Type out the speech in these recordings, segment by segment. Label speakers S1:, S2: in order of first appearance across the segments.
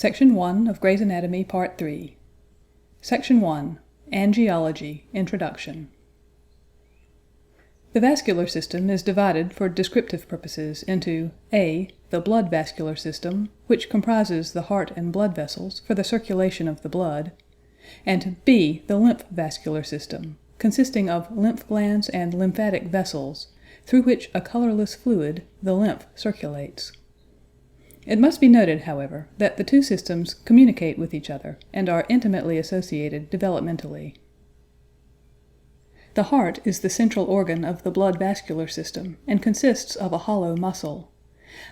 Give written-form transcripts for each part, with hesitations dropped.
S1: Section 1 of Gray's Anatomy, Part 3. Section 1. Angiology, Introduction. The vascular system is divided for descriptive purposes into a. The blood vascular system, which comprises the heart and blood vessels for the circulation of the blood, and b. The lymph vascular system, consisting of lymph glands and lymphatic vessels, through which a colorless fluid, the lymph, circulates. It must be noted, however, that the two systems communicate with each other and are intimately associated developmentally. The heart is the central organ of the blood vascular system and consists of a hollow muscle.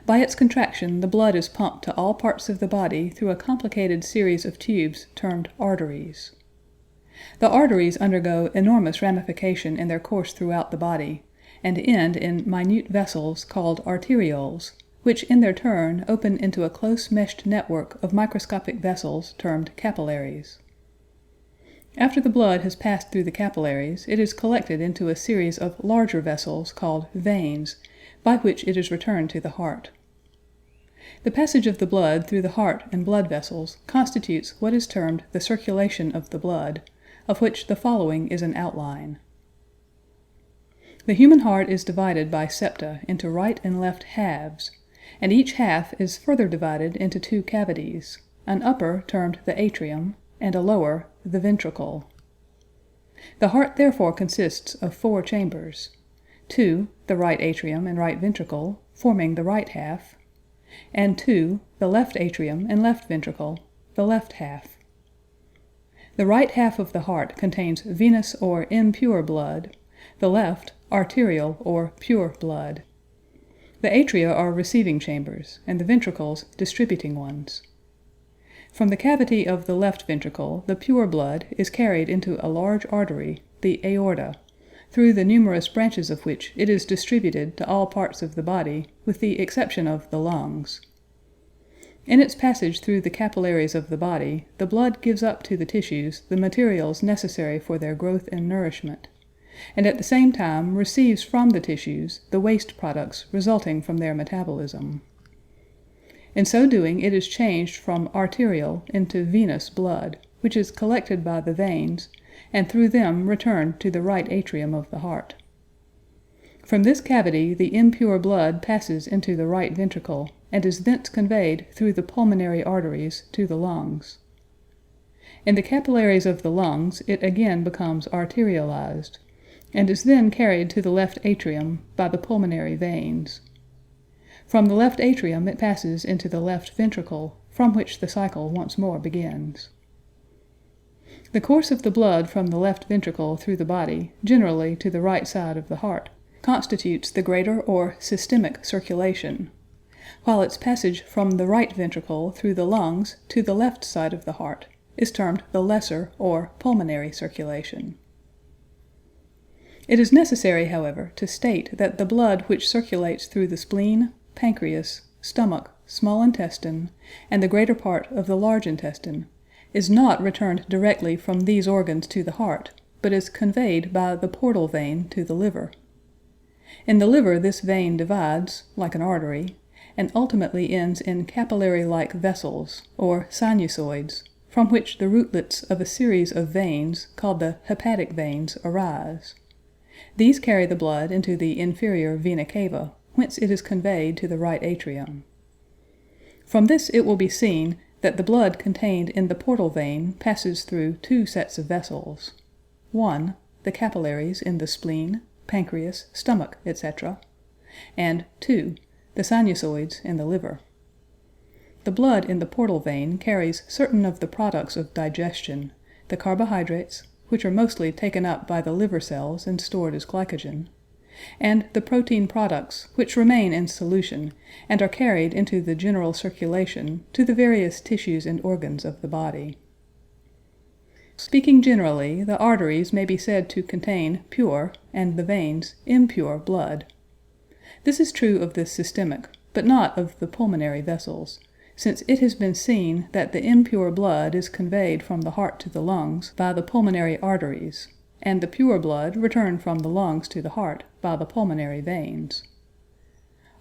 S1: By its contraction, the blood is pumped to all parts of the body through a complicated series of tubes termed arteries. The arteries undergo enormous ramification in their course throughout the body, and end in minute vessels called arterioles, which in their turn open into a close-meshed network of microscopic vessels termed capillaries. After the blood has passed through the capillaries, it is collected into a series of larger vessels called veins, by which it is returned to the heart. The passage of the blood through the heart and blood vessels constitutes what is termed the circulation of the blood, of which the following is an outline. The human heart is divided by septa into right and left halves, and each half is further divided into two cavities, an upper termed the atrium, and a lower, the ventricle. The heart therefore consists of four chambers, two, the right atrium and right ventricle, forming the right half, and two, the left atrium and left ventricle, the left half. The right half of the heart contains venous or impure blood, the left, arterial or pure blood. The atria are receiving chambers, and the ventricles distributing ones. From the cavity of the left ventricle, the pure blood is carried into a large artery, the aorta, through the numerous branches of which it is distributed to all parts of the body, with the exception of the lungs. In its passage through the capillaries of the body, the blood gives up to the tissues the materials necessary for their growth and nourishment, and at the same time receives from the tissues the waste products resulting from their metabolism. In so doing, it is changed from arterial into venous blood, which is collected by the veins, and through them returned to the right atrium of the heart. From this cavity the impure blood passes into the right ventricle, and is thence conveyed through the pulmonary arteries to the lungs. In the capillaries of the lungs it again becomes arterialized, and is then carried to the left atrium by the pulmonary veins. From the left atrium it passes into the left ventricle, from which the cycle once more begins. The course of the blood from the left ventricle through the body, generally to the right side of the heart, constitutes the greater or systemic circulation, while its passage from the right ventricle through the lungs to the left side of the heart is termed the lesser or pulmonary circulation. It is necessary, however, to state that the blood which circulates through the spleen, pancreas, stomach, small intestine, and the greater part of the large intestine is not returned directly from these organs to the heart, but is conveyed by the portal vein to the liver. In the liver this vein divides, like an artery, and ultimately ends in capillary-like vessels, or sinusoids, from which the rootlets of a series of veins, called the hepatic veins, arise. These carry the blood into the inferior vena cava, whence it is conveyed to the right atrium. From this it will be seen that the blood contained in the portal vein passes through two sets of vessels. 1. The capillaries in the spleen, pancreas, stomach, etc., and 2. The sinusoids in the liver. The blood in the portal vein carries certain of the products of digestion, the carbohydrates, which are mostly taken up by the liver cells and stored as glycogen, and the protein products, which remain in solution and are carried into the general circulation to the various tissues and organs of the body. Speaking generally, the arteries may be said to contain pure, and the veins impure blood. This is true of the systemic, but not of the pulmonary vessels, since it has been seen that the impure blood is conveyed from the heart to the lungs by the pulmonary arteries, and the pure blood returned from the lungs to the heart by the pulmonary veins.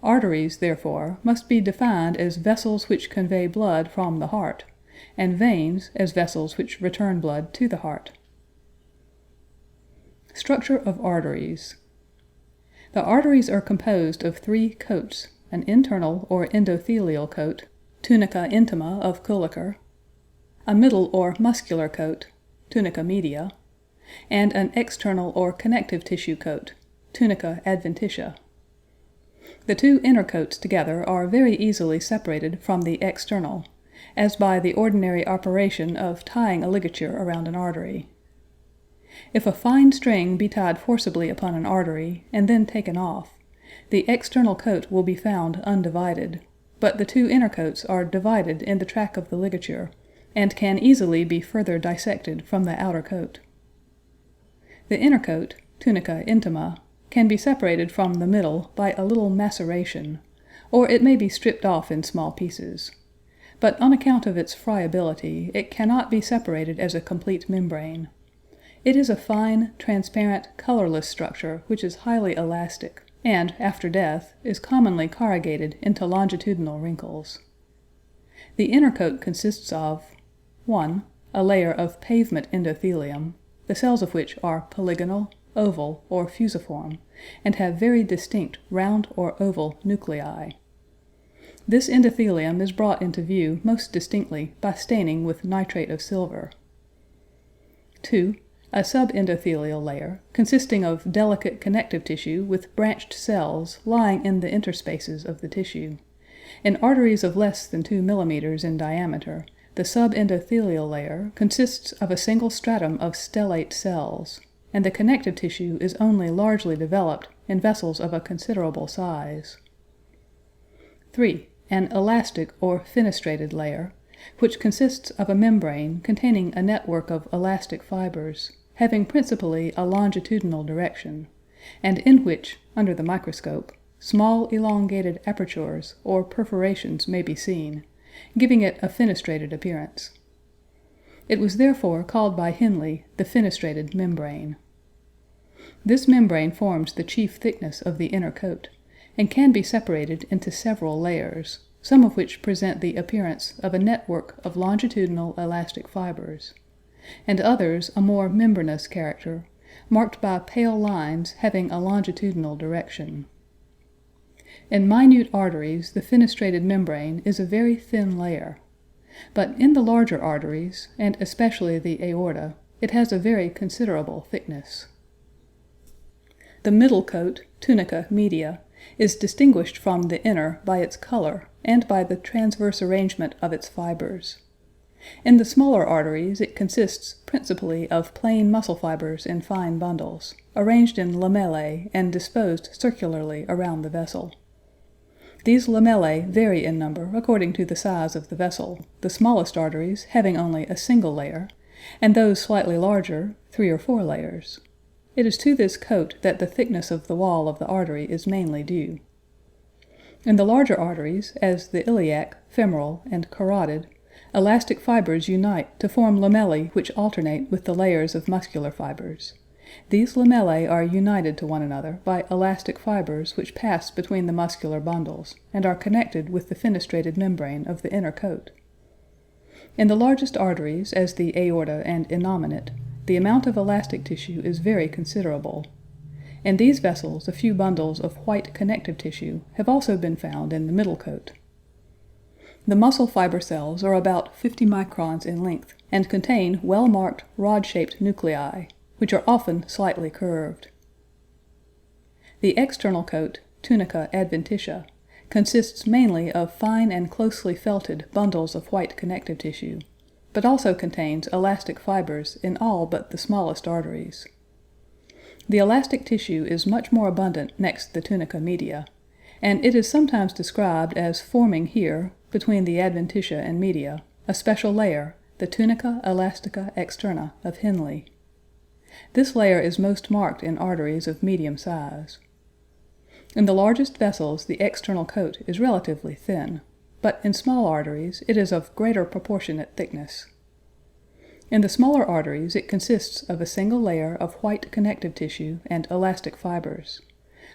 S1: Arteries, therefore, must be defined as vessels which convey blood from the heart, and veins as vessels which return blood to the heart. Structure of arteries. The arteries are composed of three coats, an internal or endothelial coat, tunica intima of Kuliker, a middle or muscular coat, tunica media, and an external or connective tissue coat, tunica adventitia. The two inner coats together are very easily separated from the external, as by the ordinary operation of tying a ligature around an artery. If a fine string be tied forcibly upon an artery and then taken off, the external coat will be found undivided, but the two inner coats are divided in the track of the ligature, and can easily be further dissected from the outer coat. The inner coat, tunica intima, can be separated from the middle by a little maceration, or it may be stripped off in small pieces. But on account of its friability, it cannot be separated as a complete membrane. It is a fine, transparent, colorless structure which is highly elastic, and, after death, is commonly corrugated into longitudinal wrinkles. The inner coat consists of 1. A layer of pavement endothelium, the cells of which are polygonal, oval, or fusiform, and have very distinct round or oval nuclei. This endothelium is brought into view most distinctly by staining with nitrate of silver. 2. A subendothelial layer, consisting of delicate connective tissue with branched cells lying in the interspaces of the tissue. In arteries of less than 2 mm in diameter, the subendothelial layer consists of a single stratum of stellate cells, and the connective tissue is only largely developed in vessels of a considerable size. 3. An elastic or fenestrated layer, which consists of a membrane containing a network of elastic fibers, having principally a longitudinal direction, and in which, under the microscope, small elongated apertures or perforations may be seen, giving it a fenestrated appearance. It was therefore called by Henle the fenestrated membrane. This membrane forms the chief thickness of the inner coat, and can be separated into several layers, some of which present the appearance of a network of longitudinal elastic fibers, and others a more membranous character, marked by pale lines having a longitudinal direction. In minute arteries the fenestrated membrane is a very thin layer, but in the larger arteries, and especially the aorta, it has a very considerable thickness. The middle coat, tunica media, is distinguished from the inner by its color and by the transverse arrangement of its fibers. In the smaller arteries it consists principally of plain muscle fibers in fine bundles, arranged in lamellae and disposed circularly around the vessel. These lamellae vary in number according to the size of the vessel, the smallest arteries having only a single layer, and those slightly larger 3 or 4 layers. It is to this coat that the thickness of the wall of the artery is mainly due. In the larger arteries, as the iliac, femoral, and carotid, elastic fibers unite to form lamellae which alternate with the layers of muscular fibers. These lamellae are united to one another by elastic fibers which pass between the muscular bundles, and are connected with the fenestrated membrane of the inner coat. In the largest arteries, as the aorta and innominate, the amount of elastic tissue is very considerable. In these vessels a few bundles of white connective tissue have also been found in the middle coat. The muscle fiber cells are about 50 microns in length, and contain well-marked rod-shaped nuclei, which are often slightly curved. The external coat, tunica adventitia, consists mainly of fine and closely felted bundles of white connective tissue, but also contains elastic fibers in all but the smallest arteries. The elastic tissue is much more abundant next the tunica media, and it is sometimes described as forming here, between the adventitia and media, a special layer, the tunica elastica externa of Henle. This layer is most marked in arteries of medium size. In the largest vessels the external coat is relatively thin, but in small arteries it is of greater proportionate thickness. In the smaller arteries it consists of a single layer of white connective tissue and elastic fibers,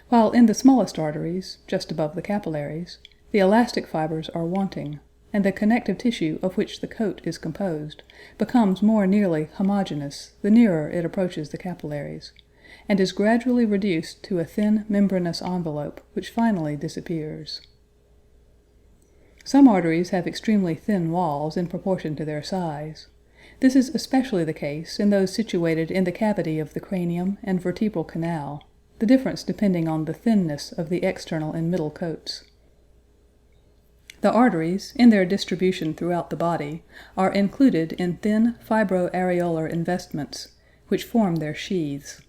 S1: while in the smallest arteries, just above the capillaries, the elastic fibers are wanting, and the connective tissue of which the coat is composed becomes more nearly homogeneous the nearer it approaches the capillaries, and is gradually reduced to a thin membranous envelope which finally disappears. Some arteries have extremely thin walls in proportion to their size. This is especially the case in those situated in the cavity of the cranium and vertebral canal, the difference depending on the thinness of the external and middle coats. The arteries, in their distribution throughout the body, are included in thin fibro-areolar investments, which form their sheaths.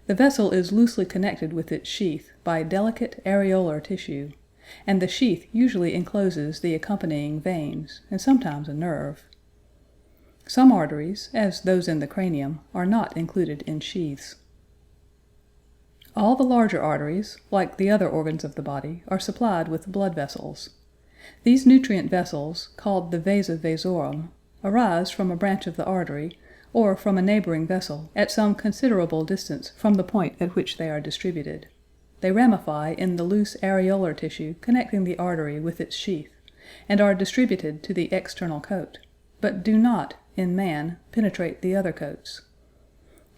S1: The vessel is loosely connected with its sheath by delicate areolar tissue, and the sheath usually encloses the accompanying veins, and sometimes a nerve. Some arteries, as those in the cranium, are not included in sheaths. All the larger arteries, like the other organs of the body, are supplied with blood vessels. These nutrient vessels, called the vasa vasorum, arise from a branch of the artery, or from a neighboring vessel at some considerable distance from the point at which they are distributed. They ramify in the loose areolar tissue connecting the artery with its sheath, and are distributed to the external coat, but do not, in man, penetrate the other coats.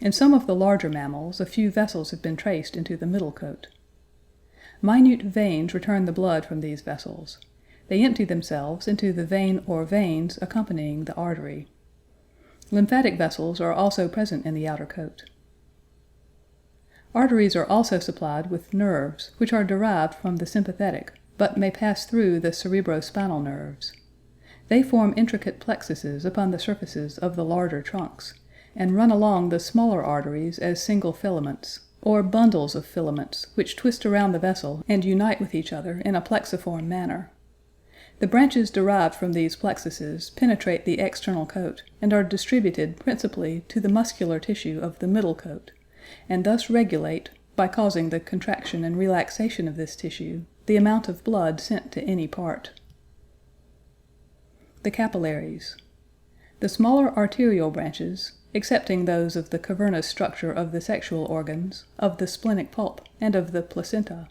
S1: In some of the larger mammals a few vessels have been traced into the middle coat. Minute veins return the blood from these vessels. They empty themselves into the vein or veins accompanying the artery. Lymphatic vessels are also present in the outer coat. Arteries are also supplied with nerves, which are derived from the sympathetic, but may pass through the cerebrospinal nerves. They form intricate plexuses upon the surfaces of the larger trunks, and run along the smaller arteries as single filaments, or bundles of filaments, which twist around the vessel and unite with each other in a plexiform manner. The branches derived from these plexuses penetrate the external coat and are distributed principally to the muscular tissue of the middle coat, and thus regulate, by causing the contraction and relaxation of this tissue, the amount of blood sent to any part. The capillaries. The smaller arterial branches, excepting those of the cavernous structure of the sexual organs, of the splenic pulp, and of the placenta,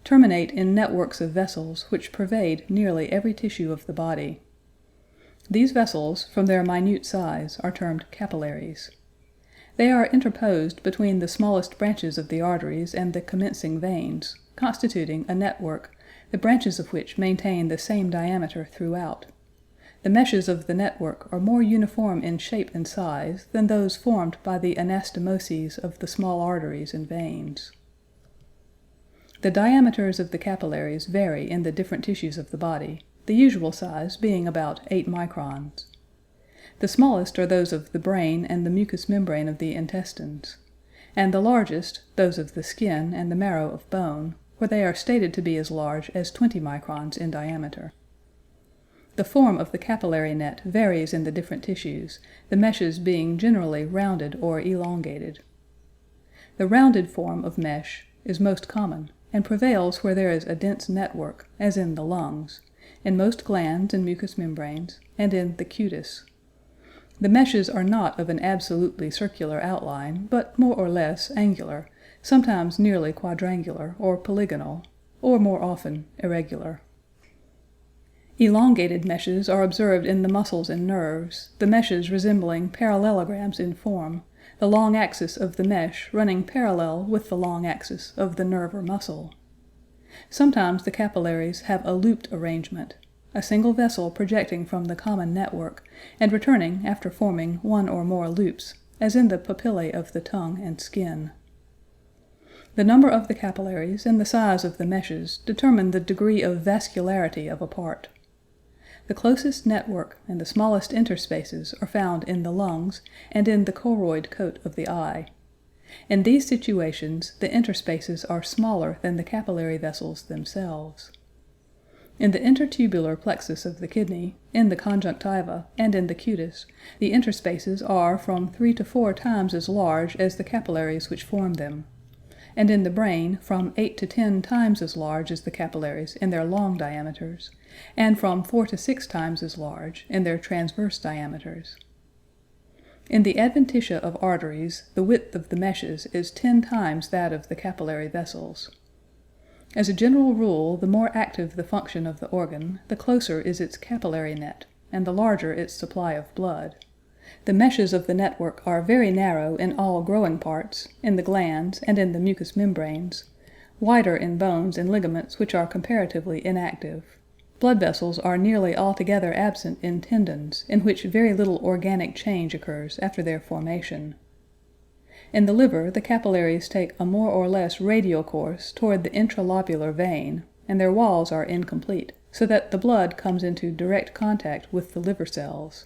S1: terminate in networks of vessels which pervade nearly every tissue of the body. These vessels, from their minute size, are termed capillaries. They are interposed between the smallest branches of the arteries and the commencing veins, constituting a network, the branches of which maintain the same diameter throughout. The meshes of the network are more uniform in shape and size than those formed by the anastomoses of the small arteries and veins. The diameters of the capillaries vary in the different tissues of the body, the usual size being about 8 microns. The smallest are those of the brain and the mucous membrane of the intestines, and the largest those of the skin and the marrow of bone, where they are stated to be as large as 20 microns in diameter. The form of the capillary net varies in the different tissues, the meshes being generally rounded or elongated. The rounded form of mesh is most common, and prevails where there is a dense network, as in the lungs, in most glands and mucous membranes, and in the cutis. The meshes are not of an absolutely circular outline, but more or less angular, sometimes nearly quadrangular or polygonal, or more often irregular. Elongated meshes are observed in the muscles and nerves, the meshes resembling parallelograms in form, the long axis of the mesh running parallel with the long axis of the nerve or muscle. Sometimes the capillaries have a looped arrangement, a single vessel projecting from the common network and returning after forming one or more loops, as in the papillae of the tongue and skin. The number of the capillaries and the size of the meshes determine the degree of vascularity of a part. The closest network and the smallest interspaces are found in the lungs and in the choroid coat of the eye. In these situations the interspaces are smaller than the capillary vessels themselves. In the intertubular plexus of the kidney, in the conjunctiva, and in the cutis, the interspaces are from 3 to 4 times as large as the capillaries which form them, and in the brain from 8 to 10 times as large as the capillaries in their long diameters, and from 4 to 6 times as large in their transverse diameters. In the adventitia of arteries, the width of the meshes is 10 times that of the capillary vessels. As a general rule, the more active the function of the organ, the closer is its capillary net, and the larger its supply of blood. The meshes of the network are very narrow in all growing parts, in the glands, and in the mucous membranes, wider in bones and ligaments which are comparatively inactive. Blood vessels are nearly altogether absent in tendons, in which very little organic change occurs after their formation. In the liver, the capillaries take a more or less radial course toward the intralobular vein, and their walls are incomplete, so that the blood comes into direct contact with the liver cells.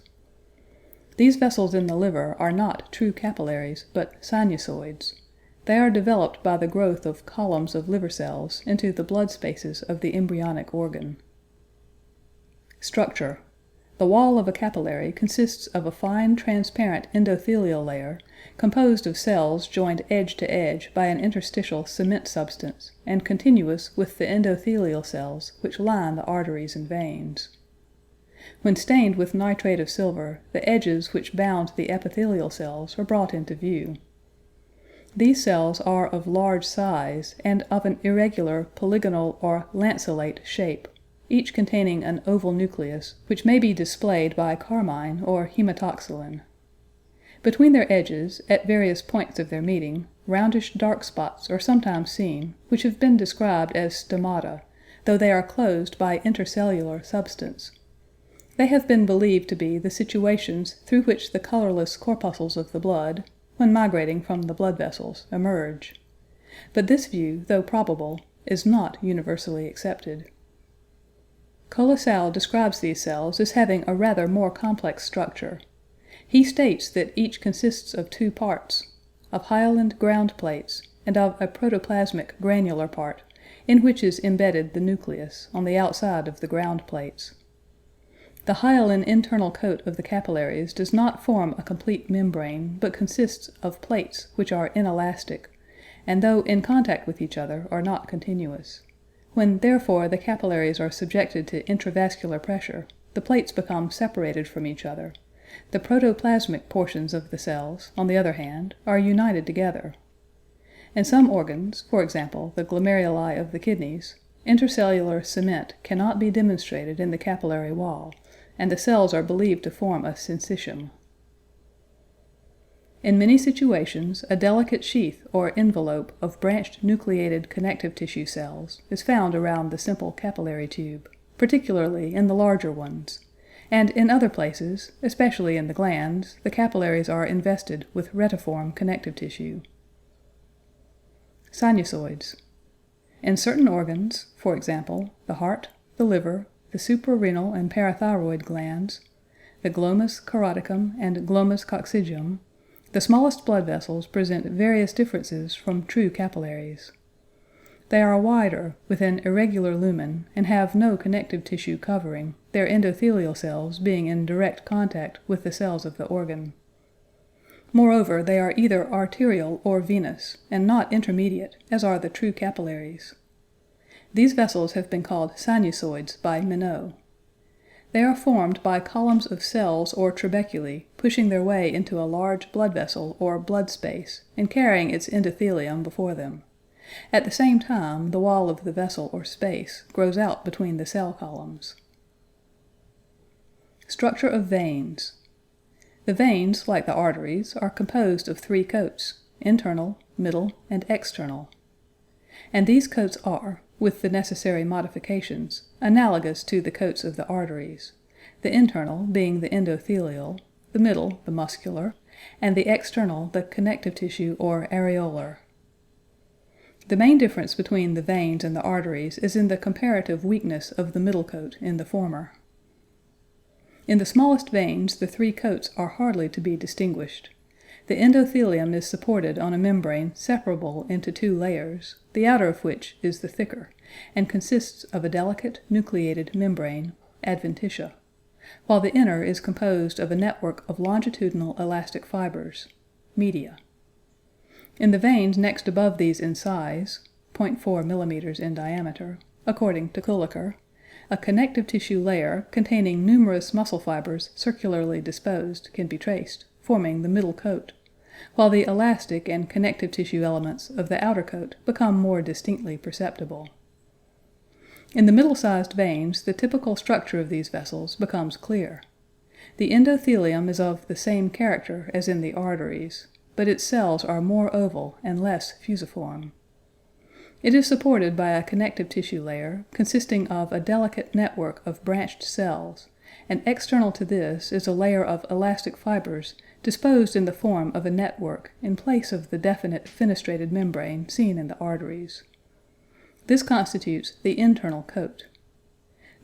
S1: These vessels in the liver are not true capillaries, but sinusoids. They are developed by the growth of columns of liver cells into the blood spaces of the embryonic organ. Structure. The wall of a capillary consists of a fine transparent endothelial layer composed of cells joined edge to edge by an interstitial cement substance and continuous with the endothelial cells which line the arteries and veins. When stained with nitrate of silver, the edges which bound the epithelial cells are brought into view. These cells are of large size and of an irregular polygonal or lanceolate shape, each containing an oval nucleus which may be displayed by carmine or hematoxylin. Between their edges, at various points of their meeting, roundish dark spots are sometimes seen which have been described as stomata, though they are closed by intercellular substance. They have been believed to be the situations through which the colorless corpuscles of the blood, when migrating from the blood vessels, emerge. But this view, though probable, is not universally accepted. Collisal describes these cells as having a rather more complex structure. He states that each consists of 2 parts, of hyaline ground plates, and of a protoplasmic granular part, in which is embedded the nucleus, on the outside of the ground plates. The hyaline internal coat of the capillaries does not form a complete membrane, but consists of plates which are inelastic, and though in contact with each other are not continuous. When, therefore, the capillaries are subjected to intravascular pressure, the plates become separated from each other. The protoplasmic portions of the cells, on the other hand, are united together. In some organs, for example the glomeruli of the kidneys, intercellular cement cannot be demonstrated in the capillary wall, and the cells are believed to form a syncytium. In many situations, a delicate sheath or envelope of branched nucleated connective tissue cells is found around the simple capillary tube, particularly in the larger ones, and in other places, especially in the glands, the capillaries are invested with retiform connective tissue. Sinusoids. In certain organs, for example, the heart, the liver, the suprarenal and parathyroid glands, the glomus caroticum and glomus coccygeum, the smallest blood vessels present various differences from true capillaries. They are wider, with an irregular lumen, and have no connective tissue covering, their endothelial cells being in direct contact with the cells of the organ. Moreover, they are either arterial or venous, and not intermediate, as are the true capillaries. These vessels have been called sinusoids by Minot. They are formed by columns of cells or trabeculae pushing their way into a large blood vessel or blood space and carrying its endothelium before them. At the same time, the wall of the vessel or space grows out between the cell columns. Structure of veins. The veins, like the arteries, are composed of 3 coats, internal, middle, and external. And these coats are, with the necessary modifications, analogous to the coats of the arteries, the internal being the endothelial, the middle the muscular, and the external the connective tissue or areolar. The main difference between the veins and the arteries is in the comparative weakness of the middle coat in the former. In the smallest veins the 3 coats are hardly to be distinguished. The endothelium is supported on a membrane separable into 2 layers, the outer of which is the thicker, and consists of a delicate nucleated membrane, adventitia, while the inner is composed of a network of longitudinal elastic fibers, media. In the veins next above these in size, 0.4 mm in diameter, according to Kulliker, a connective tissue layer containing numerous muscle fibers circularly disposed can be traced, forming the middle coat, while the elastic and connective tissue elements of the outer coat become more distinctly perceptible. In the middle-sized veins, the typical structure of these vessels becomes clear. The endothelium is of the same character as in the arteries, but its cells are more oval and less fusiform. It is supported by a connective tissue layer consisting of a delicate network of branched cells, and external to this is a layer of elastic fibers disposed in the form of a network in place of the definite fenestrated membrane seen in the arteries. This constitutes the internal coat.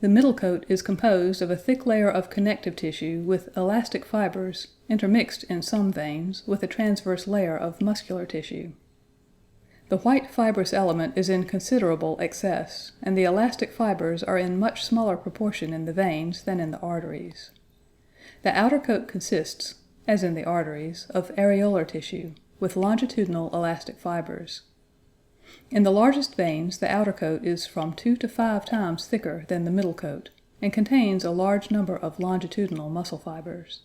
S1: The middle coat is composed of a thick layer of connective tissue with elastic fibers intermixed in some veins with a transverse layer of muscular tissue. The white fibrous element is in considerable excess, and the elastic fibers are in much smaller proportion in the veins than in the arteries. The outer coat consists, as in the arteries, of areolar tissue, with longitudinal elastic fibers. In the largest veins, the outer coat is from 2 to 5 times thicker than the middle coat, and contains a large number of longitudinal muscle fibers.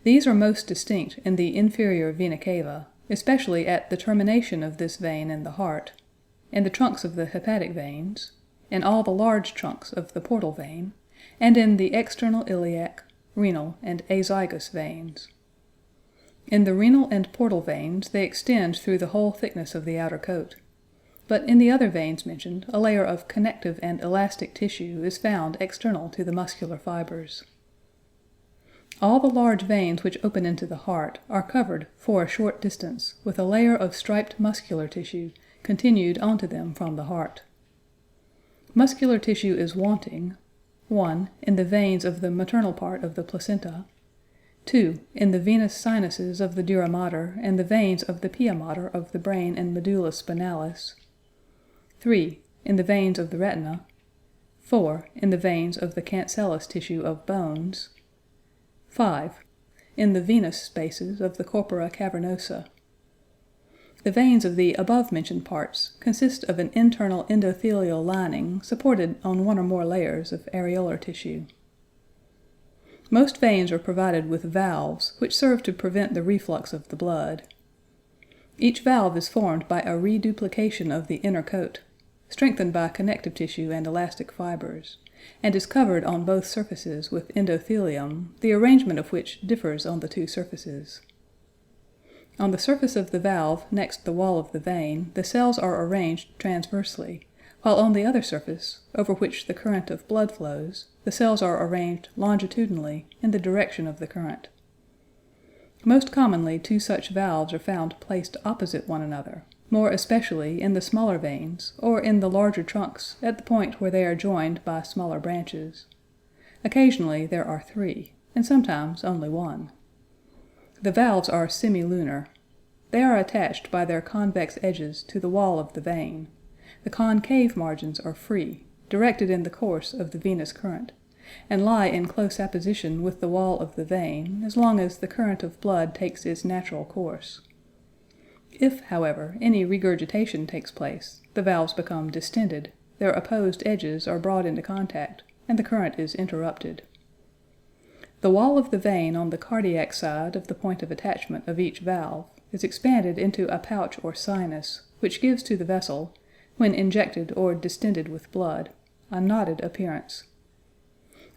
S1: These are most distinct in the inferior vena cava, especially at the termination of this vein in the heart, in the trunks of the hepatic veins, in all the large trunks of the portal vein, and in the external iliac, renal, and azygous veins. In the renal and portal veins they extend through the whole thickness of the outer coat, but in the other veins mentioned a layer of connective and elastic tissue is found external to the muscular fibers. All the large veins which open into the heart are covered for a short distance with a layer of striped muscular tissue continued onto them from the heart. Muscular tissue is wanting, 1. in the veins of the maternal part of the placenta, 2. in the venous sinuses of the dura mater and the veins of the pia mater of the brain and medulla spinalis, 3. in the veins of the retina, 4. in the veins of the cancellous tissue of bones, 5. in the venous spaces of the corpora cavernosa. The veins of the above-mentioned parts consist of an internal endothelial lining supported on one or more layers of areolar tissue. Most veins are provided with valves which serve to prevent the reflux of the blood. Each valve is formed by a reduplication of the inner coat, strengthened by connective tissue and elastic fibers, and is covered on both surfaces with endothelium, the arrangement of which differs on the two surfaces. On the surface of the valve next the wall of the vein, the cells are arranged transversely, while on the other surface, over which the current of blood flows, the cells are arranged longitudinally in the direction of the current. Most commonly two such valves are found placed opposite one another, more especially in the smaller veins or in the larger trunks at the point where they are joined by smaller branches. Occasionally there are 3, and sometimes only 1. The valves are semilunar. They are attached by their convex edges to the wall of the vein. The concave margins are free, directed in the course of the venous current, and lie in close apposition with the wall of the vein as long as the current of blood takes its natural course. If, however, any regurgitation takes place, the valves become distended, their opposed edges are brought into contact, and the current is interrupted. The wall of the vein on the cardiac side of the point of attachment of each valve is expanded into a pouch or sinus, which gives to the vessel, when injected or distended with blood, a knotted appearance.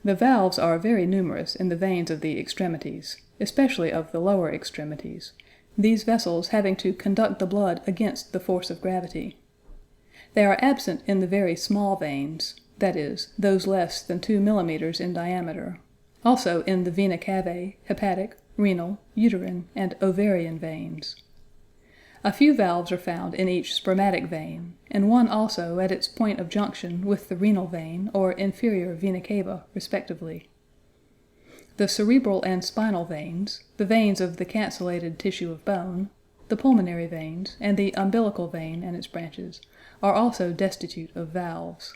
S1: The valves are very numerous in the veins of the extremities, especially of the lower extremities, these vessels having to conduct the blood against the force of gravity. They are absent in the very small veins, that is, those less than 2 millimeters in diameter, also in the vena cavae, hepatic, renal, uterine, and ovarian veins. A few valves are found in each spermatic vein, and one also at its point of junction with the renal vein or inferior vena cava, respectively. The cerebral and spinal veins, the veins of the cancellated tissue of bone, the pulmonary veins, and the umbilical vein and its branches are also destitute of valves.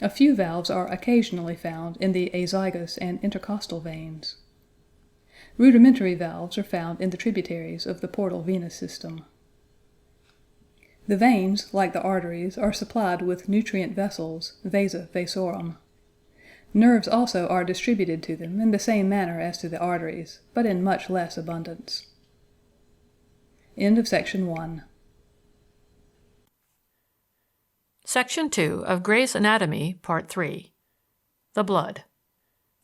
S1: A few valves are occasionally found in the azygous and intercostal veins. Rudimentary valves are found in the tributaries of the portal venous system. The veins, like the arteries, are supplied with nutrient vessels, vasa vasorum. Nerves also are distributed to them in the same manner as to the arteries, but in much less abundance. End of section 1.
S2: Section 2 of Gray's Anatomy, Part 3. The blood.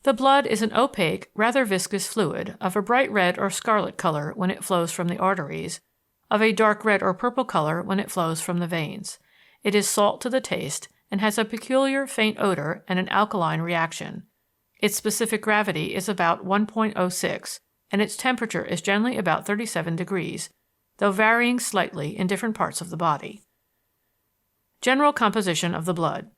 S2: The blood is an opaque, rather viscous fluid of a bright red or scarlet color when it flows from the arteries, of a dark red or purple color when it flows from the veins. It is salt to the taste and has a peculiar faint odor and an alkaline reaction. Its specific gravity is about 1.06, and its temperature is generally about 37 degrees, though varying slightly in different parts of the body. General composition of the blood.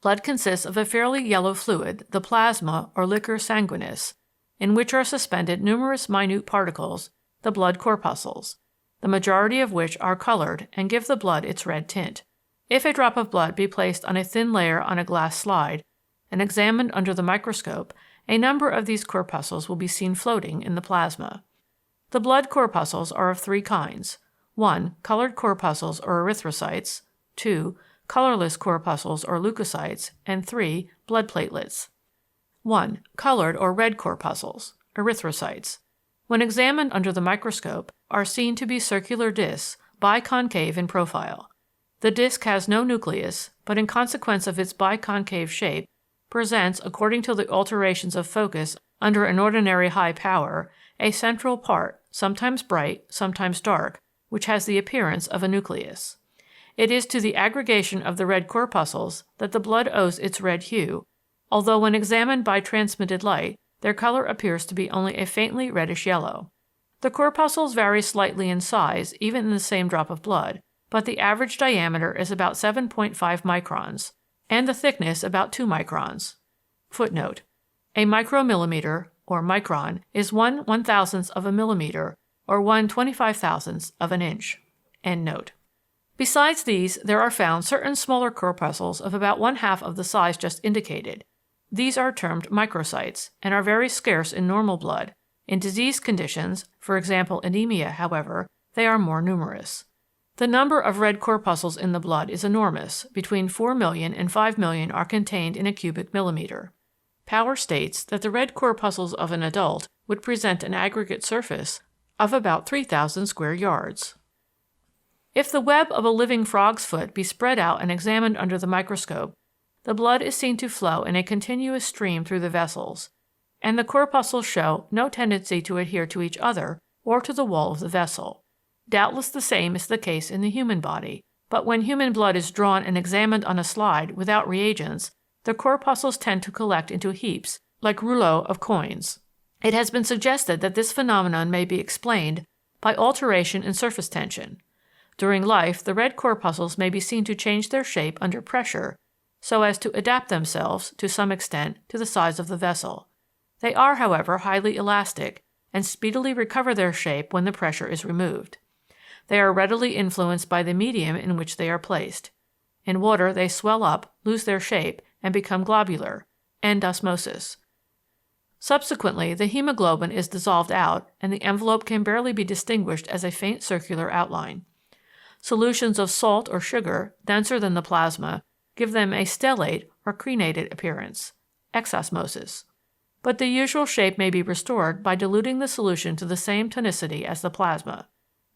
S2: Blood consists of a fairly yellow fluid, the plasma or liquor sanguinis, in which are suspended numerous minute particles, the blood corpuscles, the majority of which are colored and give the blood its red tint. If a drop of blood be placed on a thin layer on a glass slide and examined under the microscope, a number of these corpuscles will be seen floating in the plasma. The blood corpuscles are of three kinds: 1. Colored corpuscles or erythrocytes, 2. Colorless corpuscles or leukocytes, and 3. Blood platelets. 1. Colored or red corpuscles, erythrocytes. When examined under the microscope, are seen to be circular discs, biconcave in profile. The disc has no nucleus, but in consequence of its biconcave shape, presents, according to the alterations of focus under an ordinary high power, a central part, sometimes bright, sometimes dark, which has the appearance of a nucleus. It is to the aggregation of the red corpuscles that the blood owes its red hue, although when examined by transmitted light, their color appears to be only a faintly reddish yellow. The corpuscles vary slightly in size even in the same drop of blood, but the average diameter is about 7.5 microns, and the thickness about 2 microns. Footnote: a micromillimeter, or micron, is 1/1000th of a millimeter, or 1/25,000th of an inch. End note. Besides these, there are found certain smaller corpuscles of about 1/2 of the size just indicated. These are termed microcytes, and are very scarce in normal blood. In disease conditions, for example anemia, however, they are more numerous. The number of red corpuscles in the blood is enormous. Between 4 million and 5 million are contained in a cubic millimeter. Power states that the red corpuscles of an adult would present an aggregate surface of about 3,000 square yards. If the web of a living frog's foot be spread out and examined under the microscope, the blood is seen to flow in a continuous stream through the vessels, and the corpuscles show no tendency to adhere to each other or to the wall of the vessel. Doubtless the same is the case in the human body, but when human blood is drawn and examined on a slide without reagents, the corpuscles tend to collect into heaps, like rouleaux of coins. It has been suggested that this phenomenon may be explained by alteration in surface tension. During life, the red corpuscles may be seen to change their shape under pressure so as to adapt themselves, to some extent, to the size of the vessel. They are, however, highly elastic and speedily recover their shape when the pressure is removed. They are readily influenced by the medium in which they are placed. In water, they swell up, lose their shape, and become globular, endosmosis. Subsequently, the hemoglobin is dissolved out, and the envelope can barely be distinguished as a faint circular outline. Solutions of salt or sugar, denser than the plasma, give them a stellate or crenated appearance, exosmosis. But the usual shape may be restored by diluting the solution to the same tonicity as the plasma.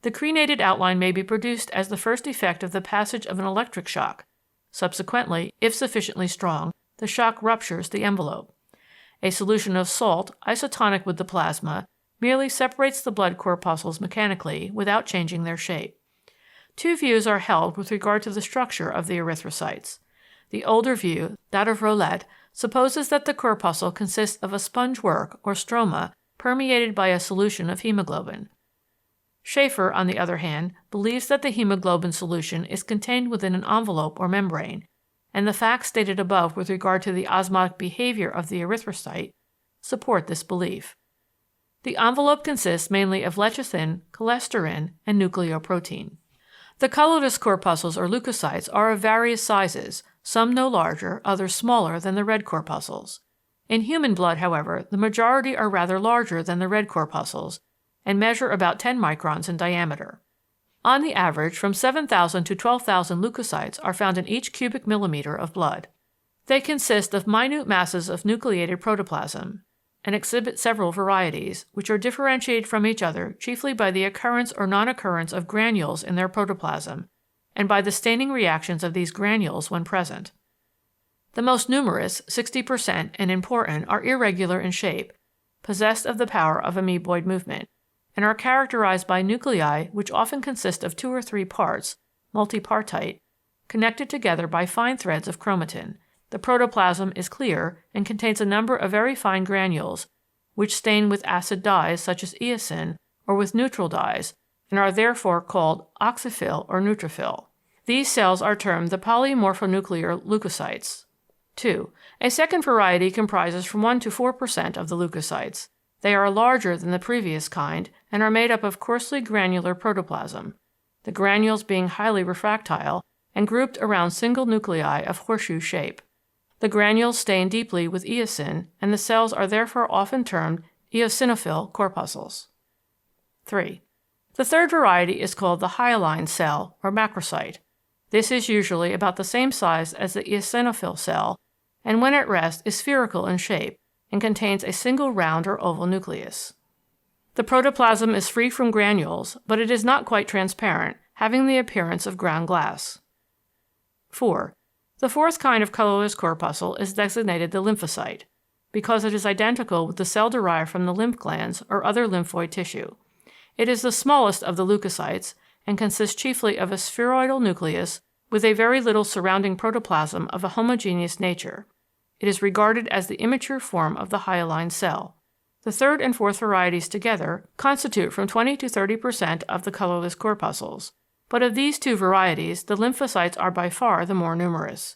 S2: The crenated outline may be produced as the first effect of the passage of an electric shock. Subsequently, if sufficiently strong, the shock ruptures the envelope. A solution of salt, isotonic with the plasma, merely separates the blood corpuscles mechanically without changing their shape. Two views are held with regard to the structure of the erythrocytes. The older view, that of Rolette, supposes that the corpuscle consists of a sponge work or stroma permeated by a solution of hemoglobin. Schaefer, on the other hand, believes that the hemoglobin solution is contained within an envelope or membrane, and the facts stated above with regard to the osmotic behavior of the erythrocyte support this belief. The envelope consists mainly of lecithin, cholesterin, and nucleoprotein. The colorless corpuscles or leukocytes are of various sizes, some no larger, others smaller than the red corpuscles. In human blood, however, the majority are rather larger than the red corpuscles and measure about 10 microns in diameter. On the average, from 7,000 to 12,000 leukocytes are found in each cubic millimeter of blood. They consist of minute masses of nucleated protoplasm and exhibit several varieties, which are differentiated from each other chiefly by the occurrence or non-occurrence of granules in their protoplasm and by the staining reactions of these granules when present. The most numerous, 60%, and important are irregular in shape, possessed of the power of amoeboid movement, and are characterized by nuclei which often consist of 2 or 3 parts, multipartite, connected together by fine threads of chromatin. The protoplasm is clear and contains a number of very fine granules, which stain with acid dyes such as eosin or with neutral dyes, and are therefore called oxyphil or neutrophil. These cells are termed the polymorphonuclear leukocytes. 2. A second variety comprises from 1 to 4% of the leukocytes. They are larger than the previous kind and are made up of coarsely granular protoplasm, the granules being highly refractile and grouped around single nuclei of horseshoe shape. The granules stain deeply with eosin, and the cells are therefore often termed eosinophil corpuscles. 3. The third variety is called the hyaline cell, or macrocyte. This is usually about the same size as the eosinophil cell, and when at rest is spherical in shape and contains a single round or oval nucleus. The protoplasm is free from granules, but it is not quite transparent, having the appearance of ground glass. 4. The fourth kind of colorless corpuscle is designated the lymphocyte, because it is identical with the cell derived from the lymph glands or other lymphoid tissue. It is the smallest of the leukocytes and consists chiefly of a spheroidal nucleus with a very little surrounding protoplasm of a homogeneous nature. It is regarded as the immature form of the hyaline cell. The third and fourth varieties together constitute from 20 to 30% of the colorless corpuscles, but of these 2 varieties, the lymphocytes are by far the more numerous.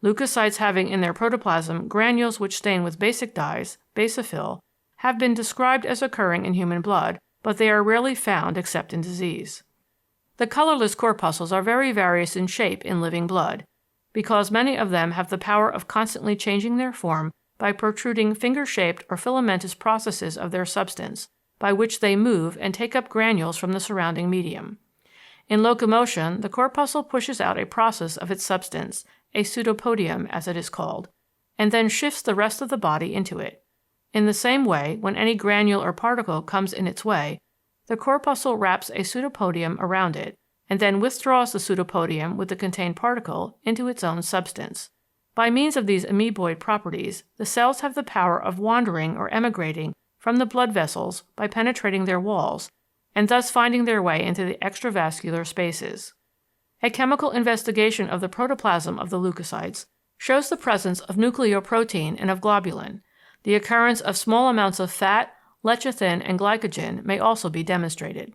S2: Leukocytes having in their protoplasm granules which stain with basic dyes, basophil, have been described as occurring in human blood, but they are rarely found except in disease. The colorless corpuscles are very various in shape in living blood, because many of them have the power of constantly changing their form by protruding finger-shaped or filamentous processes of their substance, by which they move and take up granules from the surrounding medium. In locomotion, the corpuscle pushes out a process of its substance, a pseudopodium as it is called, and then shifts the rest of the body into it. In the same way, when any granule or particle comes in its way, the corpuscle wraps a pseudopodium around it, and then withdraws the pseudopodium with the contained particle into its own substance. By means of these amoeboid properties, the cells have the power of wandering or emigrating from the blood vessels by penetrating their walls, and thus finding their way into the extravascular spaces. A chemical investigation of the protoplasm of the leukocytes shows the presence of nucleoprotein and of globulin. The occurrence of small amounts of fat, lecithin, and glycogen may also be demonstrated.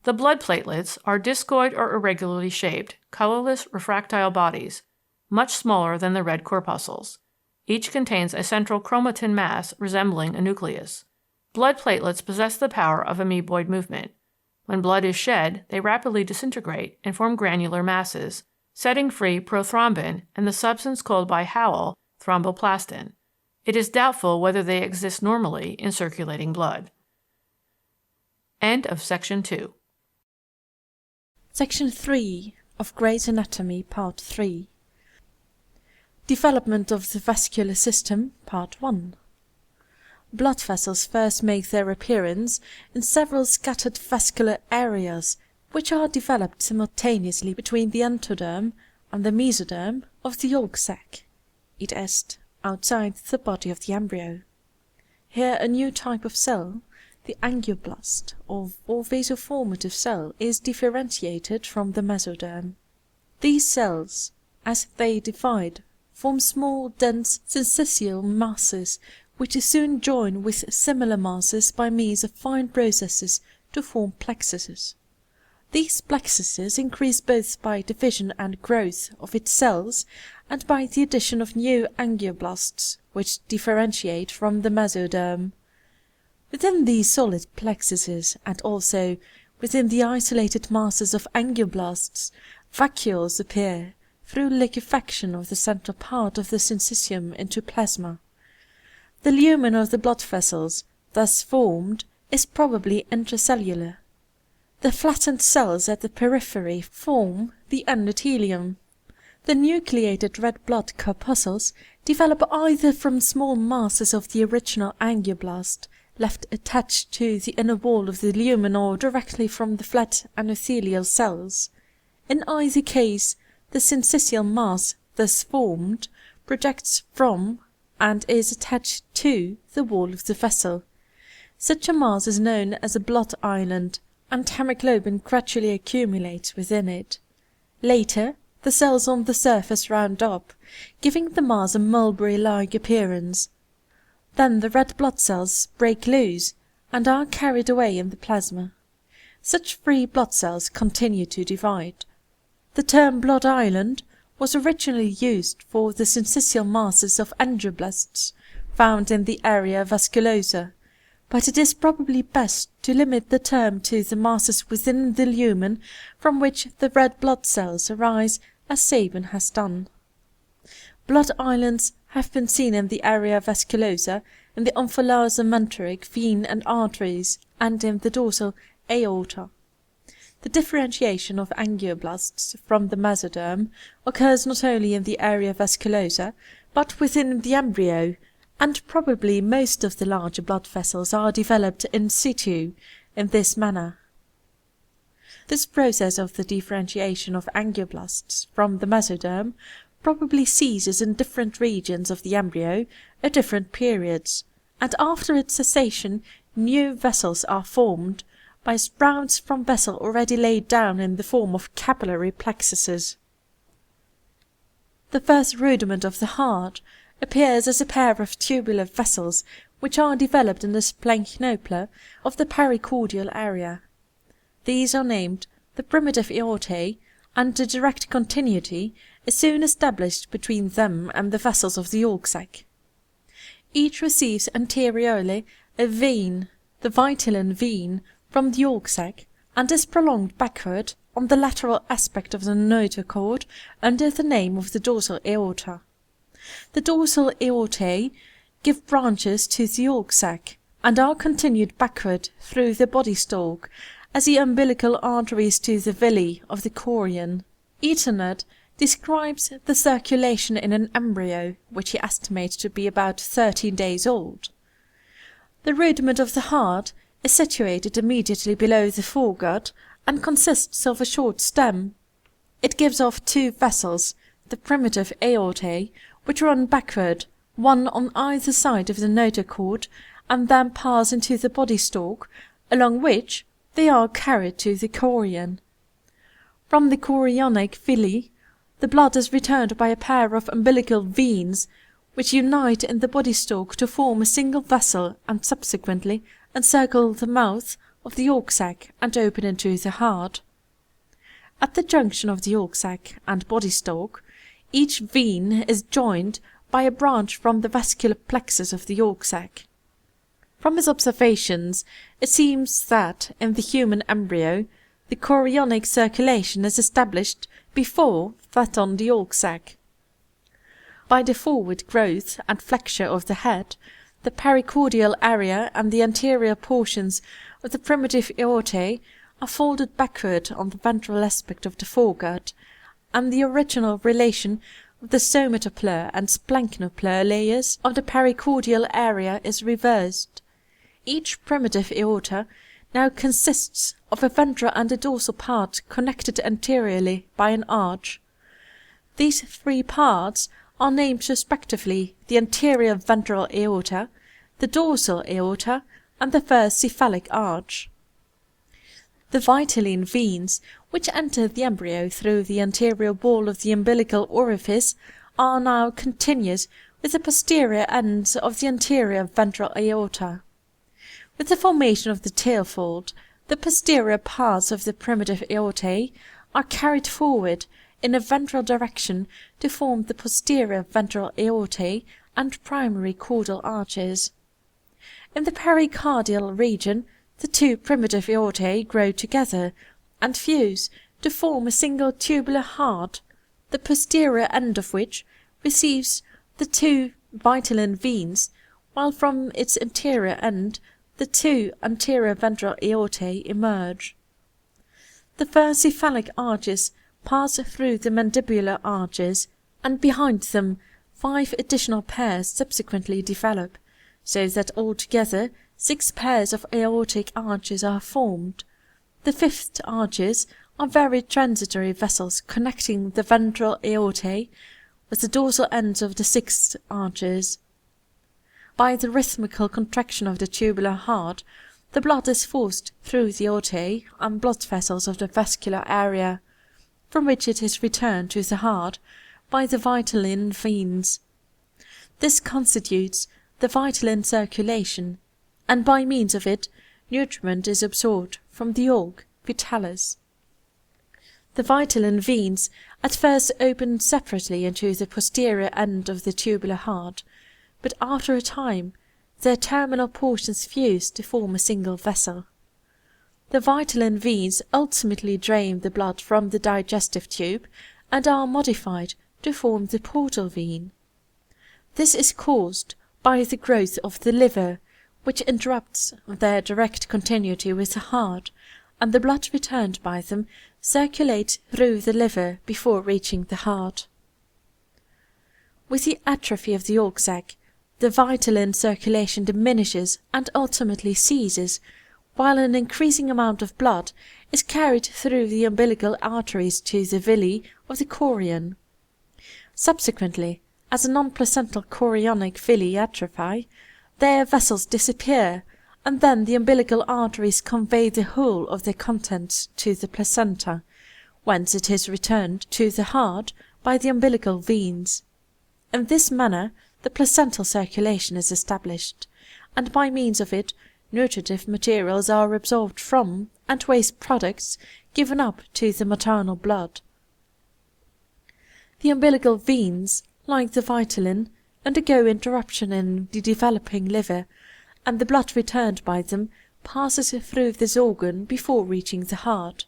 S2: The blood platelets are discoid or irregularly shaped, colorless, refractile bodies, much smaller than the red corpuscles. Each contains a central chromatin mass resembling a nucleus. Blood platelets possess the power of amoeboid movement. When blood is shed, they rapidly disintegrate and form granular masses, setting free prothrombin and the substance called by Howell thromboplastin. It is doubtful whether they exist normally in circulating blood. End of Section 2.
S3: Section 3 of Gray's Anatomy, Part 3. Development of the Vascular System, Part 1. Blood vessels first make their appearance in several scattered vascular areas, which are developed simultaneously between the endoderm and the mesoderm of the yolk sac, i.e., outside the body of the embryo. Here a new type of cell, the angioblast or vasoformative cell, is differentiated from the mesoderm. These cells, as they divide, form small, dense syncytial masses, which soon join with similar masses by means of fine processes to form plexuses. These plexuses increase both by division and growth of its cells and by the addition of new angioblasts, which differentiate from the mesoderm. Within these solid plexuses, and also within the isolated masses of angioblasts, vacuoles appear through liquefaction of the central part of the syncytium into plasma. The lumen of the blood vessels, thus formed, is probably intracellular. The flattened cells at the periphery form the endothelium. The nucleated red blood corpuscles develop either from small masses of the original angioblast left attached to the inner wall of the lumen or directly from the flat endothelial cells. In either case, the syncytial mass thus formed projects from and is attached to the wall of the vessel. Such a mass is known as a blood island, and hemoglobin gradually accumulates within it. Later, the cells on the surface round up, giving the mass a mulberry-like appearance. Then the red blood cells break loose and are carried away in the plasma. Such free blood cells continue to divide. The term blood island was originally used for the syncytial masses of angioblasts found in the area vasculosa, but it is probably best to limit the term to the masses within the lumen from which the red blood cells arise, as Sabin has done. Blood islands have been seen in the area vasculosa, in the omphalosamenteric vein and arteries, and in the dorsal aorta. The differentiation of angioblasts from the mesoderm occurs not only in the area vasculosa, but within the embryo, and probably most of the larger blood vessels are developed in situ in this manner. This process of the differentiation of angioblasts from the mesoderm probably ceases in different regions of the embryo at different periods, and after its cessation new vessels are formed by sprouts from vessel already laid down in the form of capillary plexuses. The first rudiment of the heart appears as a pair of tubular vessels which are developed in the splanchnople of the pericardial area. These are named the primitive aortae, and a direct continuity is soon established between them and the vessels of the yolk sac. Each receives anteriorly a vein, the vitelline vein, from the yolk sac, and is prolonged backward on the lateral aspect of the notochord under the name of the dorsal aorta. The dorsal aortae give branches to the yolk sac, and are continued backward through the body stalk, as the umbilical arteries to the villi of the chorion. Ethernet describes the circulation in an embryo, which he estimates to be about 13 days old. The rudiment of the heart is situated immediately below the foregut, and consists of a short stem. It gives off two vessels, the primitive aortae, which run backward, one on either side of the notochord, and then pass into the body stalk, along which they are carried to the chorion. From the chorionic villi, the blood is returned by a pair of umbilical veins, which unite in the body stalk to form a single vessel and subsequently encircle the mouth of the yolk sac and open into the heart. At the junction of the yolk sac and body stalk, each vein is joined by a branch from the vascular plexus of the yolk sac. From his observations, it seems that in the human embryo the chorionic circulation is established before that on the yolk sac. By the forward growth and flexure of the head, the pericardial area and the anterior portions of the primitive aortae are folded backward on the ventral aspect of the foregut, and the original relation of the somatopleur and splanchnopleur layers of the pericardial area is reversed. Each primitive aorta now consists of a ventral and a dorsal part connected anteriorly by an arch. These three parts are named respectively the anterior ventral aorta, the dorsal aorta, and the first cephalic arch. The vitelline veins, which enter the embryo through the anterior wall of the umbilical orifice, are now continuous with the posterior ends of the anterior ventral aorta. With the formation of the tail fold, the posterior parts of the primitive aortae are carried forward in a ventral direction to form the posterior ventral aortae and primary caudal arches. In the pericardial region, the two primitive aortae grow together and fuse to form a single tubular heart, the posterior end of which receives the two vitelline veins, while from its anterior end the two anterior ventral aortae emerge. The first cephalic arches pass through the mandibular arches, and behind them 5 additional pairs subsequently develop, so that altogether 6 pairs of aortic arches are formed. The 5th arches are very transitory vessels connecting the ventral aortae with the dorsal ends of the 6th arches. By the rhythmical contraction of the tubular heart, the blood is forced through the aortae and blood vessels of the vascular area, from which it is returned to the heart by the vitelline veins. This constitutes the vitelline circulation, and by means of it nutriment is absorbed from the org vitalis. The vitelline veins at first open separately into the posterior end of the tubular heart, but after a time their terminal portions fuse to form a single vessel. The vitelline veins ultimately drain the blood from the digestive tube and are modified to form the portal vein. This is caused by the growth of the liver, which interrupts their direct continuity with the heart, and the blood returned by them circulates through the liver before reaching the heart. With the atrophy of the yolk sac, the vitelline circulation diminishes and ultimately ceases, while an increasing amount of blood is carried through the umbilical arteries to the villi of the chorion. Subsequently, as the non-placental chorionic villi atrophy, their vessels disappear, and then the umbilical arteries convey the whole of their contents to the placenta, whence it is returned to the heart by the umbilical veins. In this manner the placental circulation is established, and by means of it nutritive materials are absorbed from and waste products given up to the maternal blood. The umbilical veins, like the vitelline, undergo interruption in the developing liver, and the blood returned by them passes through this organ before reaching the heart.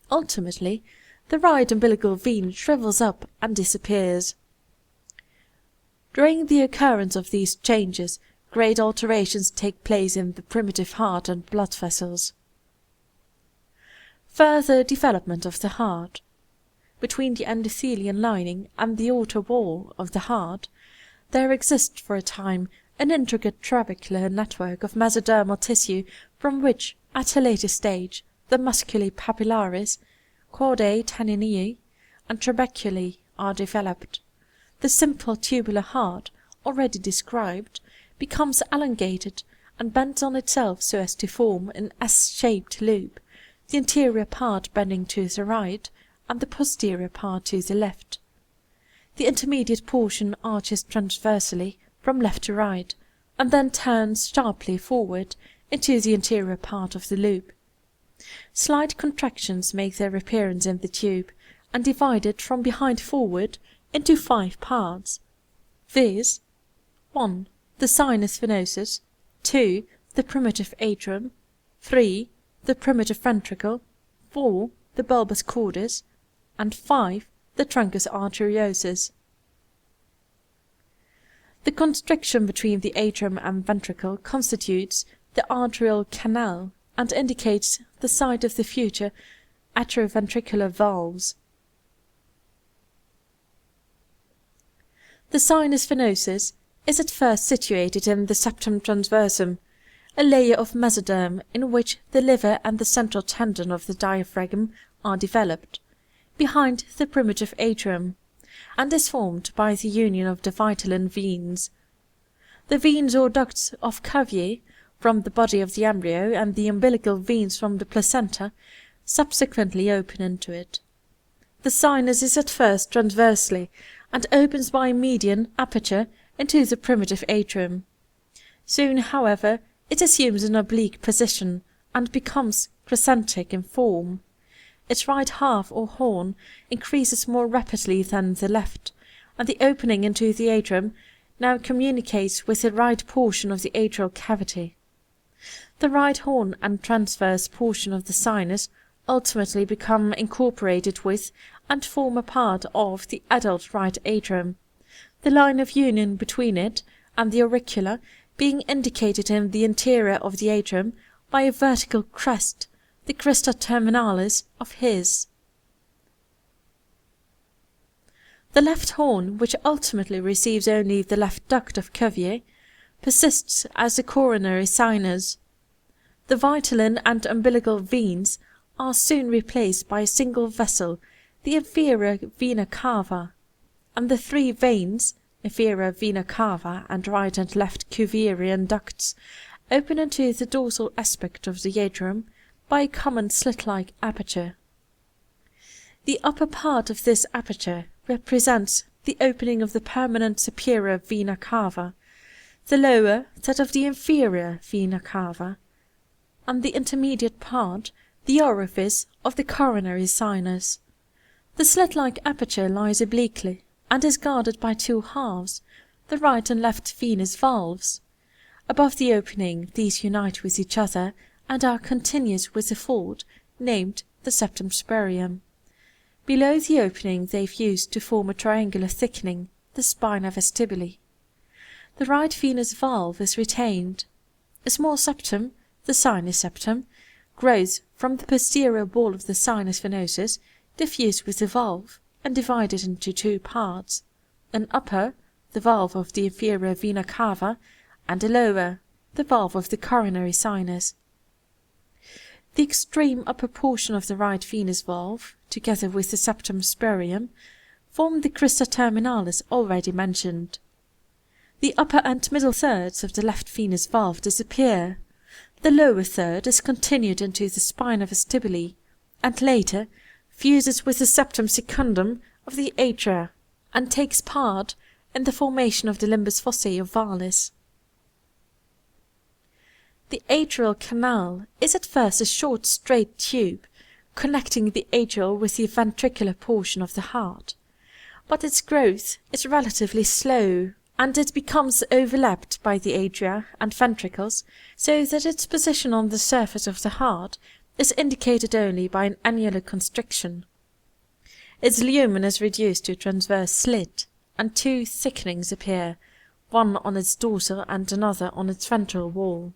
S3: Ultimately, the right umbilical vein shrivels up and disappears. During the occurrence of these changes, great alterations take place in the primitive heart and blood vessels. Further development of the heart. Between the endothelial lining and the outer wall of the heart, there exists for a time an intricate trabecular network of mesodermal tissue from which, at a later stage, the musculi papillaris, chordae tenonii, and trabeculae are developed. The simple tubular heart, already described, becomes elongated and bends on itself so as to form an S-shaped loop, the anterior part bending to the right and the posterior part to the left. The intermediate portion arches transversely from left to right, and then turns sharply forward into the anterior part of the loop. Slight contractions make their appearance in the tube, and divide it from behind forward into 5 parts, viz. 1. The sinus venosus, 2. The primitive atrium, 3. The primitive ventricle, 4. The bulbus cordis, and 5. The truncus arteriosus. The constriction between the atrium and ventricle constitutes the arterial canal and indicates the site of the future atrioventricular valves. The sinus venosus is at first situated in the septum transversum, a layer of mesoderm in which the liver and the central tendon of the diaphragm are developed, behind the primitive atrium, and is formed by the union of the vitelline veins. The veins or ducts of Cuvier from the body of the embryo and the umbilical veins from the placenta subsequently open into it. The sinus is at first transversely and opens by a median aperture into the primitive atrium. Soon, however, it assumes an oblique position and becomes crescentic in form. Its right half or horn increases more rapidly than the left, and the opening into the atrium now communicates with the right portion of the atrial cavity. The right horn and transverse portion of the sinus ultimately become incorporated with and form a part of the adult right atrium, the line of union between it and the auricula being indicated in the interior of the atrium by a vertical crest, the crista terminalis of His. The left horn, which ultimately receives only the left duct of Cuvier, persists as the coronary sinus. The vitelline and umbilical veins are soon replaced by a single vessel, the inferior vena cava, and the three veins, inferior vena cava and right and left Cuvierian ducts, open into the dorsal aspect of the atrium by a common slit-like aperture. The upper part of this aperture represents the opening of the permanent superior vena cava, the lower that of the inferior vena cava, and the intermediate part the orifice of the coronary sinus. The slit-like aperture lies obliquely and is guarded by two halves, the right and left venous valves. Above the opening these unite with each other and are continuous with the fold, named the septum spurium. Below the opening they fuse to form a triangular thickening, the spina vestibuli. The right venous valve is retained. A small septum, the sinus septum, grows from the posterior wall of the sinus venosus, diffused with the valve, and divided into two parts, an upper, the valve of the inferior vena cava, and a lower, the valve of the coronary sinus. The extreme upper portion of the right venous valve, together with the septum spurium, form the crista terminalis already mentioned. The upper and middle thirds of the left venous valve disappear. The lower third is continued into the spina vestibuli, and later fuses with the septum secundum of the atria, and takes part in the formation of the limbus fossae ovalis. The atrial canal is at first a short straight tube connecting the atrial with the ventricular portion of the heart, but its growth is relatively slow, and it becomes overlapped by the atria and ventricles, so that its position on the surface of the heart is indicated only by an annular constriction. Its lumen is reduced to a transverse slit, and two thickenings appear, one on its dorsal and another on its ventral wall,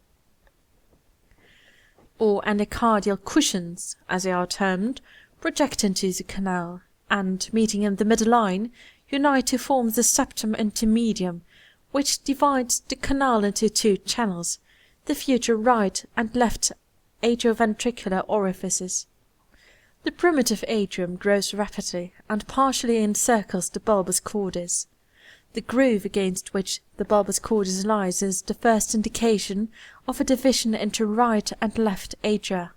S3: or endocardial cushions, as they are termed, project into the canal, and, meeting in the middle line, unite to form the septum intermedium, which divides the canal into two channels, the future right and left atrioventricular orifices. The primitive atrium grows rapidly and partially encircles the bulbus cordis. The groove against which the bulbus cordis lies is the first indication of a division into right and left atria.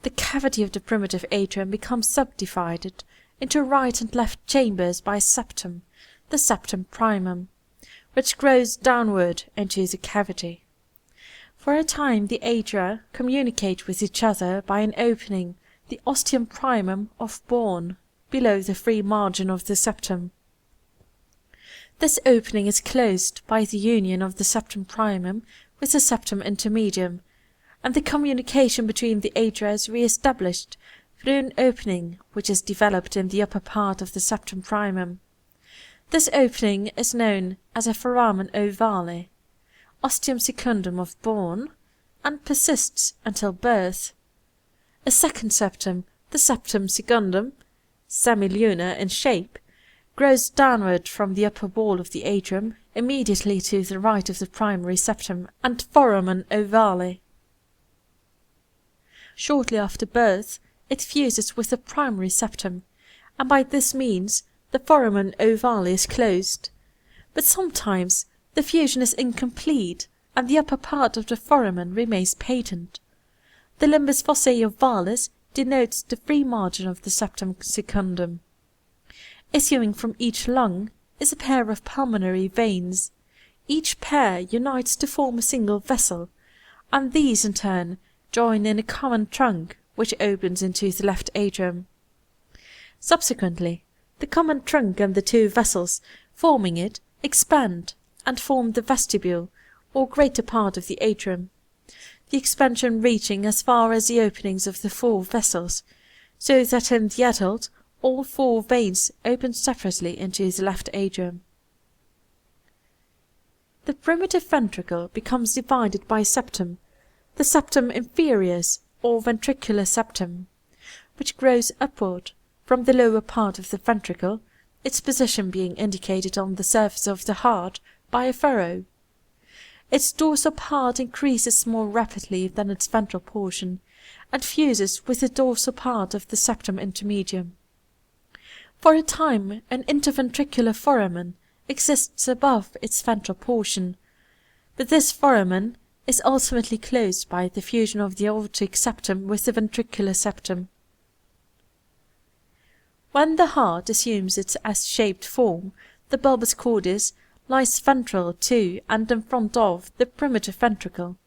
S3: The cavity of the primitive atrium becomes subdivided into right and left chambers by a septum, the septum primum, which grows downward into the cavity. For a time the atria communicate with each other by an opening, the ostium primum of Born, below the free margin of the septum. This opening is closed by the union of the septum primum with the septum intermedium, and the communication between the atria is re-established through an opening which is developed in the upper part of the septum primum. This opening is known as a foramen ovale, ostium secundum of Born, and persists until birth. A second septum, the septum secundum, semilunar in shape, grows downward from the upper wall of the atrium immediately to the right of the primary septum and foramen ovale. Shortly after birth it fuses with the primary septum, and by this means the foramen ovale is closed. But sometimes the fusion is incomplete, and the upper part of the foramen remains patent. The limbus fossae ovalis denotes the free margin of the septum secundum. Issuing from each lung is a pair of pulmonary veins. Each pair unites to form a single vessel, and these in turn join in a common trunk which opens into the left atrium. Subsequently, the common trunk and the two vessels forming it expand and form the vestibule, or greater part of the atrium, the expansion reaching as far as the openings of the four vessels, so that in the adult all four veins open separately into the left atrium. The primitive ventricle becomes divided by a septum, the septum inferius or ventricular septum, which grows upward from the lower part of the ventricle its position being indicated on the surface of the heart by a furrow. Its dorsal part increases more rapidly than its ventral portion, and fuses with the dorsal part of the septum intermedium. For a time an interventricular foramen exists above its ventral portion, but this foramen is ultimately closed by the fusion of the aortic septum with the ventricular septum. When the heart assumes its S-shaped form, the bulbus cordis lies ventral to and in front of the primitive ventricle.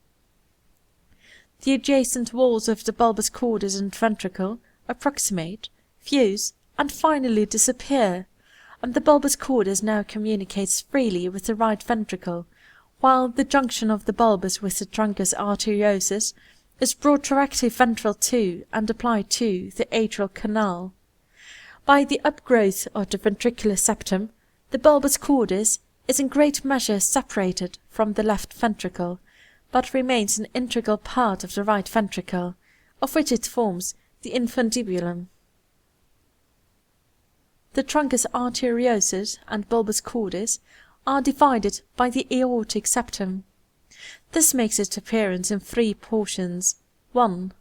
S3: The adjacent walls of the bulbus cordis and ventricle approximate, fuse, and finally disappear, and the bulbus cordis now communicates freely with the right ventricle, while the junction of the bulbus with the truncus arteriosus is brought directly ventral to and applied to the atrial canal. By the upgrowth of the ventricular septum, the bulbus cordis is in great measure separated from the left ventricle, but remains an integral part of the right ventricle, of which it forms the infundibulum. The truncus arteriosus and bulbus cordis are divided by the aortic septum. This makes its appearance in three portions. 1.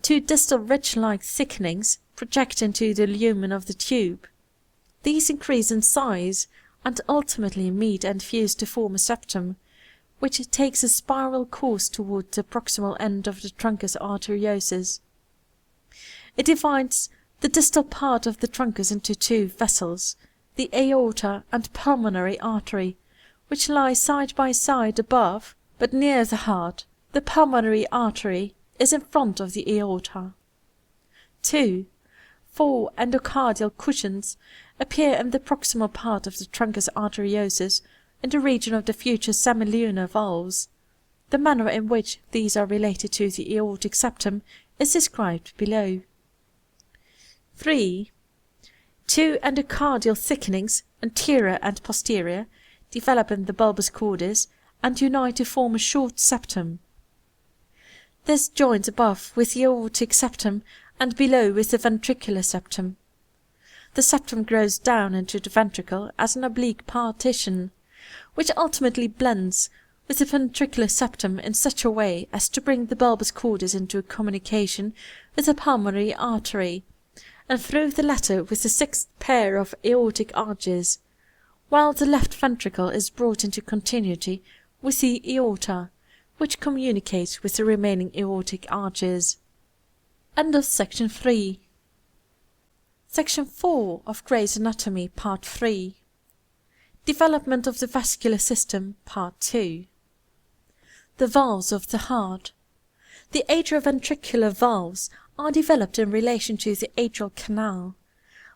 S3: Two distal ridge-like thickenings project into the lumen of the tube. These increase in size and ultimately meet and fuse to form a septum, which takes a spiral course toward the proximal end of the truncus arteriosus. It divides the distal part of the truncus into two vessels, the aorta and pulmonary artery, which lie side by side above, but near the heart. The pulmonary artery is in front of the aorta. 2. 4 endocardial cushions appear in the proximal part of the truncus arteriosus in the region of the future semilunar valves. The manner in which these are related to the aortic septum is described below. 3. 2 endocardial thickenings, anterior and posterior, develop in the bulbus cordis and unite to form a short septum. This joins above with the aortic septum and below with the ventricular septum. The septum grows down into the ventricle as an oblique partition, which ultimately blends with the ventricular septum in such a way as to bring the bulbus cordis into communication with the pulmonary artery, and through the latter with the sixth pair of aortic arches, while the left ventricle is brought into continuity with the aorta, which communicates with the remaining aortic arches. End of Section 3. Section 4 of Gray's Anatomy, Part 3. Development of the Vascular System, Part 2. The valves of the heart. The atrioventricular valves are developed in relation to the atrial canal.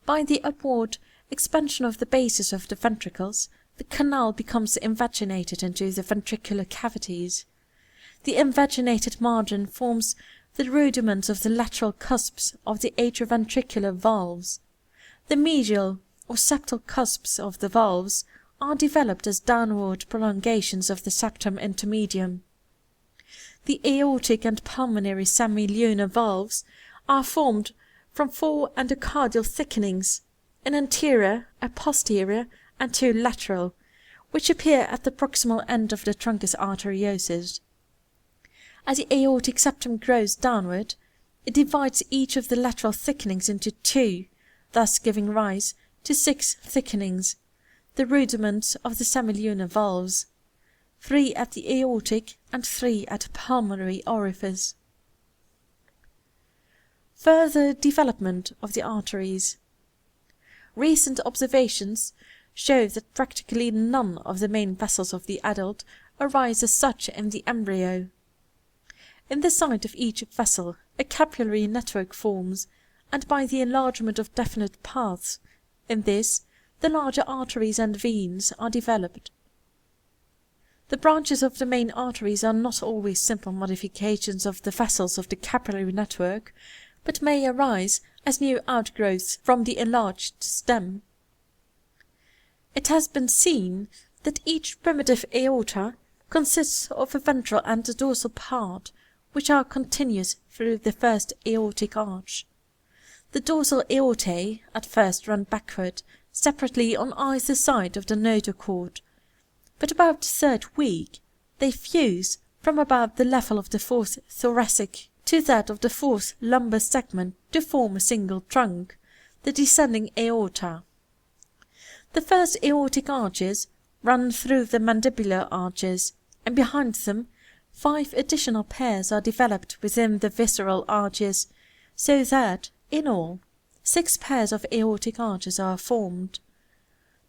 S3: By the upward expansion of the bases of the ventricles, the canal becomes invaginated into the ventricular cavities. The invaginated margin forms the rudiments of the lateral cusps of the atrioventricular valves. The medial or septal cusps of the valves are developed as downward prolongations of the septum intermedium. The aortic and pulmonary semilunar valves are formed from 4 endocardial thickenings, an anterior, a posterior, and 2 lateral, which appear at the proximal end of the truncus arteriosus. As the aortic septum grows downward, it divides each of the lateral thickenings into 2, thus giving rise to 6 thickenings, the rudiments of the semilunar valves, 3 at the aortic and 3 at pulmonary orifice. Further development of the arteries. Recent observations show that practically none of the main vessels of the adult arise as such in the embryo. In the site of each vessel a capillary network forms, and by the enlargement of definite paths in this the larger arteries and veins are developed. The branches of the main arteries are not always simple modifications of the vessels of the capillary network, but may arise as new outgrowths from the enlarged stem. It has been seen that each primitive aorta consists of a ventral and a dorsal part, which are continuous through the first aortic arch. The dorsal aortae at first run backward, separately on either side of the notochord, but about the third week they fuse from about the level of the fourth thoracic to that of the fourth lumbar segment to form a single trunk, the descending aorta. The first aortic arches run through the mandibular arches, and behind them 5 additional pairs are developed within the visceral arches, so that, in all, 6 pairs of aortic arches are formed.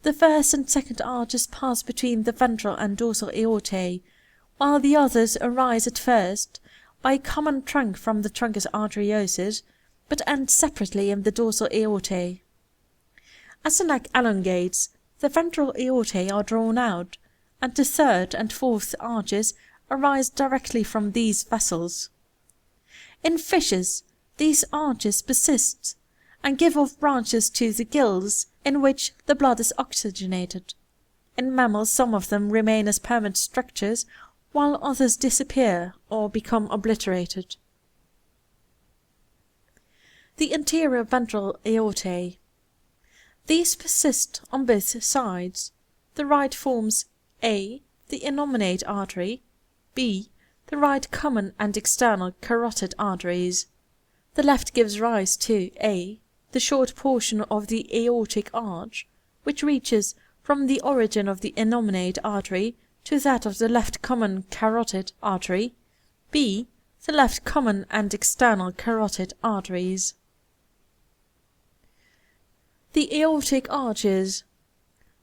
S3: The first and second arches pass between the ventral and dorsal aortae, while the others arise at first by a common trunk from the truncus arteriosus, but end separately in the dorsal aortae. As the neck elongates, the ventral aortae are drawn out, and the third and fourth arches arise directly from these vessels. In fishes, these arches persist and give off branches to the gills, in which the blood is oxygenated. In mammals, some of them remain as permanent structures, while others disappear or become obliterated. The anterior ventral aortae. These persist on both sides. The right forms a. the innominate artery, b. the right common and external carotid arteries. The left gives rise to a. the short portion of the aortic arch, which reaches from the origin of the innominate artery to that of the left common carotid artery, b. the left common and external carotid arteries. The aortic arches.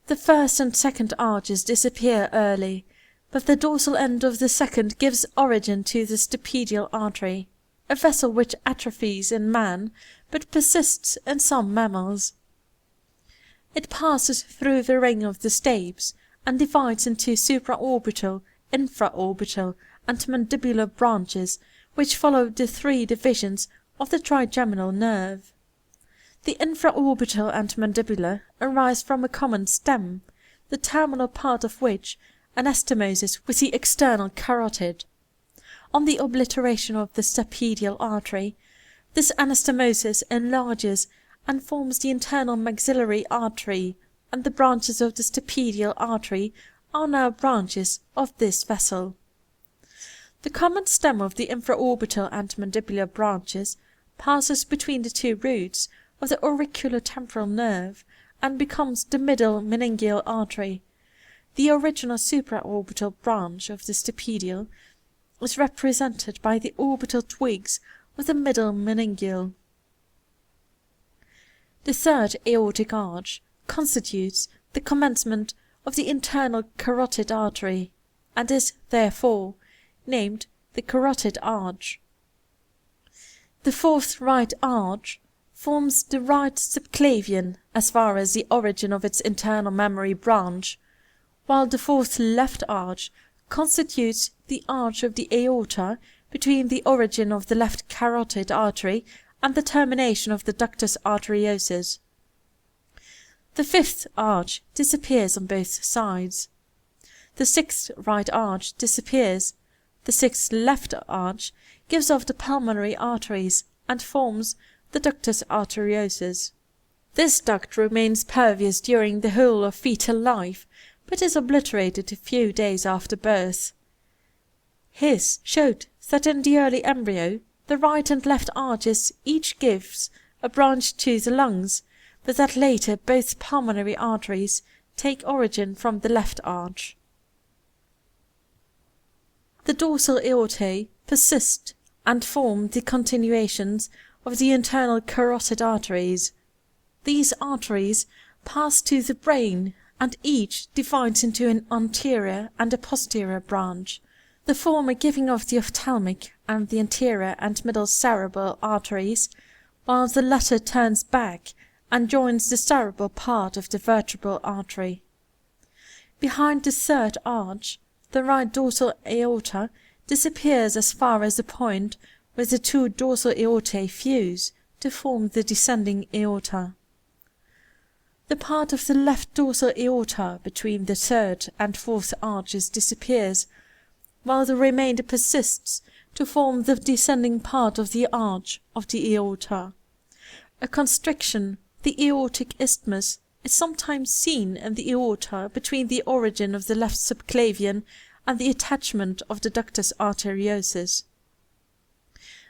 S3: The first and second arches disappear early, but the dorsal end of the second gives origin to the stapedial artery, a vessel which atrophies in man but persists in some mammals. It passes through the ring of the stapes and divides into supraorbital, infraorbital, and mandibular branches, which follow the 3 divisions of the trigeminal nerve. The infraorbital and mandibular arise from a common stem, the terminal part of which anastomoses with the external carotid. On the obliteration of the stapedial artery, this anastomosis enlarges and forms the internal maxillary artery, and the branches of the stapedial artery are now branches of this vessel. The common stem of the infraorbital and mandibular branches passes between the 2 roots of the auriculotemporal nerve and becomes the middle meningeal artery. The original supraorbital branch of the stapedial is represented by the orbital twigs of the middle meningeal. The third aortic arch constitutes the commencement of the internal carotid artery, and is, therefore, named the carotid arch. The fourth right arch forms the right subclavian as far as the origin of its internal mammary branch, while the fourth left arch constitutes the arch of the aorta between the origin of the left carotid artery and the termination of the ductus arteriosus. The fifth arch disappears on both sides. The sixth right arch disappears. The sixth left arch gives off the pulmonary arteries and forms the ductus arteriosus. This duct remains pervious during the whole of fetal life, but is obliterated a few days after birth. Hiss showed that in the early embryo the right and left arches each gives a branch to the lungs, but that later both pulmonary arteries take origin from the left arch. The dorsal aortae persist and form the continuations of the internal carotid arteries. These arteries pass to the brain, and each divides into an anterior and a posterior branch, the former giving off the ophthalmic and the anterior and middle cerebral arteries, while the latter turns back and joins the cerebral part of the vertebral artery. Behind the third arch, the right dorsal aorta disappears as far as the point where the 2 dorsal aortae fuse to form the descending aorta. The part of the left dorsal aorta between the third and fourth arches disappears, while the remainder persists to form the descending part of the arch of the aorta. A constriction, the aortic isthmus, is sometimes seen in the aorta between the origin of the left subclavian and the attachment of the ductus arteriosus.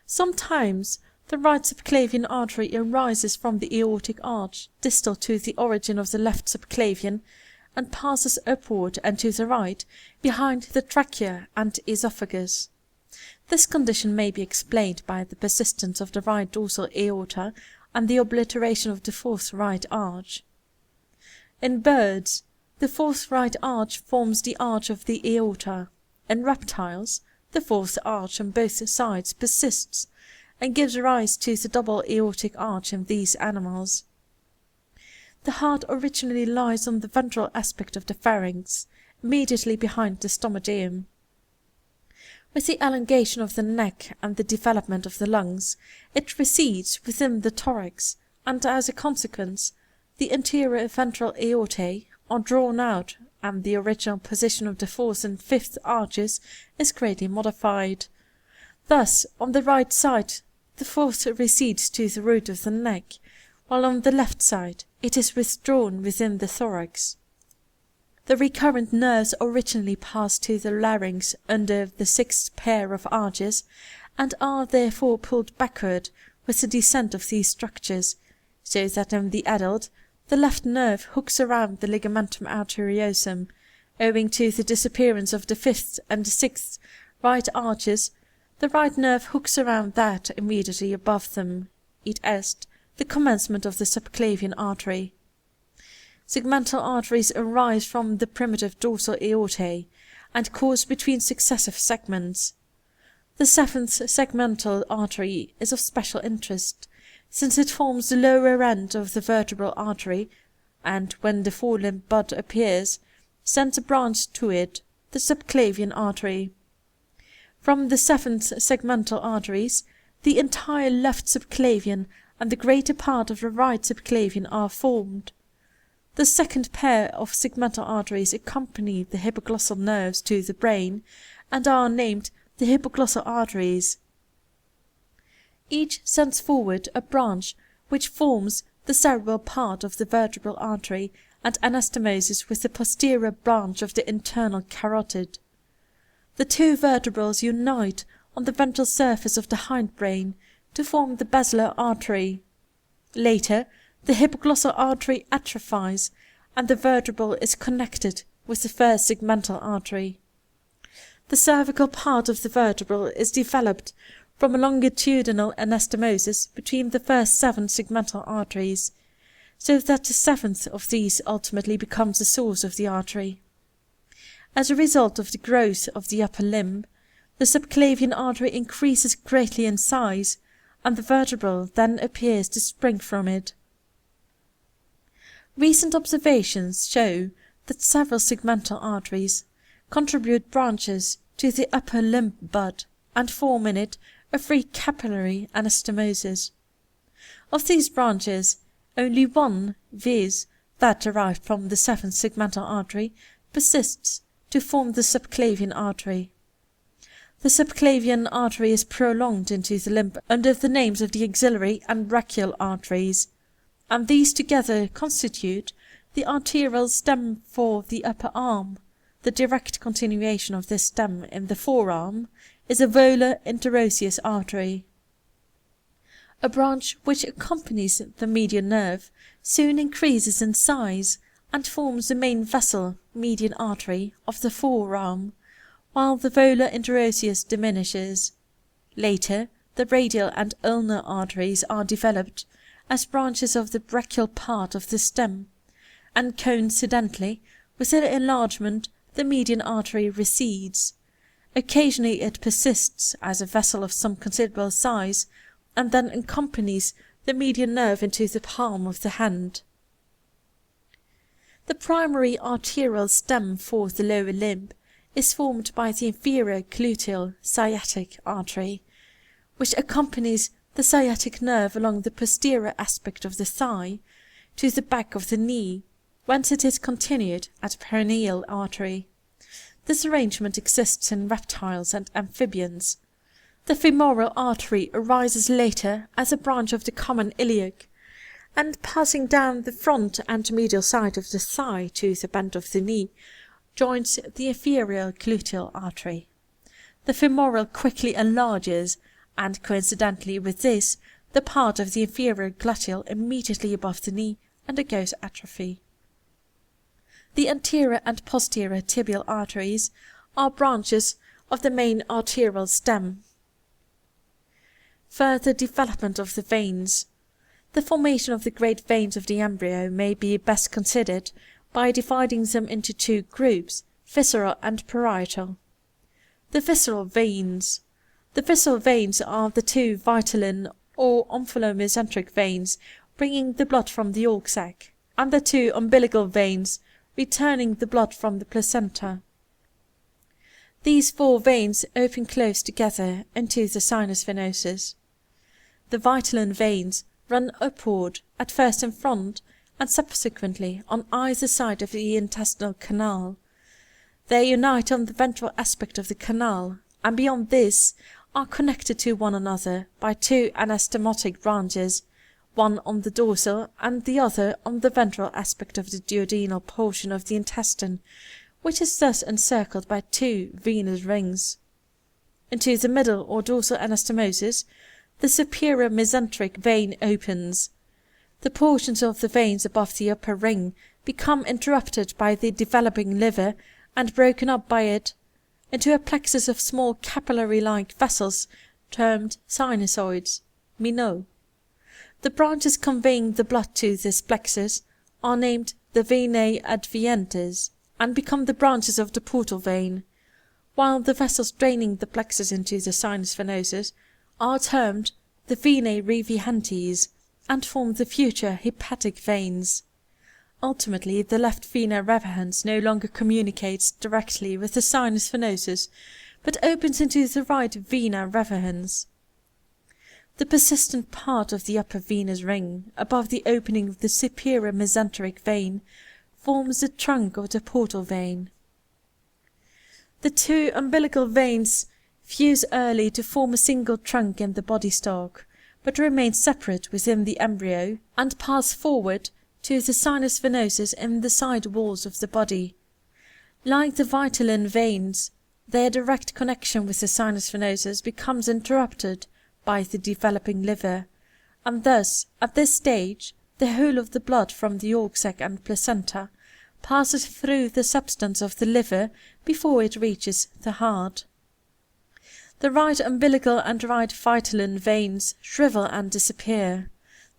S3: Sometimes the right subclavian artery arises from the aortic arch distal to the origin of the left subclavian and passes upward and to the right behind the trachea and esophagus. This condition may be explained by the persistence of the right dorsal aorta and the obliteration of the fourth right arch. In birds, the fourth right arch forms the arch of the aorta. In reptiles, the fourth arch on both sides persists and gives rise to the double aortic arch in these animals. The heart originally lies on the ventral aspect of the pharynx, immediately behind the stomacheum. With the elongation of the neck and the development of the lungs, it recedes within the thorax, and as a consequence, the anterior ventral aortae are drawn out, and the original position of the fourth and fifth arches is greatly modified. Thus, on the right side, the fourth recedes to the root of the neck, while on the left side it is withdrawn within the thorax. The recurrent nerves originally pass to the larynx under the sixth pair of arches, and are therefore pulled backward with the descent of these structures, so that in the adult the left nerve hooks around the ligamentum arteriosum. Owing to the disappearance of the fifth and sixth right arches, the right nerve hooks around that immediately above them, i.e., the commencement of the subclavian artery. Segmental arteries arise from the primitive dorsal aortae and course between successive segments. The seventh segmental artery is of special interest, since it forms the lower end of the vertebral artery, and when the forelimb bud appears, sends a branch to it, the subclavian artery. From the seventh segmental arteries, the entire left subclavian and the greater part of the right subclavian are formed. The second pair of segmental arteries accompany the hypoglossal nerves to the brain, and are named the hypoglossal arteries. Each sends forward a branch which forms the cerebral part of the vertebral artery and anastomoses with the posterior branch of the internal carotid. The two vertebrals unite on the ventral surface of the hindbrain to form the basilar artery. Later, the hypoglossal artery atrophies, and the vertebral is connected with the first segmental artery. The cervical part of the vertebral is developed from a longitudinal anastomosis between the first 7 segmental arteries, so that the seventh of these ultimately becomes the source of the artery. As a result of the growth of the upper limb, the subclavian artery increases greatly in size, and the vertebral then appears to spring from it. Recent observations show that several segmental arteries contribute branches to the upper limb bud and form in it a free capillary anastomosis. Of these branches, only one, viz., that derived from the seventh segmental artery, persists to form the subclavian artery. The subclavian artery is prolonged into the limb under the names of the axillary and brachial arteries, and these together constitute the arterial stem for the upper arm. The direct continuation of this stem in the forearm is a volar interosseous artery. A branch which accompanies the median nerve soon increases in size and forms the main vessel, median artery, of the forearm, while the volar interosseous diminishes. Later, the radial and ulnar arteries are developed as branches of the brachial part of the stem, and coincidentally with their enlargement the median artery recedes. Occasionally it persists as a vessel of some considerable size, and then accompanies the median nerve into the palm of the hand. The primary arterial stem for the lower limb is formed by the inferior gluteal sciatic artery, which accompanies the sciatic nerve along the posterior aspect of the thigh to the back of the knee, whence it is continued at perineal artery. This arrangement exists in reptiles and amphibians. The femoral artery arises later as a branch of the common iliac, and passing down the front and medial side of the thigh to the bend of the knee, joins the inferior gluteal artery. The femoral quickly enlarges, and coincidentally with this, the part of the inferior gluteal immediately above the knee undergoes atrophy. The anterior and posterior tibial arteries are branches of the main arterial stem. Further development of the veins. The formation of the great veins of the embryo may be best considered by dividing them into two groups, visceral and parietal. The visceral veins. The visceral veins are the two vitelline or omphallomesenteric veins bringing the blood from the yolk sac, and the two umbilical veins returning the blood from the placenta. These four veins open close together into the sinus venosus. The vitelline veins run upward, at first in front, and subsequently on either side of the intestinal canal. They unite on the ventral aspect of the canal, and beyond this are connected to one another by two anastomotic branches, one on the dorsal and the other on the ventral aspect of the duodenal portion of the intestine, which is thus encircled by two venous rings. Into the middle or dorsal anastomosis the superior mesenteric vein opens. The portions of the veins above the upper ring become interrupted by the developing liver and broken up by it into a plexus of small capillary-like vessels termed sinusoids, minnow. The branches conveying the blood to this plexus are named the venae advenientes and become the branches of the portal vein, while the vessels draining the plexus into the sinus venosus are termed the venae revehentes and form the future hepatic veins. Ultimately, the left vena revehens no longer communicates directly with the sinus venosus, but opens into the right vena revehens. The persistent part of the upper venous ring, above the opening of the superior mesenteric vein, forms the trunk of the portal vein. The two umbilical veins fuse early to form a single trunk in the body stalk, but remain separate within the embryo and pass forward to the sinus venosus in the side walls of the body. Like the vitelline veins, their direct connection with the sinus venosus becomes interrupted by the developing liver, and thus, at this stage, the whole of the blood from the yolk sac and placenta passes through the substance of the liver before it reaches the heart. The right umbilical and right vitelline veins shrivel and disappear.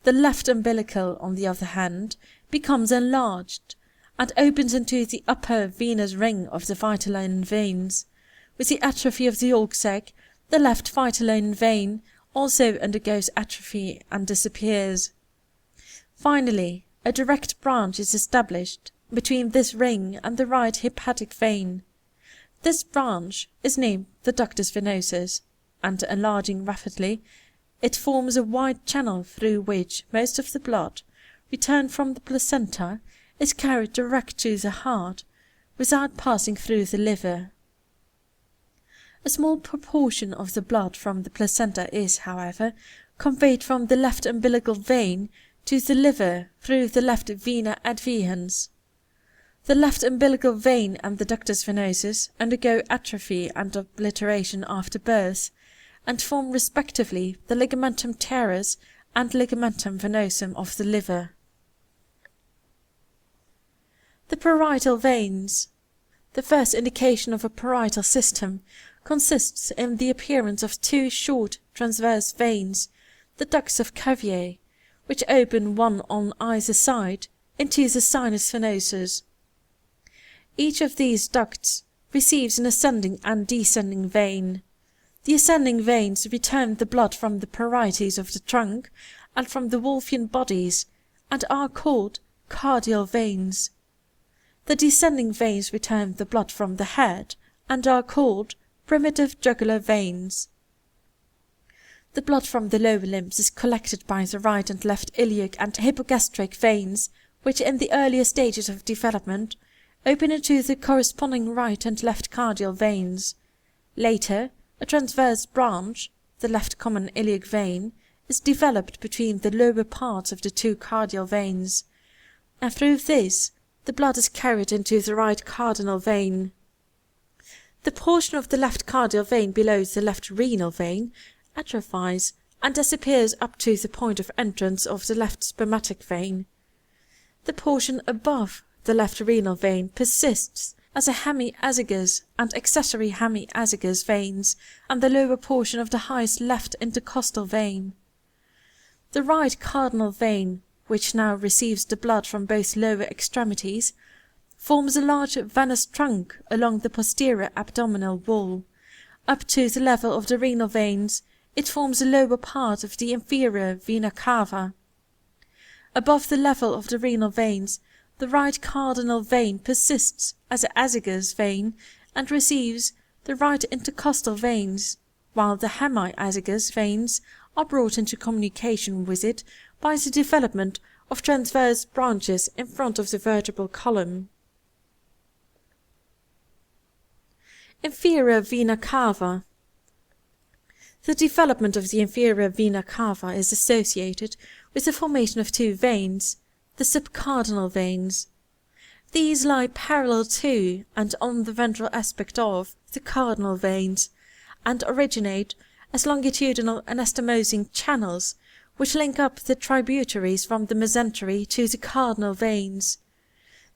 S3: The left umbilical, on the other hand, becomes enlarged, and opens into the upper venous ring of the vitelline veins. With the atrophy of the yolk sac, the left vitelline vein also undergoes atrophy and disappears. Finally, a direct branch is established between this ring and the right hepatic vein. This branch is named the ductus venosus, and enlarging rapidly, it forms a wide channel through which most of the blood, returned from the placenta, is carried direct to the heart, without passing through the liver. A small proportion of the blood from the placenta is, however, conveyed from the left umbilical vein to the liver through the left vena adveniens. The left umbilical vein and the ductus venosus undergo atrophy and obliteration after birth, and form respectively the ligamentum teres and ligamentum venosum of the liver. The parietal veins. The first indication of a parietal system consists in the appearance of two short transverse veins, the ducts of Cuvier, which open one on either side into the sinus venosus. Each of these ducts receives an ascending and descending vein. The ascending veins return the blood from the parietes of the trunk and from the Wolffian bodies, and are called cardial veins. The descending veins return the blood from the head, and are called primitive jugular veins. The blood from the lower limbs is collected by the right and left iliac and hypogastric veins, which in the earlier stages of development open into the corresponding right and left cardial veins. Later, a transverse branch, the left common iliac vein, is developed between the lower parts of the two cardial veins, and through this the blood is carried into the right cardinal vein. The portion of the left cardial vein below the left renal vein atrophies and disappears up to the point of entrance of the left spermatic vein. The portion above the left renal vein persists as a hemiazygous and accessory hemiazygous veins and the lower portion of the highest left intercostal vein. The right cardinal vein, which now receives the blood from both lower extremities, forms a large venous trunk along the posterior abdominal wall. Up to the level of the renal veins, it forms the lower part of the inferior vena cava. Above the level of the renal veins, the right cardinal vein persists as an azygous vein and receives the right intercostal veins, while the hemiazygous veins are brought into communication with it by the development of transverse branches in front of the vertebral column. Inferior vena cava. The development of the inferior vena cava is associated with the formation of two veins, the subcardinal veins. These lie parallel to and on the ventral aspect of the cardinal veins, and originate as longitudinal anastomosing channels which link up the tributaries from the mesentery to the cardinal veins.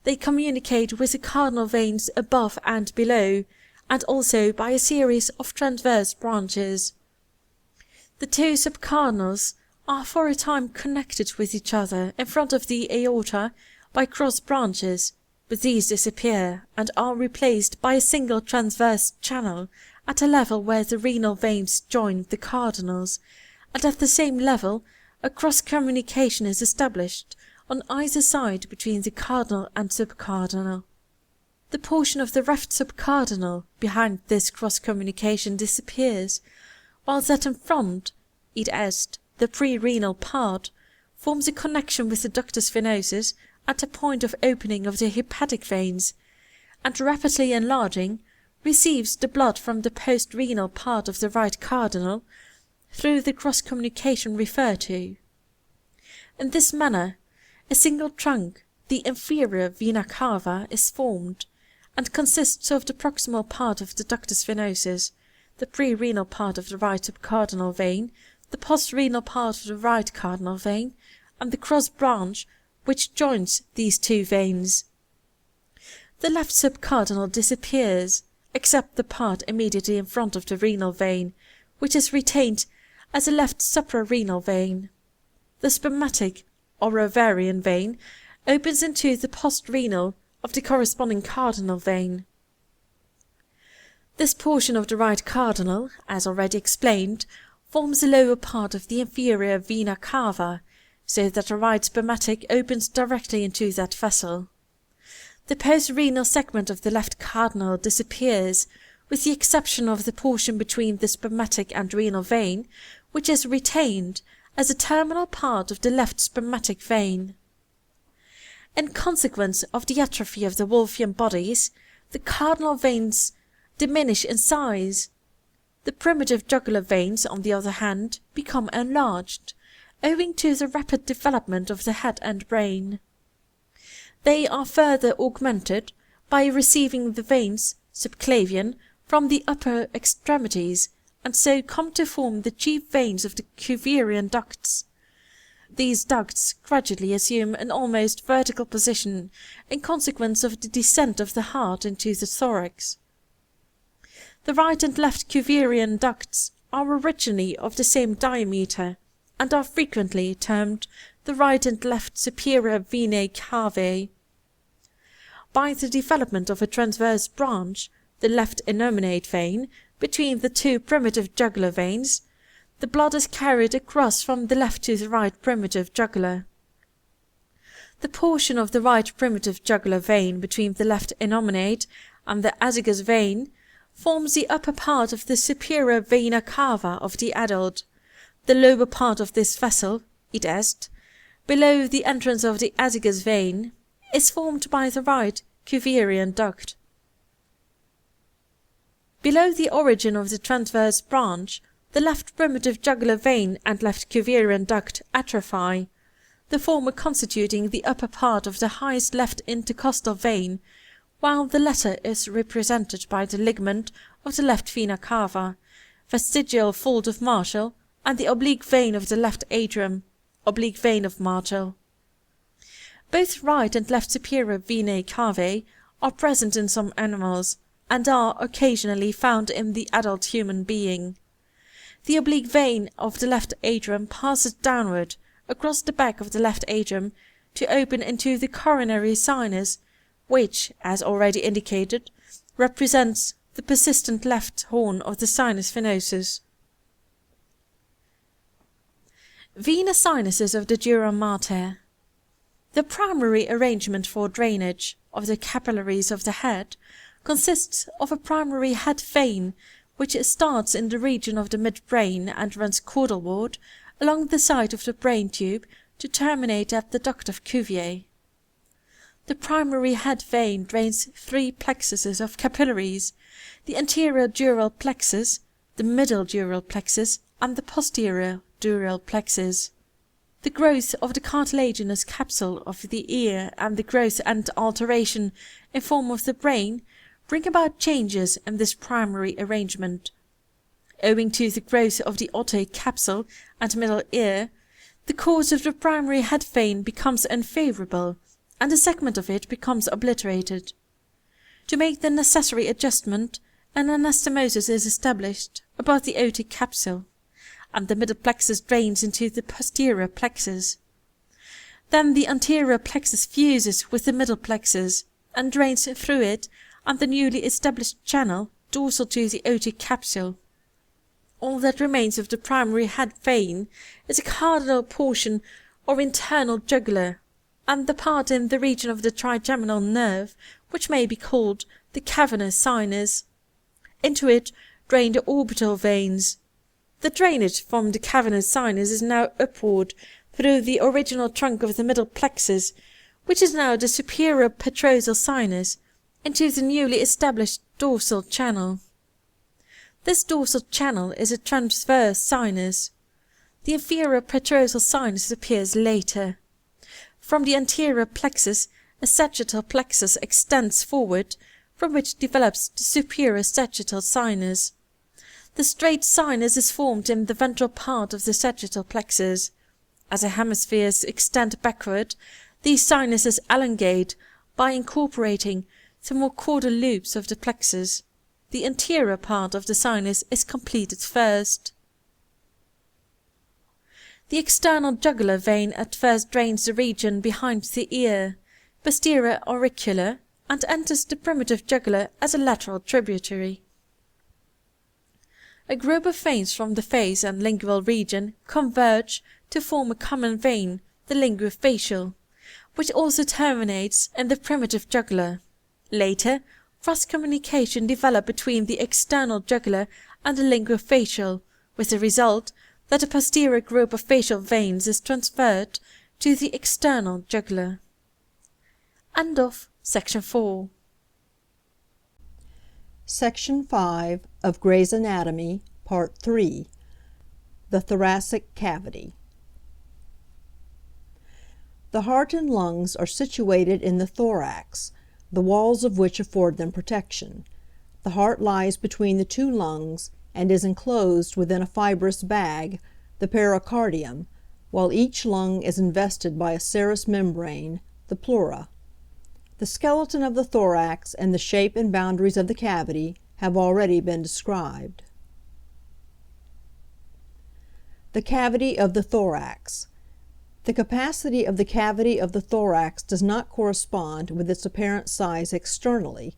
S3: They communicate with the cardinal veins above and below, and also by a series of transverse branches. The two subcardinals are for a time connected with each other in front of the aorta by cross branches, but these disappear and are replaced by a single transverse channel at a level where the renal veins join the cardinals, and at the same level a cross-communication is established on either side between the cardinal and subcardinal. The portion of the left subcardinal behind this cross-communication disappears, while that in front, i.e. the pre-renal part, forms a connection with the ductus venosus at a point of opening of the hepatic veins, and rapidly enlarging, receives the blood from the post-renal part of the right cardinal through the cross-communication referred to. In this manner, a single trunk, the inferior vena cava, is formed, and consists of the proximal part of the ductus venosus, the pre-renal part of the right subcardinal vein, the post-renal part of the right cardinal vein, and the cross branch which joins these two veins. The left subcardinal disappears, except the part immediately in front of the renal vein, which is retained as a left suprarenal vein. The spermatic or ovarian vein opens into the post-renal of the corresponding cardinal vein. This portion of the right cardinal, as already explained, forms the lower part of the inferior vena cava, so that the right spermatic opens directly into that vessel. The post-renal segment of the left cardinal disappears, with the exception of the portion between the spermatic and renal vein, which is retained as a terminal part of the left spermatic vein. In consequence of the atrophy of the Wolffian bodies, the cardinal veins diminish in size. The primitive jugular veins, on the other hand, become enlarged, owing to the rapid development of the head and brain. They are further augmented by receiving the veins subclavian from the upper extremities, and so come to form the chief veins of the Cuvierian ducts. These ducts gradually assume an almost vertical position in consequence of the descent of the heart into the thorax. The right and left Cuvierian ducts are originally of the same diameter, and are frequently termed the right and left superior venae cavae. By the development of a transverse branch, the left innominate vein, between the two primitive jugular veins, the blood is carried across from the left to the right primitive jugular. The portion of the right primitive jugular vein between the left innominate and the azygous vein forms the upper part of the superior vena cava of the adult. The lower part of this vessel, i.e., below the entrance of the azygous vein, is formed by the right Cuvierian duct. Below the origin of the transverse branch, the left primitive jugular vein and left cuvierian duct atrophy, the former constituting the upper part of the highest left intercostal vein, while the latter is represented by the ligament of the left vena cava, vestigial fold of Marshall, and the oblique vein of the left atrium, oblique vein of Marshall. Both right and left superior venae cavae are present in some animals, and are occasionally found in the adult human being. The oblique vein of the left atrium passes downward across the back of the left atrium to open into the coronary sinus, which, as already indicated, represents the persistent left horn of the sinus venosus. Venous sinuses of the dura mater. The primary arrangement for drainage of the capillaries of the head consists of a primary head vein which starts in the region of the midbrain and runs caudalward along the side of the brain tube to terminate at the duct of Cuvier. The primary head vein drains three plexuses of capillaries, the anterior dural plexus, the middle dural plexus, and the posterior dural plexus. The growth of the cartilaginous capsule of the ear and the growth and alteration in form of the brain bring about changes in this primary arrangement. Owing to the growth of the otic capsule and middle ear, the course of the primary head vein becomes unfavorable, and a segment of it becomes obliterated. To make the necessary adjustment, an anastomosis is established above the otic capsule, and the middle plexus drains into the posterior plexus. Then the anterior plexus fuses with the middle plexus, and drains through it and the newly established channel dorsal to the otic capsule. All that remains of the primary head vein is a cardinal portion or internal jugular, and the part in the region of the trigeminal nerve which may be called the cavernous sinus. Into it drain the orbital veins. The drainage from the cavernous sinus is now upward through the original trunk of the middle plexus, which is now the superior petrosal sinus, into the newly established dorsal channel. This dorsal channel is a transverse sinus. The inferior petrosal sinus appears later. From the anterior plexus, a sagittal plexus extends forward, from which develops the superior sagittal sinus. The straight sinus is formed in the ventral part of the sagittal plexus. As the hemispheres extend backward, these sinuses elongate by incorporating the more caudal loops of the plexus. The anterior part of the sinus is completed first. The external jugular vein at first drains the region behind the ear, posterior auricular, and enters the primitive jugular as a lateral tributary. A group of veins from the face and lingual region converge to form a common vein, the linguofacial, which also terminates in the primitive jugular. Later, cross communication developed between the external jugular and the linguofacial, with the result that a posterior group of facial veins is transferred to the external jugular. End of Section 4.
S4: Section 5 of Gray's Anatomy, Part 3. The Thoracic Cavity. The heart and lungs are situated in the thorax, the walls of which afford them protection. The heart lies between the two lungs and is enclosed within a fibrous bag, the pericardium, while each lung is invested by a serous membrane, the pleura. The skeleton of the thorax and the shape and boundaries of the cavity have already been described. The cavity of the thorax. The capacity of the cavity of the thorax does not correspond with its apparent size externally,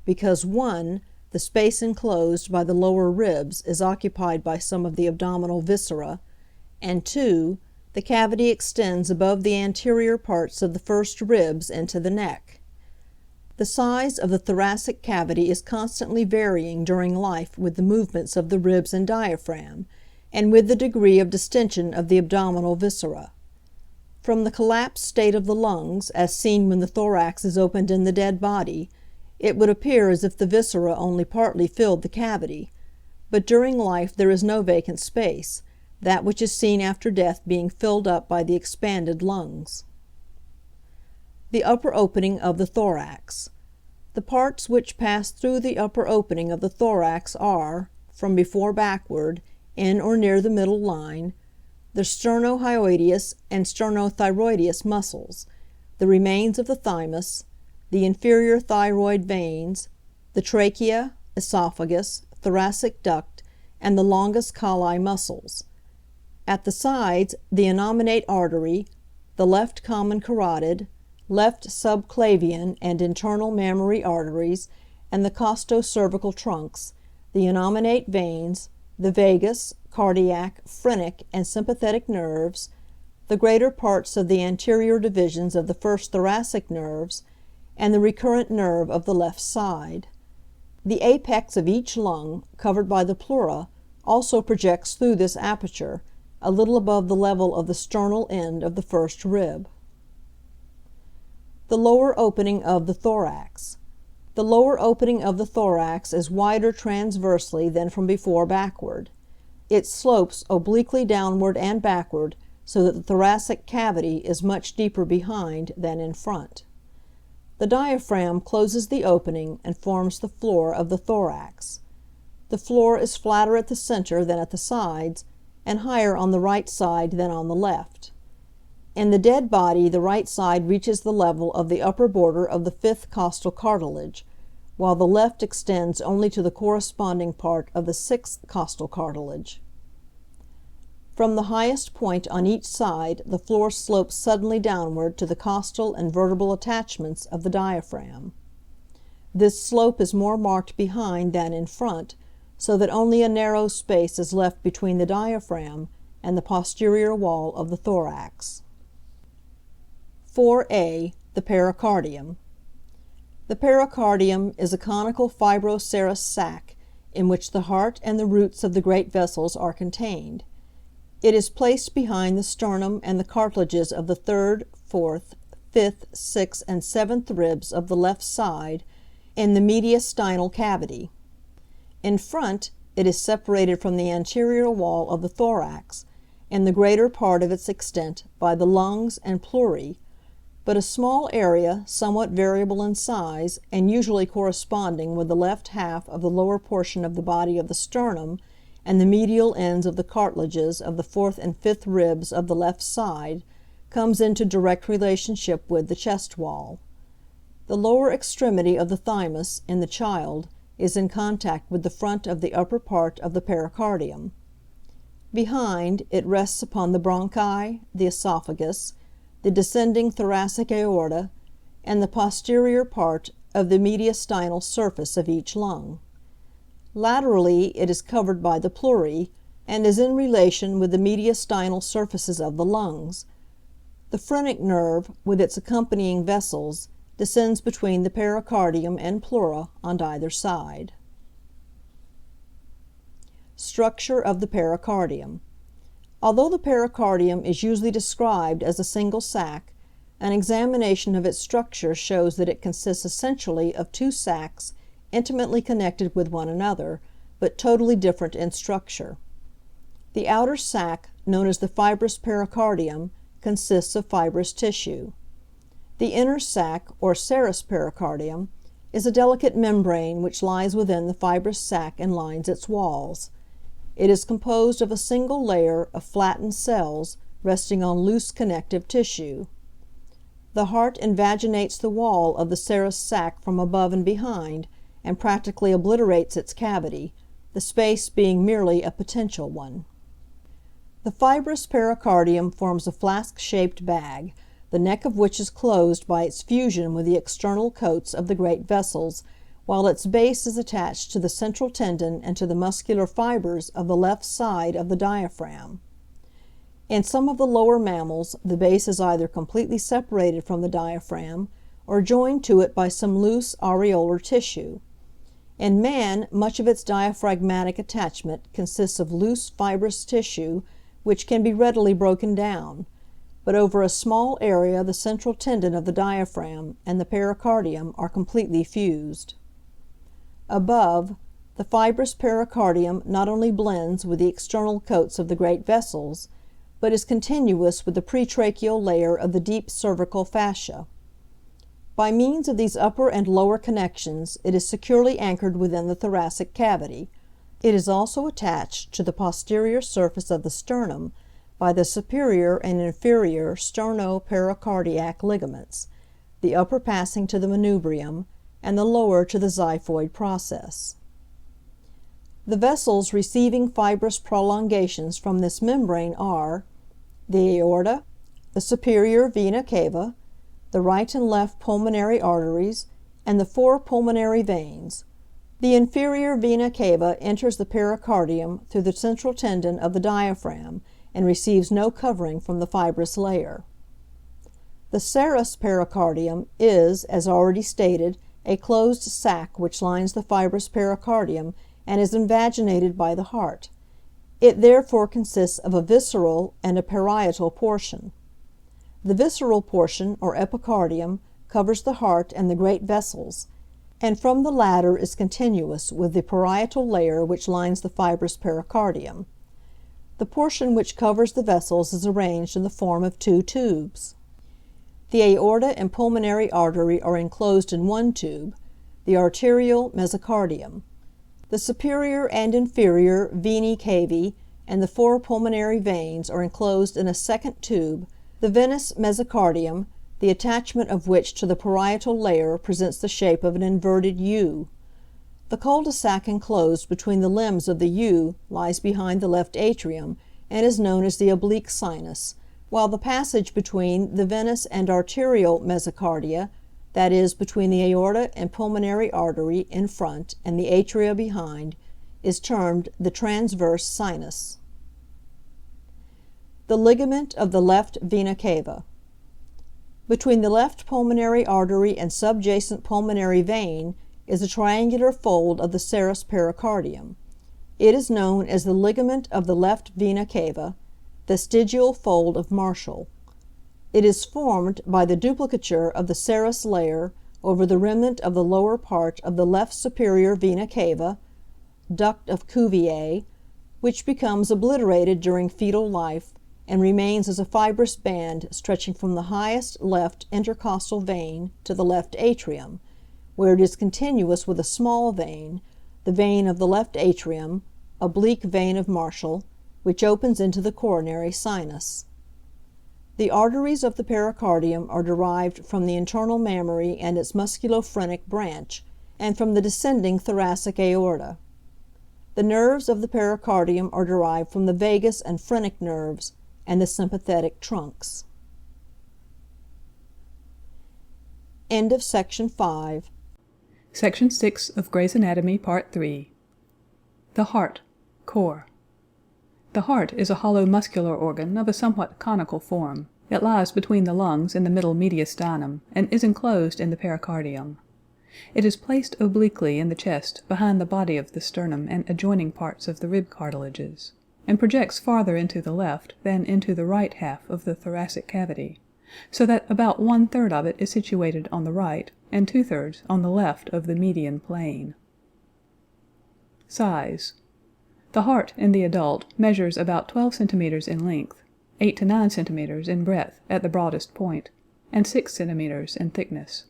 S4: because 1. The space enclosed by the lower ribs is occupied by some of the abdominal viscera, and 2. The cavity extends above the anterior parts of the first ribs into the neck. The size of the thoracic cavity is constantly varying during life with the movements of the ribs and diaphragm, and with the degree of distension of the abdominal viscera. From the collapsed state of the lungs, as seen when the thorax is opened in the dead body, it would appear as if the viscera only partly filled the cavity, but during life there is no vacant space, that which is seen after death being filled up by the expanded lungs. The upper opening of the thorax. The parts which pass through the upper opening of the thorax are, from before backward, in or near the middle line, the sternohyoideus and sternothyroideus muscles, the remains of the thymus, the inferior thyroid veins, the trachea, esophagus, thoracic duct, and the longus colli muscles. At the sides, the innominate artery, the left common carotid, left subclavian and internal mammary arteries, and the costo-cervical trunks, the innominate veins, the vagus, cardiac, phrenic, and sympathetic nerves, the greater parts of the anterior divisions of the first thoracic nerves, and the recurrent nerve of the left side. The apex of each lung, covered by the pleura, also projects through this aperture, a little above the level of the sternal end of the first rib. The lower opening of the thorax. The lower opening of the thorax is wider transversely than from before backward. It slopes obliquely downward and backward, so that the thoracic cavity is much deeper behind than in front. The diaphragm closes the opening and forms the floor of the thorax. The floor is flatter at the center than at the sides, and higher on the right side than on the left. In the dead body the right side reaches the level of the upper border of the fifth costal cartilage, while the left extends only to the corresponding part of the sixth costal cartilage. From the highest point on each side the floor slopes suddenly downward to the costal and vertebral attachments of the diaphragm. This slope is more marked behind than in front, so that only a narrow space is left between the diaphragm and the posterior wall of the thorax. 4a. The pericardium. The pericardium is a conical fibroserous sac in which the heart and the roots of the great vessels are contained. It is placed behind the sternum and the cartilages of the third, fourth, fifth, sixth, and seventh ribs of the left side in the mediastinal cavity. In front, it is separated from the anterior wall of the thorax, in the greater part of its extent, by the lungs and pleurae, but a small area, somewhat variable in size, and usually corresponding with the left half of the lower portion of the body of the sternum and the medial ends of the cartilages of the fourth and fifth ribs of the left side, comes into direct relationship with the chest wall. The lower extremity of the thymus, in the child, is in contact with the front of the upper part of the pericardium. Behind, it rests upon the bronchi, the esophagus, the descending thoracic aorta, and the posterior part of the mediastinal surface of each lung. Laterally it is covered by the pleurae, and is in relation with the mediastinal surfaces of the lungs. The phrenic nerve, with its accompanying vessels, descends between the pericardium and pleura on either side. Structure of the pericardium. Although the pericardium is usually described as a single sac, an examination of its structure shows that it consists essentially of two sacs intimately connected with one another, but totally different in structure. The outer sac, known as the fibrous pericardium, consists of fibrous tissue. The inner sac, or serous pericardium, is a delicate membrane which lies within the fibrous sac and lines its walls. It is composed of a single layer of flattened cells resting on loose connective tissue. The heart invaginates the wall of the serous sac from above and behind, and practically obliterates its cavity, the space being merely a potential one. The fibrous pericardium forms a flask-shaped bag, the neck of which is closed by its fusion with the external coats of the great vessels, while its base is attached to the central tendon and to the muscular fibers of the left side of the diaphragm. In some of the lower mammals the base is either completely separated from the diaphragm or joined to it by some loose areolar tissue. In man, much of its diaphragmatic attachment consists of loose fibrous tissue which can be readily broken down, but over a small area the central tendon of the diaphragm and the pericardium are completely fused. Above, The fibrous pericardium not only blends with the external coats of the great vessels, but is continuous with the pretracheal layer of the deep cervical fascia. By means of these upper and lower connections it is securely anchored within the thoracic cavity. It is also attached to the posterior surface of the sternum by the superior and inferior sterno-pericardiac ligaments, the upper passing to the manubrium, and the lower to the xiphoid process. The vessels receiving fibrous prolongations from this membrane are the aorta, the superior vena cava, the right and left pulmonary arteries, and the 4 pulmonary veins. The inferior vena cava enters the pericardium through the central tendon of the diaphragm and receives no covering from the fibrous layer. The serous pericardium is, as already stated, a closed sac which lines the fibrous pericardium and is invaginated by the heart. It therefore consists of a visceral and a parietal portion. The visceral portion, or epicardium, covers the heart and the great vessels, and from the latter is continuous with the parietal layer which lines the fibrous pericardium. The portion which covers the vessels is arranged in the form of 2 tubes. The aorta and pulmonary artery are enclosed in one tube, the arterial mesocardium. The superior and inferior venae cavae and the 4 pulmonary veins are enclosed in a second tube, the venous mesocardium, the attachment of which to the parietal layer presents the shape of an inverted U. The cul-de-sac enclosed between the limbs of the U lies behind the left atrium and is known as the oblique sinus, while the passage between the venous and arterial mesocardia, that is, between the aorta and pulmonary artery in front and the atria behind, is termed the transverse sinus. The ligament of the left vena cava. Between the left pulmonary artery and subjacent pulmonary vein is a triangular fold of the serous pericardium. It is known as the ligament of the left vena cava, vestigial fold of Marshall. It is formed by the duplicature of the serous layer over the remnant of the lower part of the left superior vena cava, duct of Cuvier, which becomes obliterated during fetal life and remains as a fibrous band stretching from the highest left intercostal vein to the left atrium, where it is continuous with a small vein, the vein of the left atrium, oblique vein of Marshall, which opens into the coronary sinus. The arteries of the pericardium are derived from the internal mammary and its musculophrenic branch, and from the descending thoracic aorta. The nerves of the pericardium are derived from the vagus and phrenic nerves and the sympathetic trunks. End of Section 5.
S1: Section 6 of Gray's Anatomy, Part 3. The heart, core. The heart is a hollow muscular organ of a somewhat conical form. It lies between the lungs in the middle mediastinum, and is enclosed in the pericardium. It is placed obliquely in the chest behind the body of the sternum and adjoining parts of the rib cartilages, and projects farther into the left than into the right half of the thoracic cavity, so that about 1/3 of it is situated on the right, and 2/3 on the left of the median plane. Size. The heart in the adult measures about 12 cm in length, 8 to 9 cm in breadth at the broadest point, and 6 cm in thickness.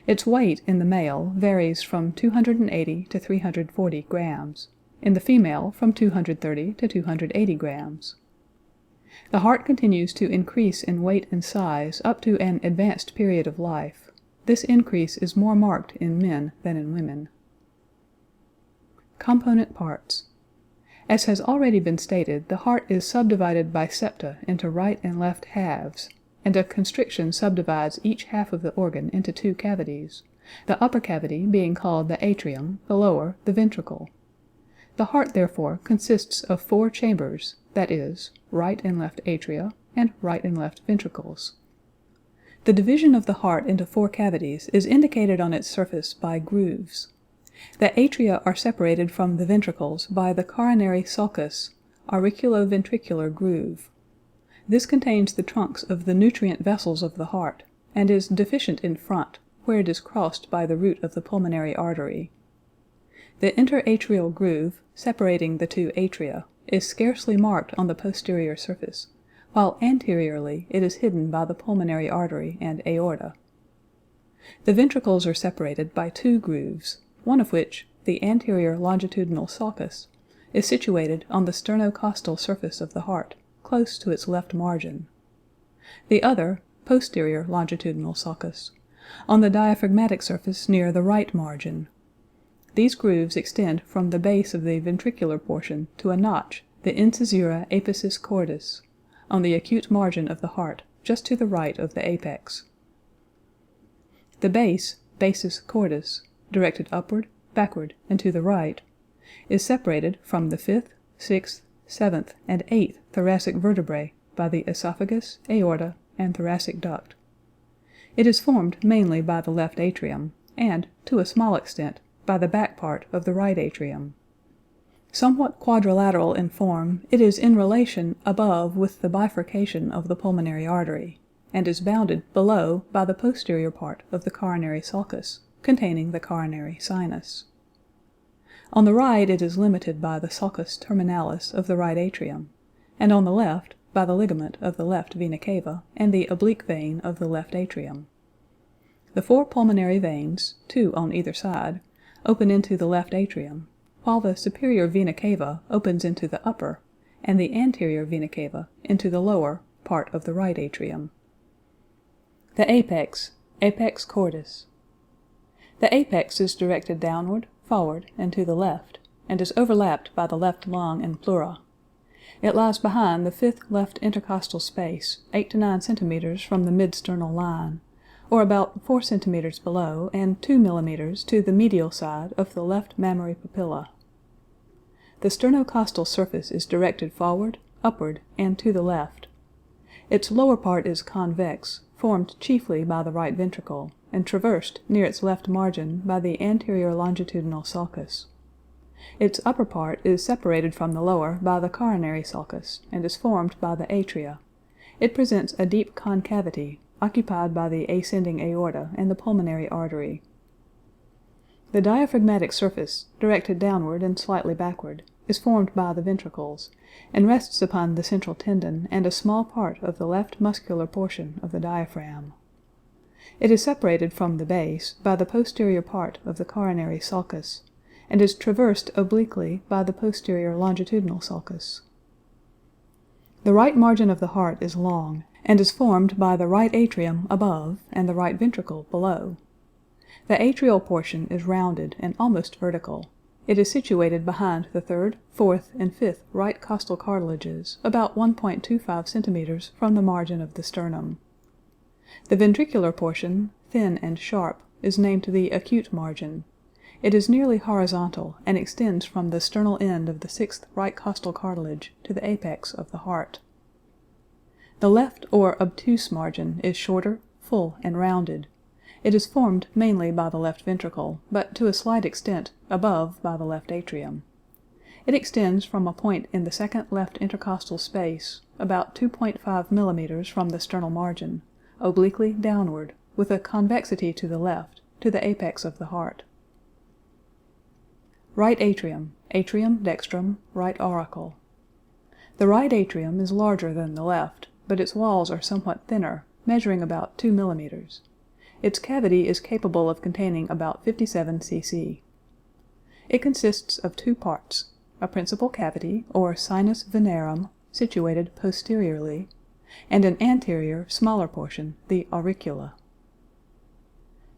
S1: Its weight in the male varies from 280 to 340 grams, in the female from 230 to 280 grams. The heart continues to increase in weight and size up to an advanced period of life. This increase is more marked in men than in women. Component parts. As has already been stated, the heart is subdivided by septa into right and left halves, and a constriction subdivides each half of the organ into 2 cavities, the upper cavity being called the atrium, the lower the ventricle. The heart, therefore, consists of 4 chambers, that is, right and left atria and right and left ventricles. The division of the heart into 4 cavities is indicated on its surface by grooves. The atria are separated from the ventricles by the coronary sulcus, auriculoventricular groove. This contains the trunks of the nutrient vessels of the heart, and is deficient in front, where it is crossed by the root of the pulmonary artery. The interatrial groove, separating the two atria, is scarcely marked on the posterior surface, while anteriorly it is hidden by the pulmonary artery and aorta. The ventricles are separated by two grooves, one of which, the anterior longitudinal sulcus, is situated on the sternocostal surface of the heart, close to its left margin. The other, posterior longitudinal sulcus, on the diaphragmatic surface near the right margin. These grooves extend from the base of the ventricular portion to a notch, the incisura apicis cordis, on the acute margin of the heart, just to the right of the apex. The base, basis cordis, directed upward, backward, and to the right, is separated from the 5th, 6th, 7th, and 8th thoracic vertebrae by the esophagus, aorta, and thoracic duct. It is formed mainly by the left atrium, and, to a small extent, by the back part of the right atrium. Somewhat quadrilateral in form, it is in relation above with the bifurcation of the pulmonary artery, and is bounded below by the posterior part of the coronary sulcus, containing the coronary sinus. On the right it is limited by the sulcus terminalis of the right atrium, and on the left by the ligament of the left vena cava and the oblique vein of the left atrium. The 4 pulmonary veins, 2 on either side, open into the left atrium, while the superior vena cava opens into the upper, and the anterior vena cava into the lower, part of the right atrium. The apex, apex cordis. The apex is directed downward, forward, and to the left, and is overlapped by the left lung and pleura. It lies behind the 5th left intercostal space, 8 to 9 centimeters from the midsternal line, or about 4 centimeters below and 2 millimeters to the medial side of the left mammary papilla. The sternocostal surface is directed forward, upward, and to the left. Its lower part is convex, formed chiefly by the right ventricle, and traversed near its left margin by the anterior longitudinal sulcus. Its upper part is separated from the lower by the coronary sulcus, and is formed by the atria. It presents a deep concavity, occupied by the ascending aorta and the pulmonary artery. The diaphragmatic surface, directed downward and slightly backward, is formed by the ventricles, and rests upon the central tendon and a small part of the left muscular portion of the diaphragm. It is separated from the base by the posterior part of the coronary sulcus, and is traversed obliquely by the posterior longitudinal sulcus. The right margin of the heart is long, and is formed by the right atrium above and the right ventricle below. The atrial portion is rounded and almost vertical. It is situated behind the 3rd, 4th, and 5th right costal cartilages, about 1.25 centimeters from the margin of the sternum. The ventricular portion, thin and sharp, is named the acute margin. It is nearly horizontal and extends from the sternal end of the 6th right costal cartilage to the apex of the heart. The left or obtuse margin is shorter, full, and rounded. It is formed mainly by the left ventricle, but to a slight extent above by the left atrium. It extends from a point in the 2nd left intercostal space, about 2.5 millimeters from the sternal margin, obliquely downward, with a convexity to the left, to the apex of the heart. Right atrium, atrium dextrum, right auricle. The right atrium is larger than the left, but its walls are somewhat thinner, measuring about 2 millimeters. Its cavity is capable of containing about 57 cc. It consists of 2 parts, a principal cavity, or sinus venerum, situated posteriorly, and an anterior, smaller portion, the auricula.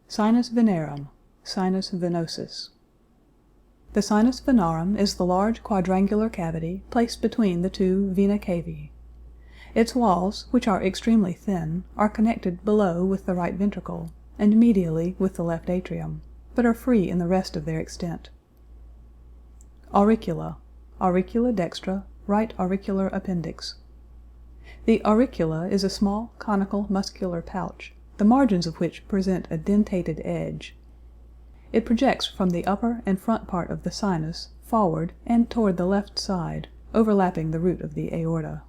S1: Sinus venerum, sinus venosus. The sinus venerum is the large quadrangular cavity placed between the 2 vena cavae. Its walls, which are extremely thin, are connected below with the right ventricle, and medially with the left atrium, but are free in the rest of their extent. Auricula, auricula dextra, right auricular appendix. The auricula is a small conical muscular pouch, the margins of which present a dentated edge. It projects from the upper and front part of the sinus forward and toward the left side, overlapping the root of the aorta.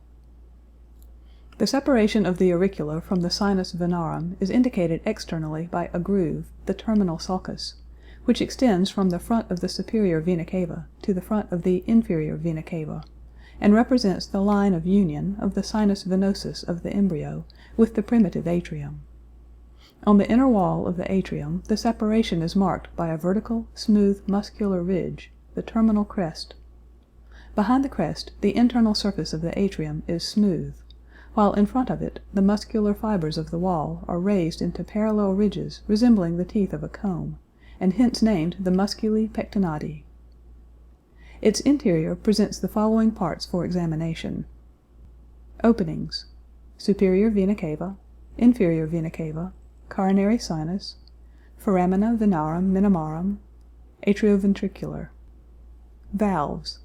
S1: The separation of the auricula from the sinus venerum is indicated externally by a groove, the terminal sulcus, which extends from the front of the superior vena cava to the front of the inferior vena cava, and represents the line of union of the sinus venosus of the embryo with the primitive atrium. On the inner wall of the atrium the separation is marked by a vertical, smooth muscular ridge, the terminal crest. Behind the crest the internal surface of the atrium is smooth, while in front of it the muscular fibers of the wall are raised into parallel ridges resembling the teeth of a comb, and hence named the musculi pectinati. Its interior presents the following parts for examination: openings: superior vena cava, inferior vena cava, coronary sinus, foramina venarum minimorum, atrioventricular. Valves: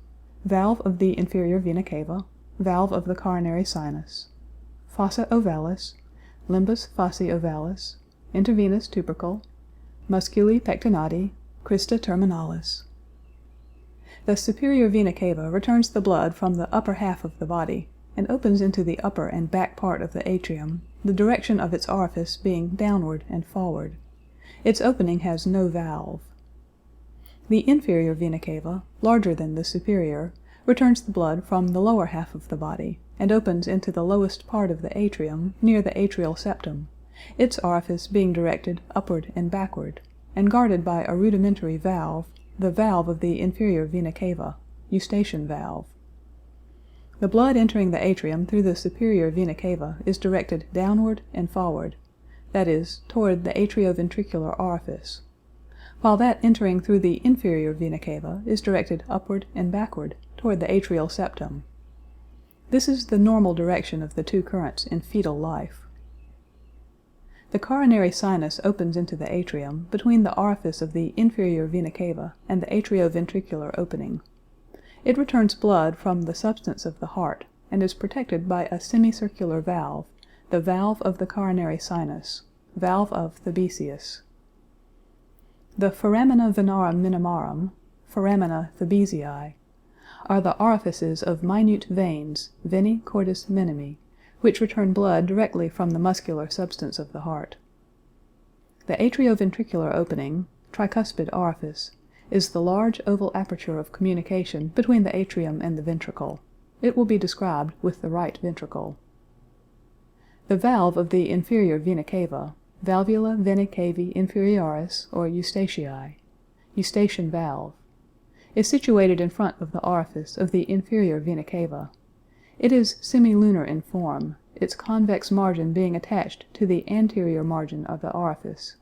S1: valve of the inferior vena cava, valve of the coronary sinus, fossa ovalis, limbus fossae ovalis, intervenous tubercle, musculi pectinati, crista terminalis. The superior vena cava returns the blood from the upper half of the body, and opens into the upper and back part of the atrium, the direction of its orifice being downward and forward. Its opening has no valve. The inferior vena cava, larger than the superior, returns the blood from the lower half of the body, and opens into the lowest part of the atrium near the atrial septum, its orifice being directed upward and backward, and guarded by a rudimentary valve, the valve of the inferior vena cava, Eustachian valve. The blood entering the atrium through the superior vena cava is directed downward and forward, that is, toward the atrioventricular orifice, while that entering through the inferior vena cava is directed upward and backward, toward the atrial septum. This is the normal direction of the two currents in fetal life. The coronary sinus opens into the atrium between the orifice of the inferior vena cava and the atrioventricular opening. It returns blood from the substance of the heart, and is protected by a semicircular valve, the valve of the coronary sinus, valve of Thebesius. The foramina venarum minimorum, foramina Thebesii, are the orifices of minute veins, veni cordis minimi, which return blood directly from the muscular substance of the heart. The atrioventricular opening, tricuspid orifice, is the large oval aperture of communication between the atrium and the ventricle. It will be described with the right ventricle. The valve of the inferior vena cava, valvula vena cavi inferioris or Eustachii, Eustachian valve, is situated in front of the orifice of the inferior vena cava. It is semilunar in form, its convex margin being attached to the anterior margin of the orifice.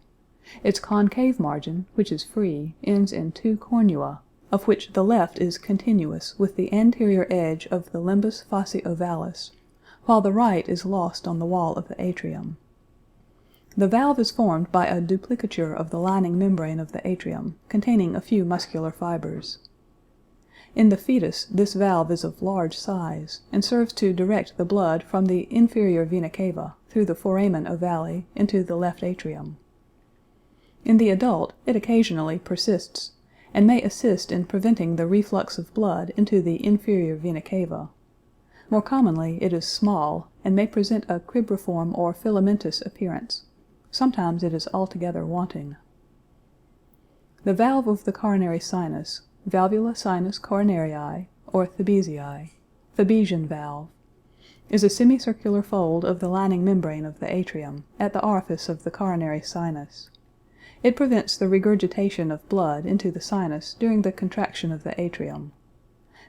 S1: Its concave margin, which is free, ends in two cornua, of which the left is continuous with the anterior edge of the limbus fossae ovalis, while the right is lost on the wall of the atrium. The valve is formed by a duplicature of the lining membrane of the atrium, containing a few muscular fibers. In the fetus this valve is of large size, and serves to direct the blood from the inferior vena cava through the foramen ovale into the left atrium. In the adult it occasionally persists, and may assist in preventing the reflux of blood into the inferior vena cava. More commonly it is small, and may present a cribriform or filamentous appearance. Sometimes it is altogether wanting. The valve of the coronary sinus, valvula sinus coronarii, or Thebesii, Thebesian valve, is a semicircular fold of the lining membrane of the atrium, at the orifice of the coronary sinus. It prevents the regurgitation of blood into the sinus during the contraction of the atrium.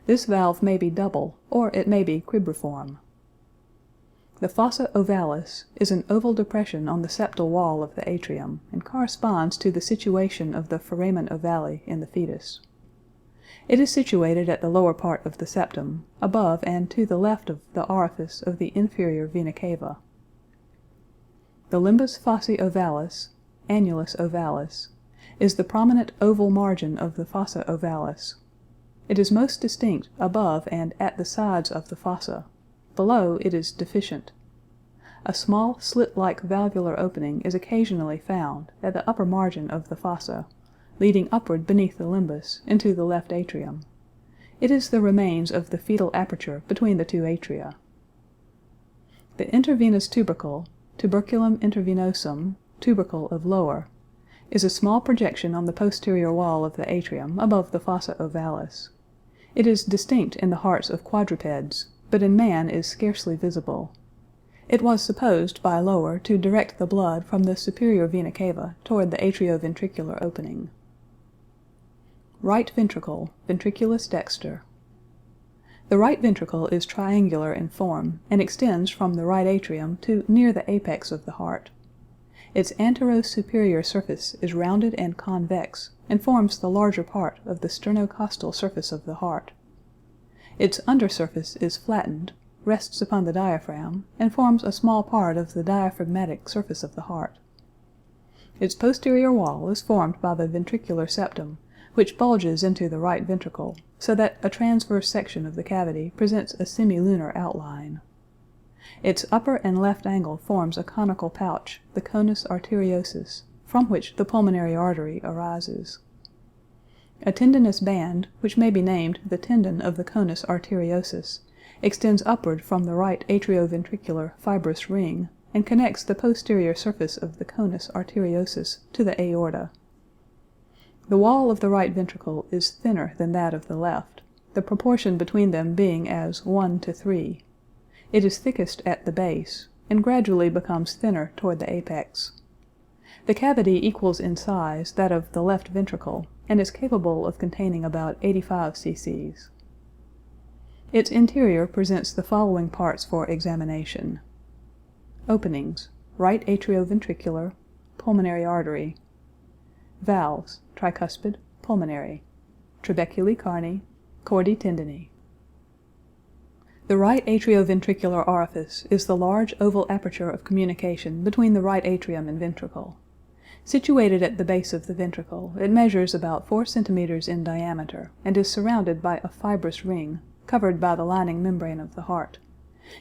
S1: This valve may be double, or it may be cribriform. The fossa ovalis is an oval depression on the septal wall of the atrium, and corresponds to the situation of the foramen ovale in the fetus. It is situated at the lower part of the septum, above and to the left of the orifice of the inferior vena cava. The limbus fossae ovalis, annulus ovalis, is the prominent oval margin of the fossa ovalis. It is most distinct above and at the sides of the fossa. Below it is deficient. A small slit-like valvular opening is occasionally found at the upper margin of the fossa, leading upward beneath the limbus into the left atrium. It is the remains of the fetal aperture between the two atria. The intervenous tubercle, tuberculum intervenosum, tubercle of Lower, is a small projection on the posterior wall of the atrium above the fossa ovalis. It is distinct in the hearts of quadrupeds, but in man is scarcely visible. It was supposed by Lower to direct the blood from the superior vena cava toward the atrioventricular opening. Right ventricle, ventriculus dexter. The right ventricle is triangular in form, and extends from the right atrium to near the apex of the heart. Its antero-superior surface is rounded and convex, and forms the larger part of the sternocostal surface of the heart. Its undersurface is flattened, rests upon the diaphragm, and forms a small part of the diaphragmatic surface of the heart. Its posterior wall is formed by the ventricular septum, which bulges into the right ventricle, so that a transverse section of the cavity presents a semilunar outline. Its upper and left angle forms a conical pouch, the conus arteriosus, from which the pulmonary artery arises. A tendinous band, which may be named the tendon of the conus arteriosus, extends upward from the right atrioventricular fibrous ring, and connects the posterior surface of the conus arteriosus to the aorta. The wall of the right ventricle is thinner than that of the left, the proportion between them being as 1:3. It is thickest at the base, and gradually becomes thinner toward the apex. The cavity equals in size that of the left ventricle, and is capable of containing about 85 cc. Its interior presents the following parts for examination. Openings: right atrioventricular, pulmonary artery. Valves: tricuspid, pulmonary. Trabeculae carni, chordae tendineae. The right atrioventricular orifice is the large oval aperture of communication between the right atrium and ventricle. Situated at the base of the ventricle, it measures about 4 cm in diameter, and is surrounded by a fibrous ring, covered by the lining membrane of the heart.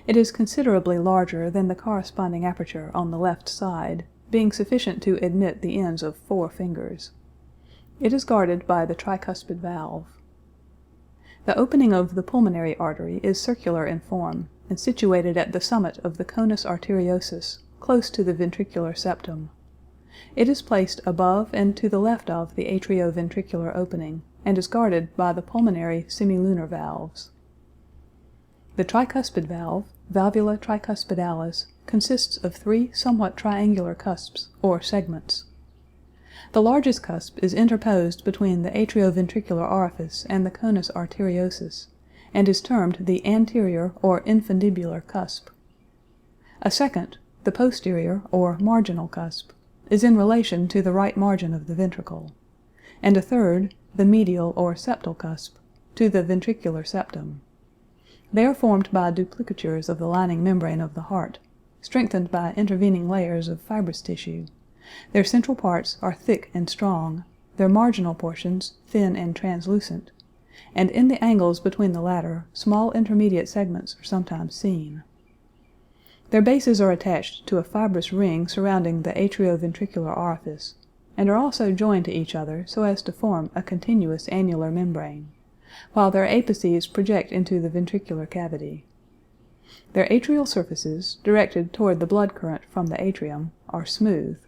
S1: It is considerably larger than the corresponding aperture on the left side, being sufficient to admit the ends of 4 fingers. It is guarded by the tricuspid valve. The opening of the pulmonary artery is circular in form, and situated at the summit of the conus arteriosus, close to the ventricular septum. It is placed above and to the left of the atrioventricular opening, and is guarded by the pulmonary semilunar valves. The tricuspid valve, valvula tricuspidalis, consists of 3 somewhat triangular cusps, or segments. The largest cusp is interposed between the atrioventricular orifice and the conus arteriosus, and is termed the anterior or infundibular cusp. A second, the posterior or marginal cusp, is in relation to the right margin of the ventricle, and a third, the medial or septal cusp, to the ventricular septum. They are formed by duplicatures of the lining membrane of the heart, strengthened by intervening layers of fibrous tissue. Their central parts are thick and strong, their marginal portions thin and translucent, and in the angles between the latter, small intermediate segments are sometimes seen. Their bases are attached to a fibrous ring surrounding the atrioventricular orifice, and are also joined to each other so as to form a continuous annular membrane, while their apices project into the ventricular cavity. Their atrial surfaces, directed toward the blood current from the atrium, are smooth.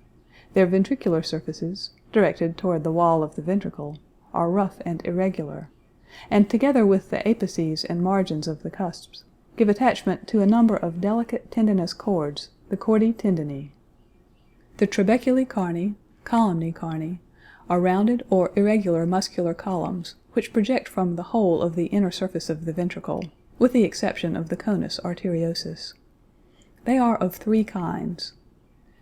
S1: Their ventricular surfaces, directed toward the wall of the ventricle, are rough and irregular, and together with the apices and margins of the cusps, give attachment to a number of delicate tendinous cords, the chordae tendineae. The trabeculae carni, columnae carni, are rounded or irregular muscular columns which project from the whole of the inner surface of the ventricle, with the exception of the conus arteriosus. They are of 3 kinds.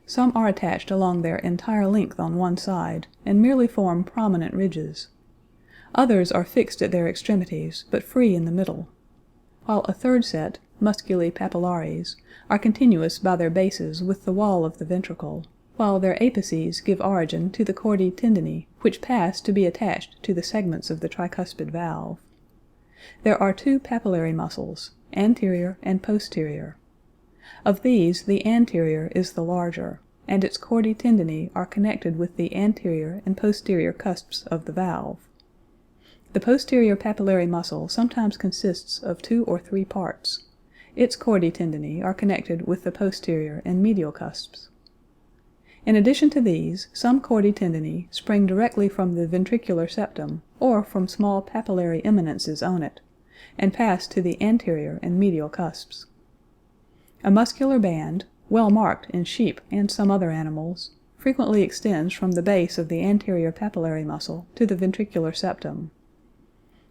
S1: Some are attached along their entire length on one side, and merely form prominent ridges. Others are fixed at their extremities, but free in the middle, while a third set, musculi papillares, are continuous by their bases with the wall of the ventricle, while their apices give origin to the chordae tendineae, which pass to be attached to the segments of the tricuspid valve. There are 2 papillary muscles, anterior and posterior. Of these the anterior is the larger, and its chordae tendineae are connected with the anterior and posterior cusps of the valve. The posterior papillary muscle sometimes consists of 2 or 3 parts. Its chordae tendineae are connected with the posterior and medial cusps. In addition to these, some chordae tendineae spring directly from the ventricular septum or from small papillary eminences on it, and pass to the anterior and medial cusps. A muscular band, well marked in sheep and some other animals, frequently extends from the base of the anterior papillary muscle to the ventricular septum.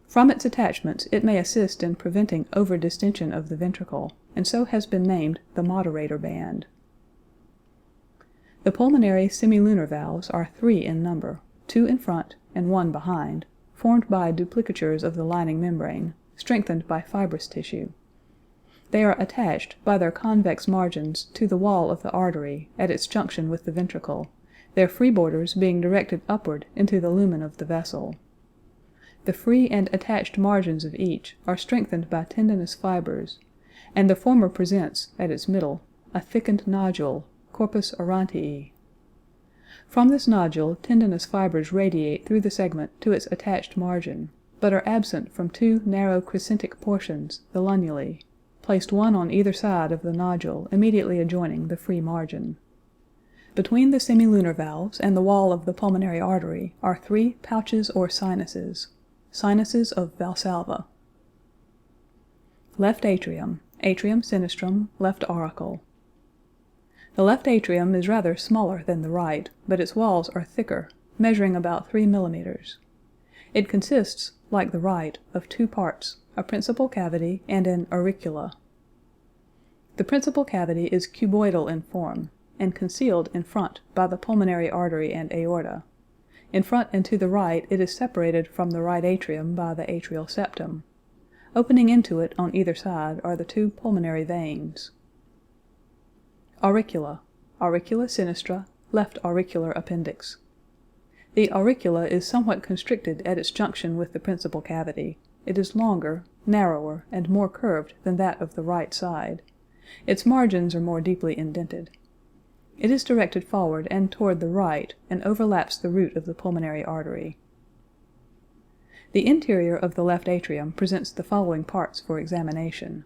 S1: From its attachments it may assist in preventing over-distension of the ventricle, and so has been named the moderator band. The pulmonary semilunar valves are 3 in number, 2 in front and 1 behind, formed by duplicatures of the lining membrane, strengthened by fibrous tissue. They are attached by their convex margins to the wall of the artery at its junction with the ventricle, their free borders being directed upward into the lumen of the vessel. The free and attached margins of each are strengthened by tendinous fibers, and the former presents, at its middle, a thickened nodule, corpus aurantii. From this nodule tendinous fibers radiate through the segment to its attached margin, but are absent from 2 narrow crescentic portions, the lunulae, placed one on either side of the nodule immediately adjoining the free margin. Between the semilunar valves and the wall of the pulmonary artery are 3 pouches or sinuses, sinuses of Valsalva. Left atrium, atrium sinistrum, left auricle. The left atrium is rather smaller than the right, but its walls are thicker, measuring about 3 millimeters. It consists, like the right, of 2 parts, a principal cavity and an auricula. The principal cavity is cuboidal in form, and concealed in front by the pulmonary artery and aorta. In front and to the right it is separated from the right atrium by the atrial septum. Opening into it on either side are the 2 pulmonary veins. Auricula, auricula sinistra, left auricular appendix. The auricula is somewhat constricted at its junction with the principal cavity. It is longer, narrower, and more curved than that of the right side. Its margins are more deeply indented. It is directed forward and toward the right, and overlaps the root of the pulmonary artery. The interior of the left atrium presents the following parts for examination: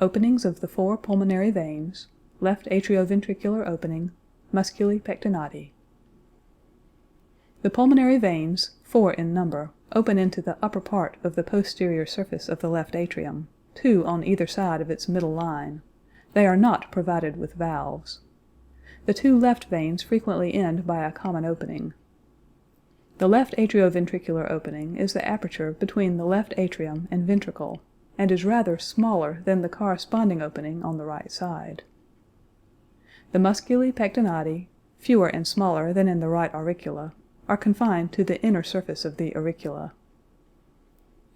S1: openings of the 4 pulmonary veins, left atrioventricular opening, musculi pectinati. The pulmonary veins, 4 in number, open into the upper part of the posterior surface of the left atrium, 2 on either side of its middle line. They are not provided with valves. The 2 left veins frequently end by a common opening. The left atrioventricular opening is the aperture between the left atrium and ventricle, and is rather smaller than the corresponding opening on the right side. The musculi pectinati, fewer and smaller than in the right auricula, are confined to the inner surface of the auricula.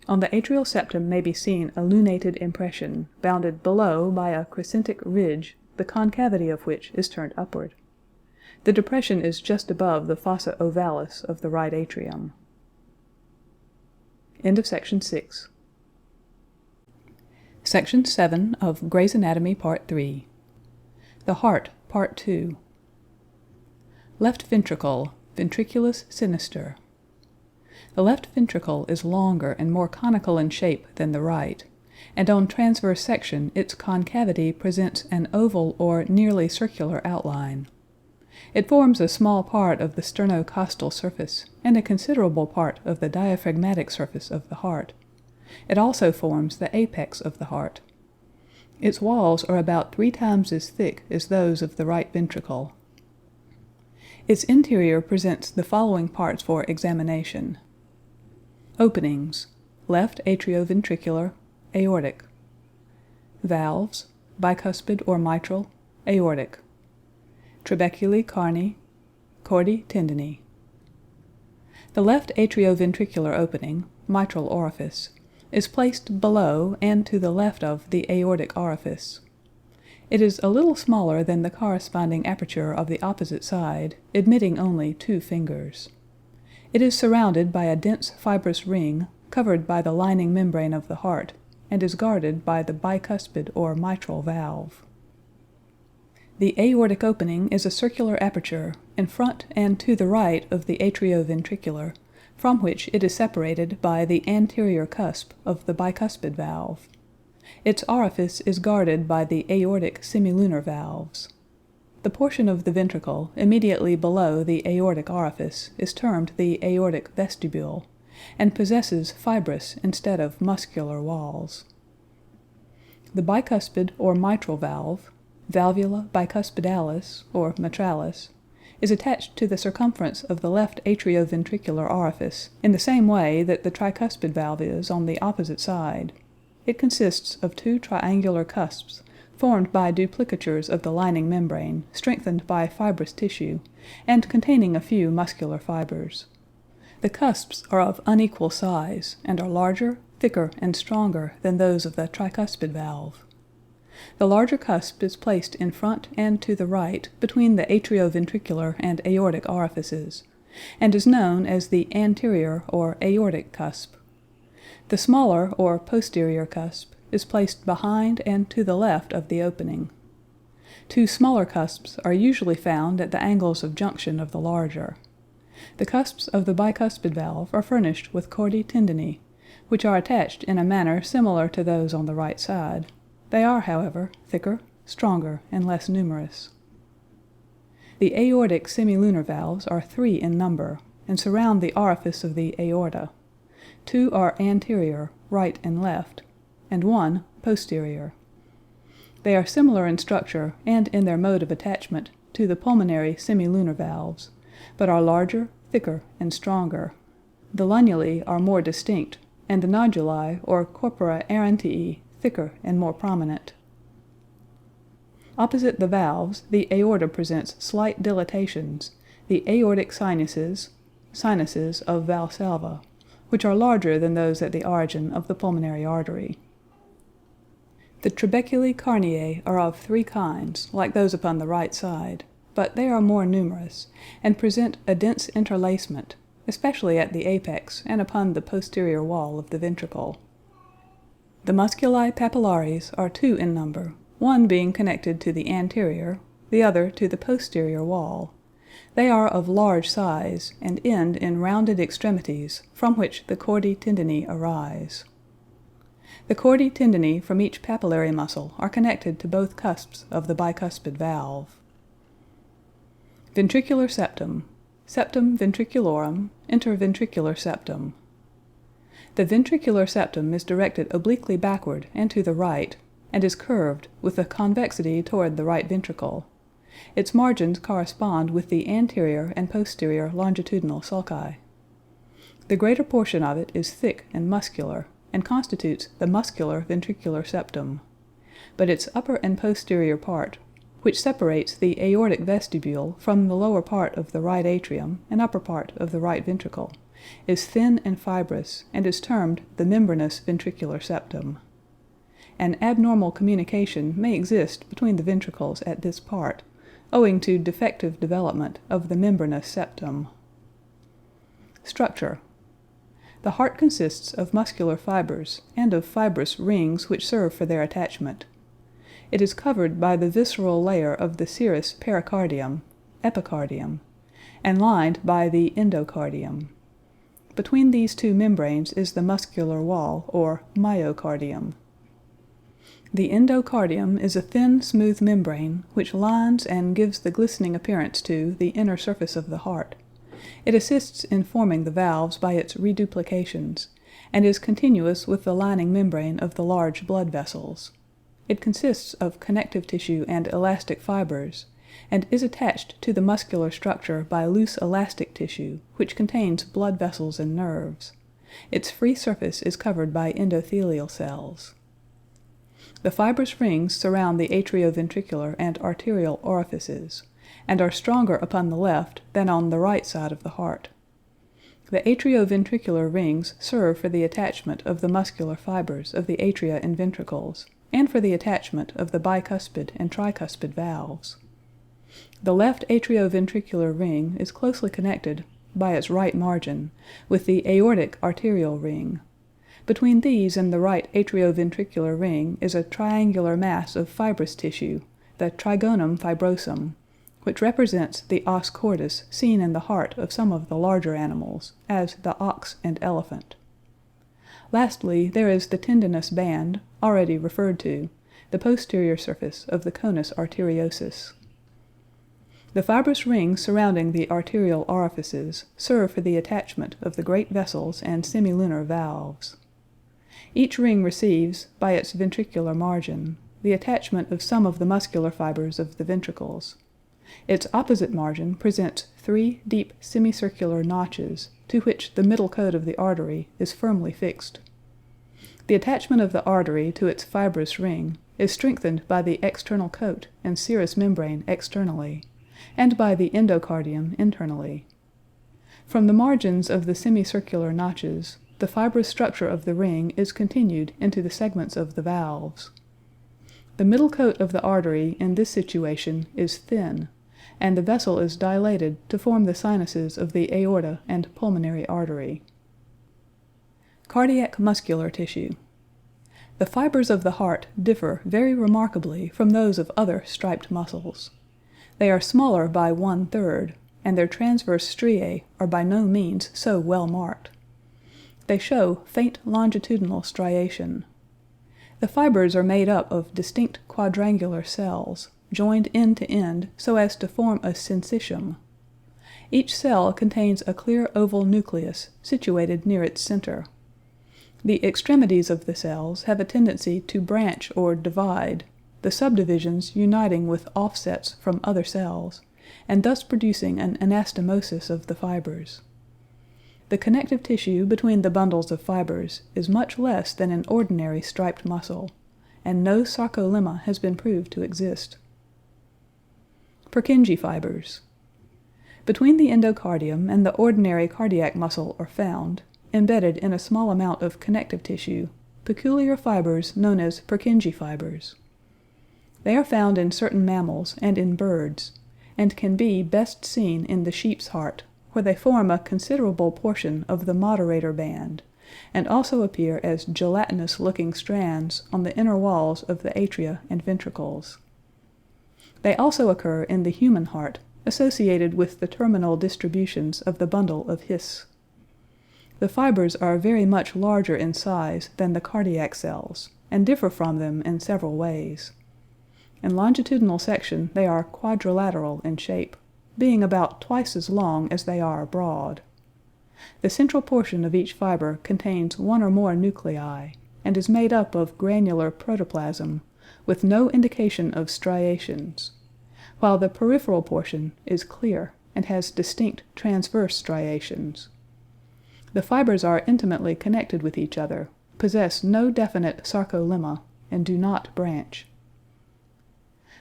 S1: On the atrial septum may be seen a lunated impression, bounded below by a crescentic ridge, the concavity of which is turned upward. The depression is just above the fossa ovalis of the right atrium. End of section 6. Section 7 of Gray's Anatomy Part 3. The Heart, Part 2. Left ventricle, ventriculus sinister. The left ventricle is longer and more conical in shape than the right, and on transverse section its concavity presents an oval or nearly circular outline. It forms a small part of the sternocostal surface and a considerable part of the diaphragmatic surface of the heart. It also forms the apex of the heart. Its walls are about 3 times as thick as those of the right ventricle. Its interior presents the following parts for examination: openings, left atrioventricular, aortic; valves, bicuspid or mitral, aortic; trabeculae carni, chordae tendineae. The left atrioventricular opening, mitral orifice, is placed below and to the left of the aortic orifice. It is a little smaller than the corresponding aperture of the opposite side, admitting only 2 fingers. It is surrounded by a dense fibrous ring covered by the lining membrane of the heart, and is guarded by the bicuspid or mitral valve. The aortic opening is a circular aperture in front and to the right of the atrioventricular, from which it is separated by the anterior cusp of the bicuspid valve. Its orifice is guarded by the aortic semilunar valves. The portion of the ventricle immediately below the aortic orifice is termed the aortic vestibule, and possesses fibrous instead of muscular walls. The bicuspid or mitral valve, valvula bicuspidalis or mitralis, is attached to the circumference of the left atrioventricular orifice in the same way that the tricuspid valve is on the opposite side. It consists of two triangular cusps formed by duplicatures of the lining membrane, strengthened by fibrous tissue, and containing a few muscular fibers. The cusps are of unequal size, and are larger, thicker, and stronger than those of the tricuspid valve. The larger cusp is placed in front and to the right between the atrioventricular and aortic orifices, and is known as the anterior or aortic cusp. The smaller or posterior cusp is placed behind and to the left of the opening. Two smaller cusps are usually found at the angles of junction of the larger. The cusps of the bicuspid valve are furnished with chordae tendineae, which are attached in a manner similar to those on the right side. They are, however, thicker, stronger, and less numerous. The aortic semilunar valves are 3 in number, and surround the orifice of the aorta. 2 are anterior, right and left, and 1 posterior. They are similar in structure and in their mode of attachment to the pulmonary semilunar valves, but are larger, thicker, and stronger. The lunulae are more distinct, and the noduli or corpora arantii thicker and more prominent. Opposite the valves, the aorta presents slight dilatations, the aortic sinuses of Valsalva, which are larger than those at the origin of the pulmonary artery. The trabeculae carneae are of 3 kinds, like those upon the right side, but they are more numerous, and present a dense interlacement, especially at the apex and upon the posterior wall of the ventricle. The musculi papillaris are 2 in number, one being connected to the anterior, the other to the posterior wall. They are of large size, and end in rounded extremities, from which the chordae tendineae arise. The chordae tendineae from each papillary muscle are connected to both cusps of the bicuspid valve. Ventricular septum, septum ventriculorum, interventricular septum. The ventricular septum is directed obliquely backward and to the right, and is curved, with a convexity toward the right ventricle. Its margins correspond with the anterior and posterior longitudinal sulci. The greater portion of it is thick and muscular, and constitutes the muscular ventricular septum, but its upper and posterior part, which separates the aortic vestibule from the lower part of the right atrium and upper part of the right ventricle, is thin and fibrous, and is termed the membranous ventricular septum. An abnormal communication may exist between the ventricles at this part, owing to defective development of the membranous septum. Structure. The heart consists of muscular fibers and of fibrous rings which serve for their attachment. It is covered by the visceral layer of the serous pericardium, epicardium, and lined by the endocardium. Between these two membranes is the muscular wall, or myocardium. The endocardium is a thin, smooth membrane which lines and gives the glistening appearance to the inner surface of the heart. It assists in forming the valves by its reduplications, and is continuous with the lining membrane of the large blood vessels. It consists of connective tissue and elastic fibers, and is attached to the muscular structure by loose elastic tissue, which contains blood vessels and nerves. Its free surface is covered by endothelial cells. The fibrous rings surround the atrioventricular and arterial orifices, and are stronger upon the left than on the right side of the heart. The atrioventricular rings serve for the attachment of the muscular fibers of the atria and ventricles, and for the attachment of the bicuspid and tricuspid valves. The left atrioventricular ring is closely connected, by its right margin, with the aortic arterial ring. Between these and the right atrioventricular ring is a triangular mass of fibrous tissue, the trigonum fibrosum, which represents the os cordis seen in the heart of some of the larger animals, as the ox and elephant. Lastly, there is the tendinous band, already referred to, the posterior surface of the conus arteriosus. The fibrous rings surrounding the arterial orifices serve for the attachment of the great vessels and semilunar valves. Each ring receives, by its ventricular margin, the attachment of some of the muscular fibers of the ventricles. Its opposite margin presents 3 deep semicircular notches to which the middle coat of the artery is firmly fixed. The attachment of the artery to its fibrous ring is strengthened by the external coat and serous membrane externally, and by the endocardium internally. From the margins of the semicircular notches, the fibrous structure of the ring is continued into the segments of the valves. The middle coat of the artery in this situation is thin, and the vessel is dilated to form the sinuses of the aorta and pulmonary artery. Cardiac muscular tissue. The fibers of the heart differ very remarkably from those of other striped muscles. They are smaller by 1/3, and their transverse striae are by no means so well marked. They show faint longitudinal striation. The fibers are made up of distinct quadrangular cells, joined end to end so as to form a syncytium. Each cell contains a clear oval nucleus situated near its center. The extremities of the cells have a tendency to branch or divide, the subdivisions uniting with offsets from other cells, and thus producing an anastomosis of the fibers. The connective tissue between the bundles of fibers is much less than in ordinary striped muscle, and no sarcolemma has been proved to exist. Purkinje fibers. Between the endocardium and the ordinary cardiac muscle are found, embedded in a small amount of connective tissue, peculiar fibers known as Purkinje fibers. They are found in certain mammals and in birds, and can be best seen in the sheep's heart, where they form a considerable portion of the moderator band, and also appear as gelatinous-looking strands on the inner walls of the atria and ventricles. They also occur in the human heart, associated with the terminal distributions of the bundle of His. The fibers are very much larger in size than the cardiac cells, and differ from them in several ways. In longitudinal section they are quadrilateral in shape, being about twice as long as they are broad. The central portion of each fiber contains one or more nuclei, and is made up of granular protoplasm, with no indication of striations, while the peripheral portion is clear and has distinct transverse striations. The fibers are intimately connected with each other, possess no definite sarcolemma, and do not branch.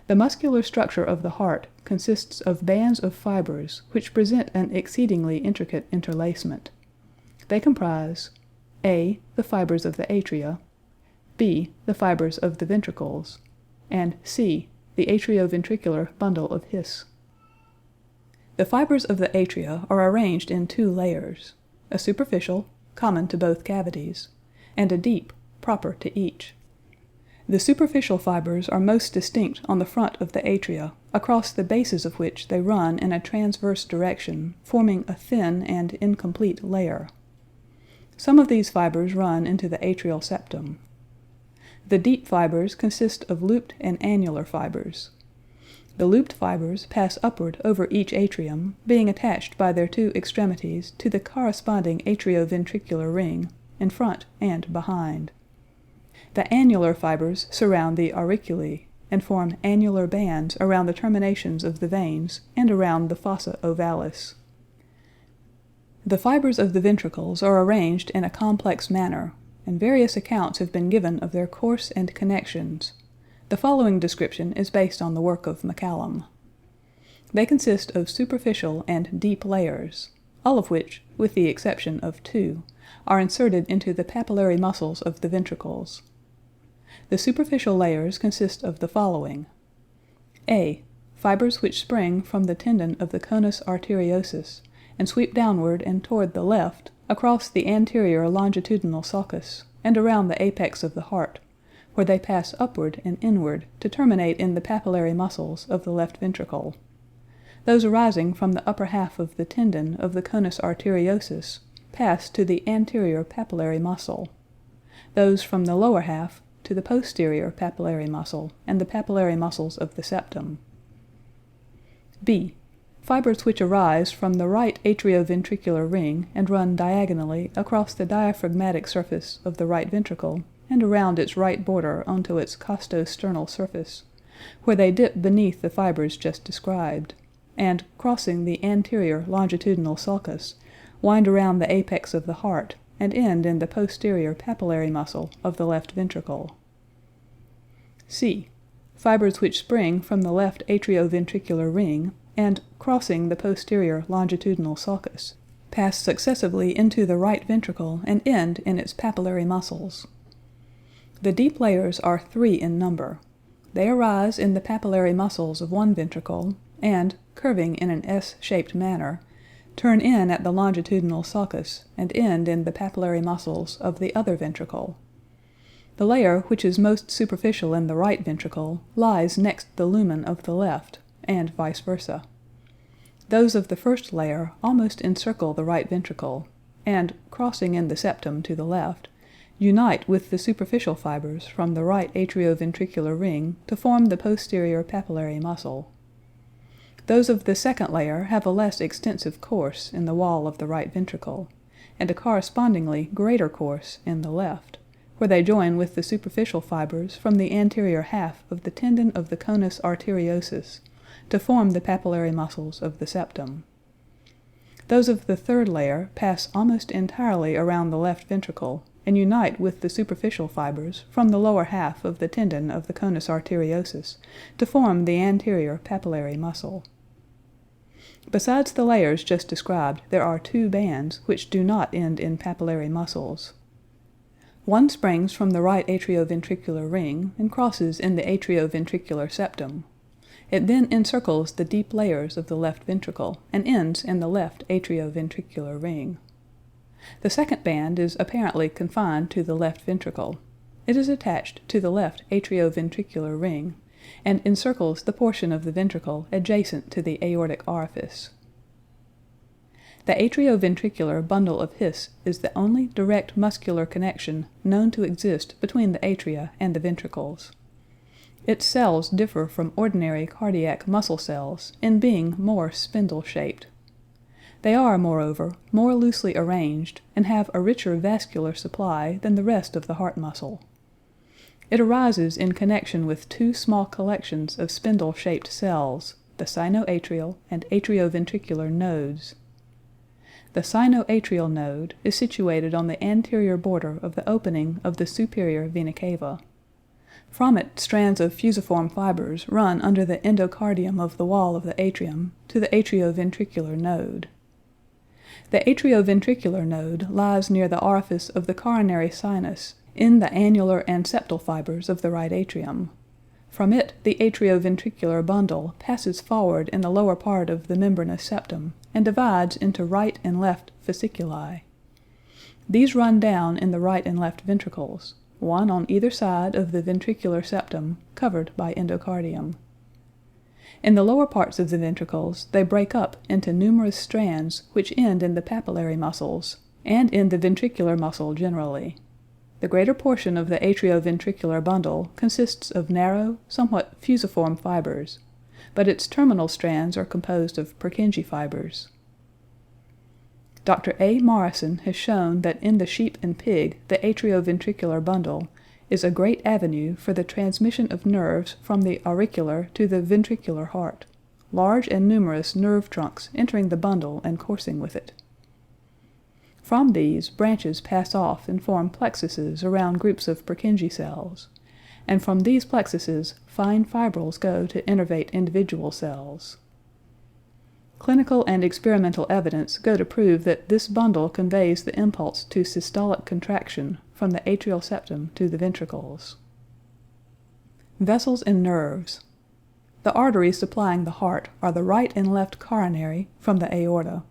S1: The muscular structure of the heart consists of bands of fibers which present an exceedingly intricate interlacement. They comprise a. the fibers of the atria, b. the fibers of the ventricles, and c. the atrioventricular bundle of His. The fibers of the atria are arranged in 2 layers, a superficial, common to both cavities, and a deep, proper to each. The superficial fibers are most distinct on the front of the atria, across the bases of which they run in a transverse direction, forming a thin and incomplete layer. Some of these fibers run into the atrial septum. The deep fibers consist of looped and annular fibers. The looped fibers pass upward over each atrium, being attached by their 2 extremities to the corresponding atrioventricular ring, in front and behind. The annular fibers surround the auriculae, and form annular bands around the terminations of the veins and around the fossa ovalis. The fibers of the ventricles are arranged in a complex manner, and various accounts have been given of their course and connections. The following description is based on the work of McCallum. They consist of superficial and deep layers, all of which, with the exception of 2, are inserted into the papillary muscles of the ventricles. The superficial layers consist of the following: a. Fibers which spring from the tendon of the conus arteriosus and sweep downward and toward the left across the anterior longitudinal sulcus and around the apex of the heart, where they pass upward and inward to terminate in the papillary muscles of the left ventricle. Those arising from the upper half of the tendon of the conus arteriosus pass to the anterior papillary muscle. Those from the lower half to the posterior papillary muscle and the papillary muscles of the septum. b. fibers which arise from the right atrioventricular ring and run diagonally across the diaphragmatic surface of the right ventricle and around its right border onto its costosternal surface, where they dip beneath the fibers just described, and, crossing the anterior longitudinal sulcus, wind around the apex of the heart and end in the posterior papillary muscle of the left ventricle. C. Fibers which spring from the left atrioventricular ring and, crossing the posterior longitudinal sulcus, pass successively into the right ventricle and end in its papillary muscles. The deep layers are 3 in number. They arise in the papillary muscles of one ventricle and, curving in an S-shaped manner, turn in at the longitudinal sulcus and end in the papillary muscles of the other ventricle. The layer which is most superficial in the right ventricle lies next the lumen of the left, and vice versa. Those of the first layer almost encircle the right ventricle, and, crossing in the septum to the left, unite with the superficial fibers from the right atrioventricular ring to form the posterior papillary muscle. Those of the second layer have a less extensive course in the wall of the right ventricle, and a correspondingly greater course in the left, where they join with the superficial fibers from the anterior half of the tendon of the conus arteriosus to form the papillary muscles of the septum. Those of the third layer pass almost entirely around the left ventricle and unite with the superficial fibers from the lower half of the tendon of the conus arteriosus to form the anterior papillary muscle. Besides the layers just described, there are 2 bands which do not end in papillary muscles. One springs from the right atrioventricular ring and crosses in the atrioventricular septum. It then encircles the deep layers of the left ventricle and ends in the left atrioventricular ring. The second band is apparently confined to the left ventricle. It is attached to the left atrioventricular ring, and encircles the portion of the ventricle adjacent to the aortic orifice. The atrioventricular bundle of His is the only direct muscular connection known to exist between the atria and the ventricles. Its cells differ from ordinary cardiac muscle cells in being more spindle-shaped. They are, moreover, more loosely arranged and have a richer vascular supply than the rest of the heart muscle. It arises in connection with 2 small collections of spindle-shaped cells, the sinoatrial and atrioventricular nodes. The sinoatrial node is situated on the anterior border of the opening of the superior vena cava. From it strands of fusiform fibers run under the endocardium of the wall of the atrium to the atrioventricular node. The atrioventricular node lies near the orifice of the coronary sinus in the annular and septal fibers of the right atrium. From it the atrioventricular bundle passes forward in the lower part of the membranous septum and divides into right and left fasciculi. These run down in the right and left ventricles, one on either side of the ventricular septum, covered by endocardium. In the lower parts of the ventricles they break up into numerous strands which end in the papillary muscles, and in the ventricular muscle generally. The greater portion of the atrioventricular bundle consists of narrow, somewhat fusiform fibers, but its terminal strands are composed of Purkinje fibers. Dr. A. Morrison has shown that in the sheep and pig the atrioventricular bundle is a great avenue for the transmission of nerves from the auricular to the ventricular heart, large and numerous nerve trunks entering the bundle and coursing with it. From these, branches pass off and form plexuses around groups of Purkinje cells, and from these plexuses fine fibrils go to innervate individual cells. Clinical and experimental evidence go to prove that this bundle conveys the impulse to systolic contraction from the atrial septum to the ventricles. Vessels and nerves. The arteries supplying the heart are the right and left coronary from the aorta.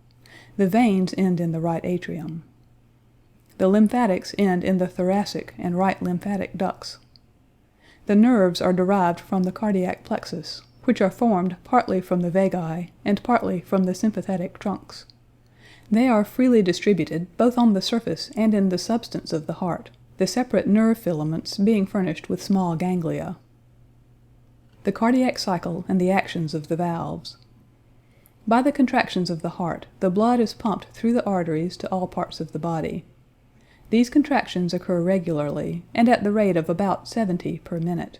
S1: The veins end in the right atrium. The lymphatics end in the thoracic and right lymphatic ducts. The nerves are derived from the cardiac plexus, which are formed partly from the vagi and partly from the sympathetic trunks. They are freely distributed both on the surface and in the substance of the heart, the separate nerve filaments being furnished with small ganglia. The cardiac cycle and the actions of the valves. By the contractions of the heart, the blood is pumped through the arteries to all parts of the body. These contractions occur regularly, and at the rate of about 70 per minute.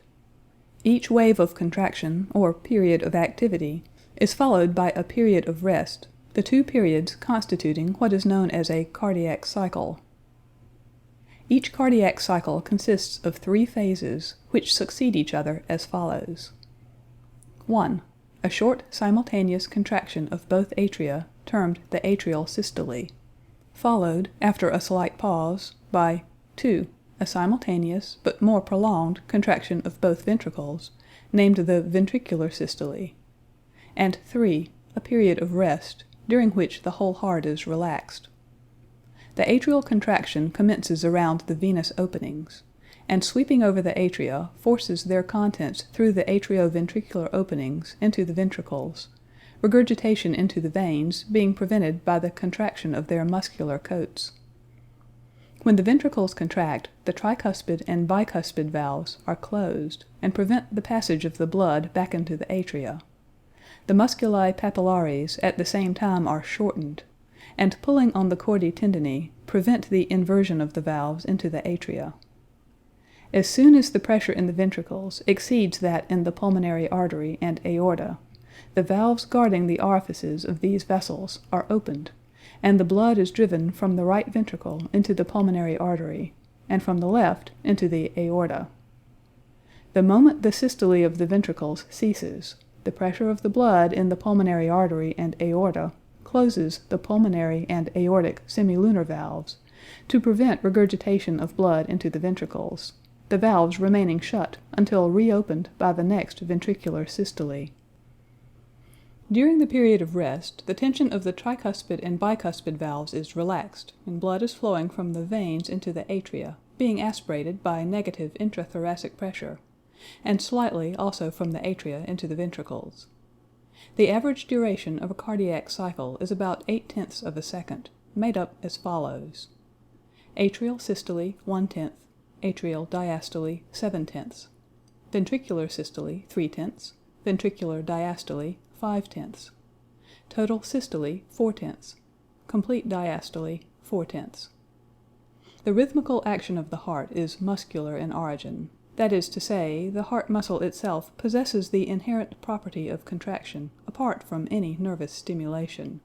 S1: Each wave of contraction, or period of activity, is followed by a period of rest, the two periods constituting what is known as a cardiac cycle. Each cardiac cycle consists of 3 phases, which succeed each other as follows. 1. A short simultaneous contraction of both atria, termed the atrial systole, followed, after a slight pause, by 2. A simultaneous, but more prolonged, contraction of both ventricles, named the ventricular systole, and 3. A period of rest, during which the whole heart is relaxed. The atrial contraction commences around the venous openings, and sweeping over the atria forces their contents through the atrioventricular openings into the ventricles, regurgitation into the veins being prevented by the contraction of their muscular coats. When the ventricles contract, the tricuspid and bicuspid valves are closed and prevent the passage of the blood back into the atria. The musculi papillaris at the same time are shortened, and pulling on the chordae tendineae prevent the inversion of the valves into the atria. As soon as the pressure in the ventricles exceeds that in the pulmonary artery and aorta, the valves guarding the orifices of these vessels are opened, and the blood is driven from the right ventricle into the pulmonary artery, and from the left into the aorta. The moment the systole of the ventricles ceases, the pressure of the blood in the pulmonary artery and aorta closes the pulmonary and aortic semilunar valves to prevent regurgitation of blood into the ventricles, the valves remaining shut until reopened by the next ventricular systole. During the period of rest, the tension of the tricuspid and bicuspid valves is relaxed, and blood is flowing from the veins into the atria, being aspirated by negative intrathoracic pressure, and slightly also from the atria into the ventricles. The average duration of a cardiac cycle is about 0.8 of a second, made up as follows: atrial systole 1/10, atrial diastole 7/10, ventricular systole 3/10, ventricular diastole 5/10, total systole 4/10, complete diastole 4/10. The rhythmical action of the heart is muscular in origin. That is to say, the heart muscle itself possesses the inherent property of contraction, apart from any nervous stimulation.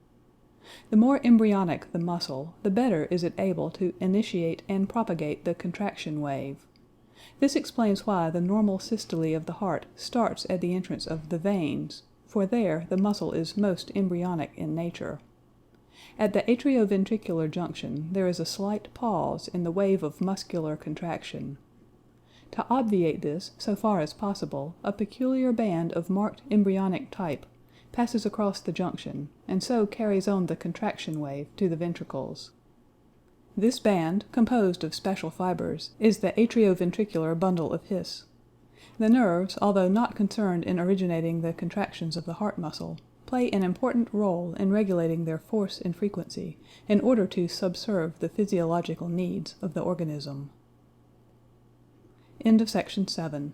S1: The more embryonic the muscle, the better is it able to initiate and propagate the contraction wave. This explains why the normal systole of the heart starts at the entrance of the veins, for there the muscle is most embryonic in nature. At the atrioventricular junction there is a slight pause in the wave of muscular contraction. To obviate this, so far as possible, a peculiar band of marked embryonic type passes across the junction, and so carries on the contraction wave to the ventricles. This band, composed of special fibers, is the atrioventricular bundle of His. The nerves, although not concerned in originating the contractions of the heart muscle, play an important role in regulating their force and frequency in order to subserve the physiological needs of the organism. End of section 7.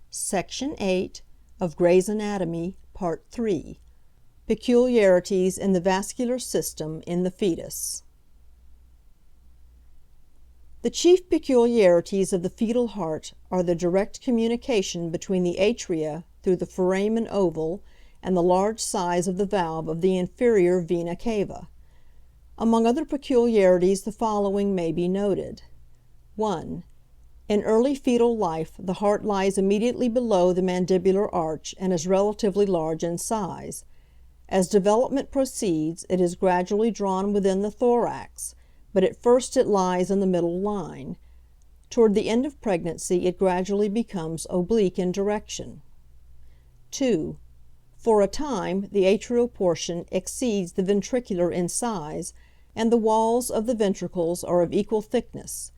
S4: Section 8 of Gray's Anatomy, Part 3. Peculiarities in the vascular system in the fetus. The chief peculiarities of the fetal heart are the direct communication between the atria through the foramen oval and the large size of the valve of the inferior vena cava. Among other peculiarities the following may be noted. 1. In early fetal life the heart lies immediately below the mandibular arch and is relatively large in size. As development proceeds, it is gradually drawn within the thorax, but at first it lies in the middle line. Toward the end of pregnancy it gradually becomes oblique in direction. 2. For a time the atrial portion exceeds the ventricular in size, and the walls of the ventricles are of equal thickness.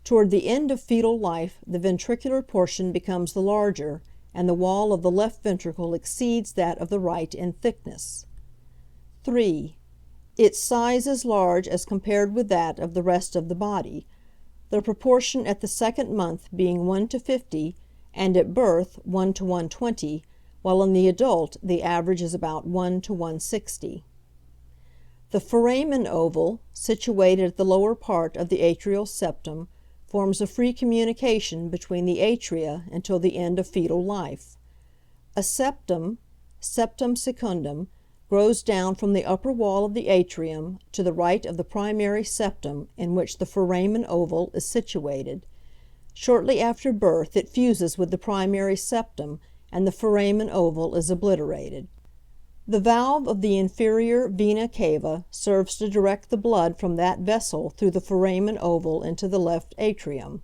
S4: Toward the end of fetal life the ventricular portion becomes the larger, and the wall of the left ventricle exceeds that of the right in thickness. 3. Its size is large as compared with that of the rest of the body, the proportion at the second month being 1:50, and at birth 1:120, while in the adult the average is about 1 to 160. The foramen oval, situated at the lower part of the atrial septum, forms a free communication between the atria until the end of fetal life. A septum, septum secundum, grows down from the upper wall of the atrium to the right of the primary septum in which the foramen oval is situated. Shortly after birth it fuses with the primary septum and the foramen oval is obliterated. The valve of the inferior vena cava serves to direct the blood from that vessel through the foramen oval into the left atrium.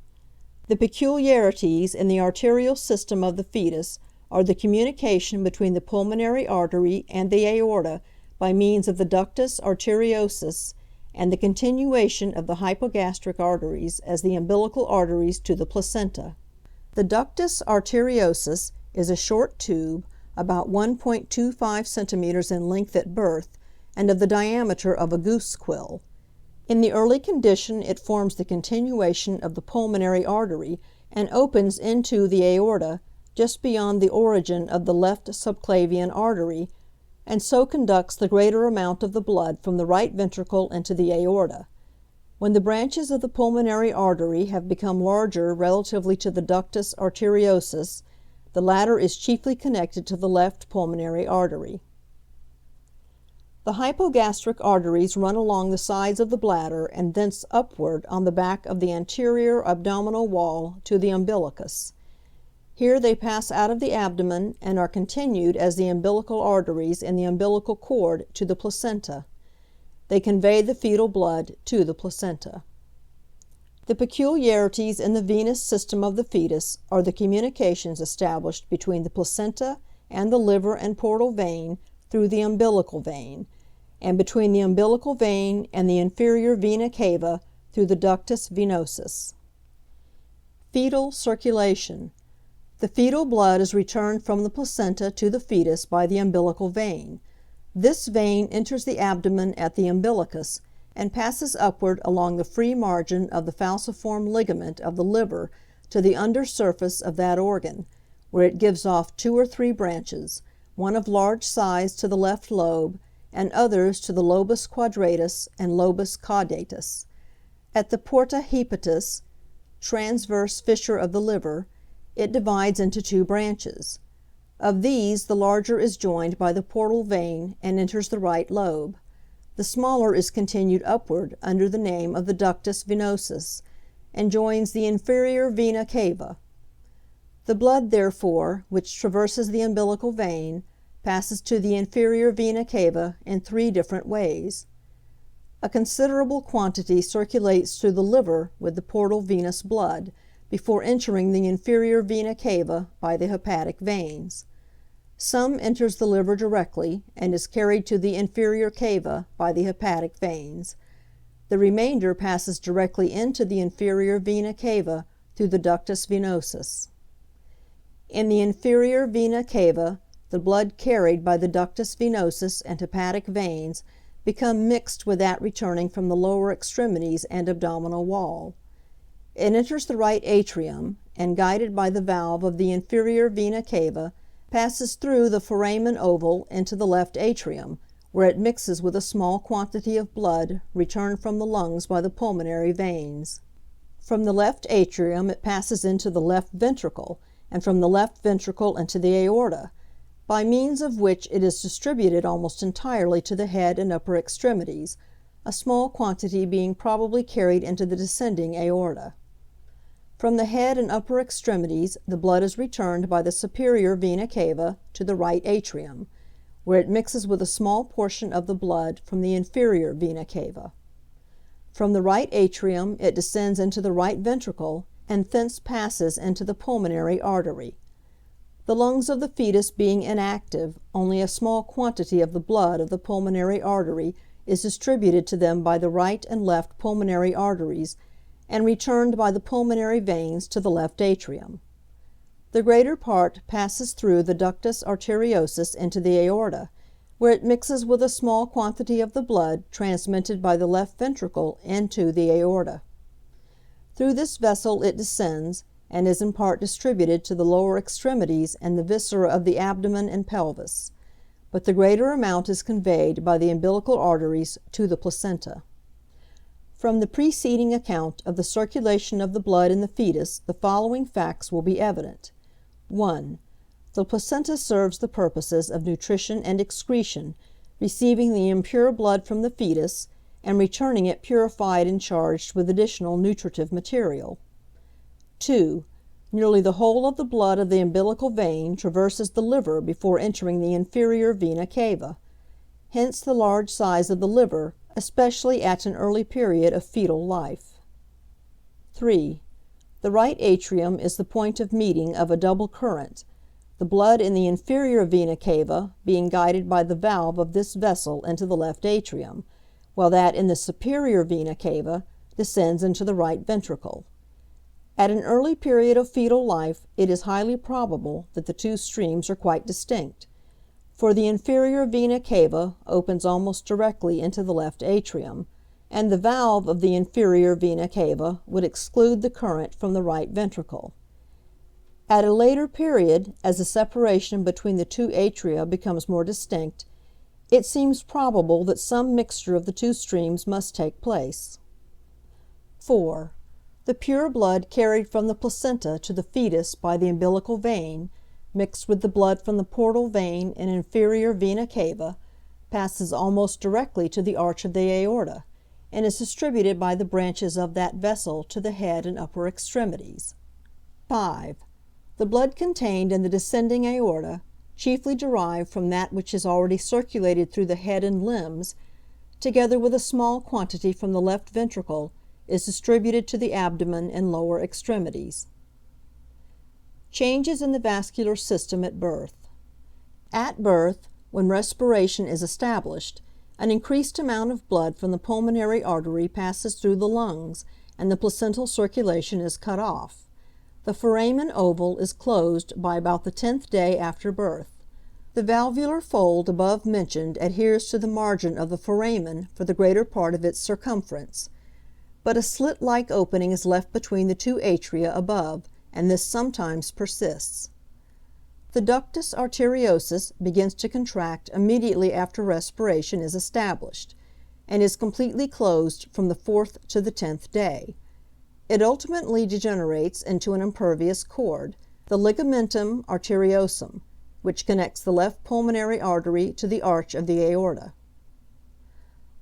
S4: The peculiarities in the arterial system of the fetus are the communication between the pulmonary artery and the aorta by means of the ductus arteriosus, and the continuation of the hypogastric arteries as the umbilical arteries to the placenta. The ductus arteriosus is a short tube, about 1.25 centimeters in length at birth, and of the diameter of a goose quill. In the early condition it forms the continuation of the pulmonary artery and opens into the aorta just beyond the origin of the left subclavian artery, and so conducts the greater amount of the blood from the right ventricle into the aorta. When the branches of the pulmonary artery have become larger relatively to the ductus arteriosus, the latter is chiefly connected to the left pulmonary artery. The hypogastric arteries run along the sides of the bladder and thence upward on the back of the anterior abdominal wall to the umbilicus. Here they pass out of the abdomen and are continued as the umbilical arteries in the umbilical cord to the placenta. They convey the fetal blood to the placenta. The peculiarities in the venous system of the fetus are the communications established between the placenta and the liver and portal vein through the umbilical vein, and between the umbilical vein and the inferior vena cava through the ductus venosus. Fetal circulation. The fetal blood is returned from the placenta to the fetus by the umbilical vein. This vein enters the abdomen at the umbilicus and passes upward along the free margin of the falciform ligament of the liver to the under surface of that organ, where it gives off 2 or 3 branches, one of large size to the left lobe, and others to the lobus quadratus and lobus caudatus. At the porta hepatis, transverse fissure of the liver, it divides into 2 branches. Of these the larger is joined by the portal vein and enters the right lobe. The smaller is continued upward under the name of the ductus venosus, and joins the inferior vena cava. The blood, therefore, which traverses the umbilical vein, passes to the inferior vena cava in 3 different ways. A considerable quantity circulates through the liver with the portal venous blood, before entering the inferior vena cava by the hepatic veins. Some enters the liver directly, and is carried to the inferior cava by the hepatic veins. The remainder passes directly into the inferior vena cava through the ductus venosus. In the inferior vena cava, the blood carried by the ductus venosus and hepatic veins become mixed with that returning from the lower extremities and abdominal wall. It enters the right atrium, and guided by the valve of the inferior vena cava, passes through the foramen oval into the left atrium, where it mixes with a small quantity of blood returned from the lungs by the pulmonary veins. From the left atrium it passes into the left ventricle, and from the left ventricle into the aorta, by means of which it is distributed almost entirely to the head and upper extremities, a small quantity being probably carried into the descending aorta. From the head and upper extremities the blood is returned by the superior vena cava to the right atrium, where it mixes with a small portion of the blood from the inferior vena cava. From the right atrium it descends into the right ventricle, and thence passes into the pulmonary artery. The lungs of the fetus being inactive, only a small quantity of the blood of the pulmonary artery is distributed to them by the right and left pulmonary arteries, and returned by the pulmonary veins to the left atrium. The greater part passes through the ductus arteriosus into the aorta, where it mixes with a small quantity of the blood transmitted by the left ventricle into the aorta. Through this vessel it descends, and is in part distributed to the lower extremities and the viscera of the abdomen and pelvis, but the greater amount is conveyed by the umbilical arteries to the placenta. From the preceding account of the circulation of the blood in the fetus, the following facts will be evident. 1. The placenta serves the purposes of nutrition and excretion, receiving the impure blood from the fetus and returning it purified and charged with additional nutritive material. 2. Nearly the whole of the blood of the umbilical vein traverses the liver before entering the inferior vena cava. Hence the large size of the liver, especially at an early period of fetal life. 3. The right atrium is the point of meeting of a double current, the blood in the inferior vena cava being guided by the valve of this vessel into the left atrium, while that in the superior vena cava descends into the right ventricle. At an early period of fetal life, it is highly probable that the two streams are quite distinct, for the inferior vena cava opens almost directly into the left atrium, and the valve of the inferior vena cava would exclude the current from the right ventricle. At a later period, as the separation between the two atria becomes more distinct, it seems probable that some mixture of the two streams must take place. 4. The pure blood carried from the placenta to the fetus by the umbilical vein, mixed with the blood from the portal vein and inferior vena cava, passes almost directly to the arch of the aorta, and is distributed by the branches of that vessel to the head and upper extremities. 5. The blood contained in the descending aorta, chiefly derived from that which is already circulated through the head and limbs, together with a small quantity from the left ventricle, is distributed to the abdomen and lower extremities. Changes in the vascular system at birth. At birth, when respiration is established, an increased amount of blood from the pulmonary artery passes through the lungs, and the placental circulation is cut off. The foramen oval is closed by about the 10th day after birth. The valvular fold above mentioned adheres to the margin of the foramen for the greater part of its circumference, but a slit-like opening is left between the two atria above, and this sometimes persists. The ductus arteriosus begins to contract immediately after respiration is established, and is completely closed from the 4th to the 10th day. It ultimately degenerates into an impervious cord, the ligamentum arteriosum, which connects the left pulmonary artery to the arch of the aorta.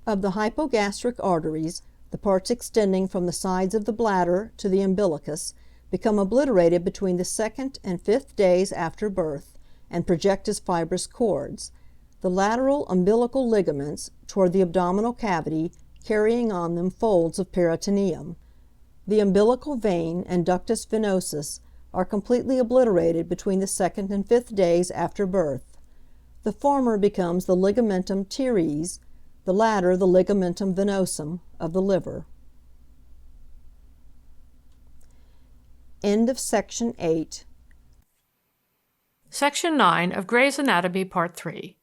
S4: Of the hypogastric arteries, the parts extending from the sides of the bladder to the umbilicus become obliterated between the 2nd and 5th days after birth, and project as fibrous cords, the lateral umbilical ligaments toward the abdominal cavity carrying on them folds of peritoneum. The umbilical vein and ductus venosus are completely obliterated between the 2nd and 5th days after birth. The former becomes the ligamentum teres, the latter the ligamentum venosum of the liver. End of Section 8.
S2: Section 9 of Gray's Anatomy Part 3.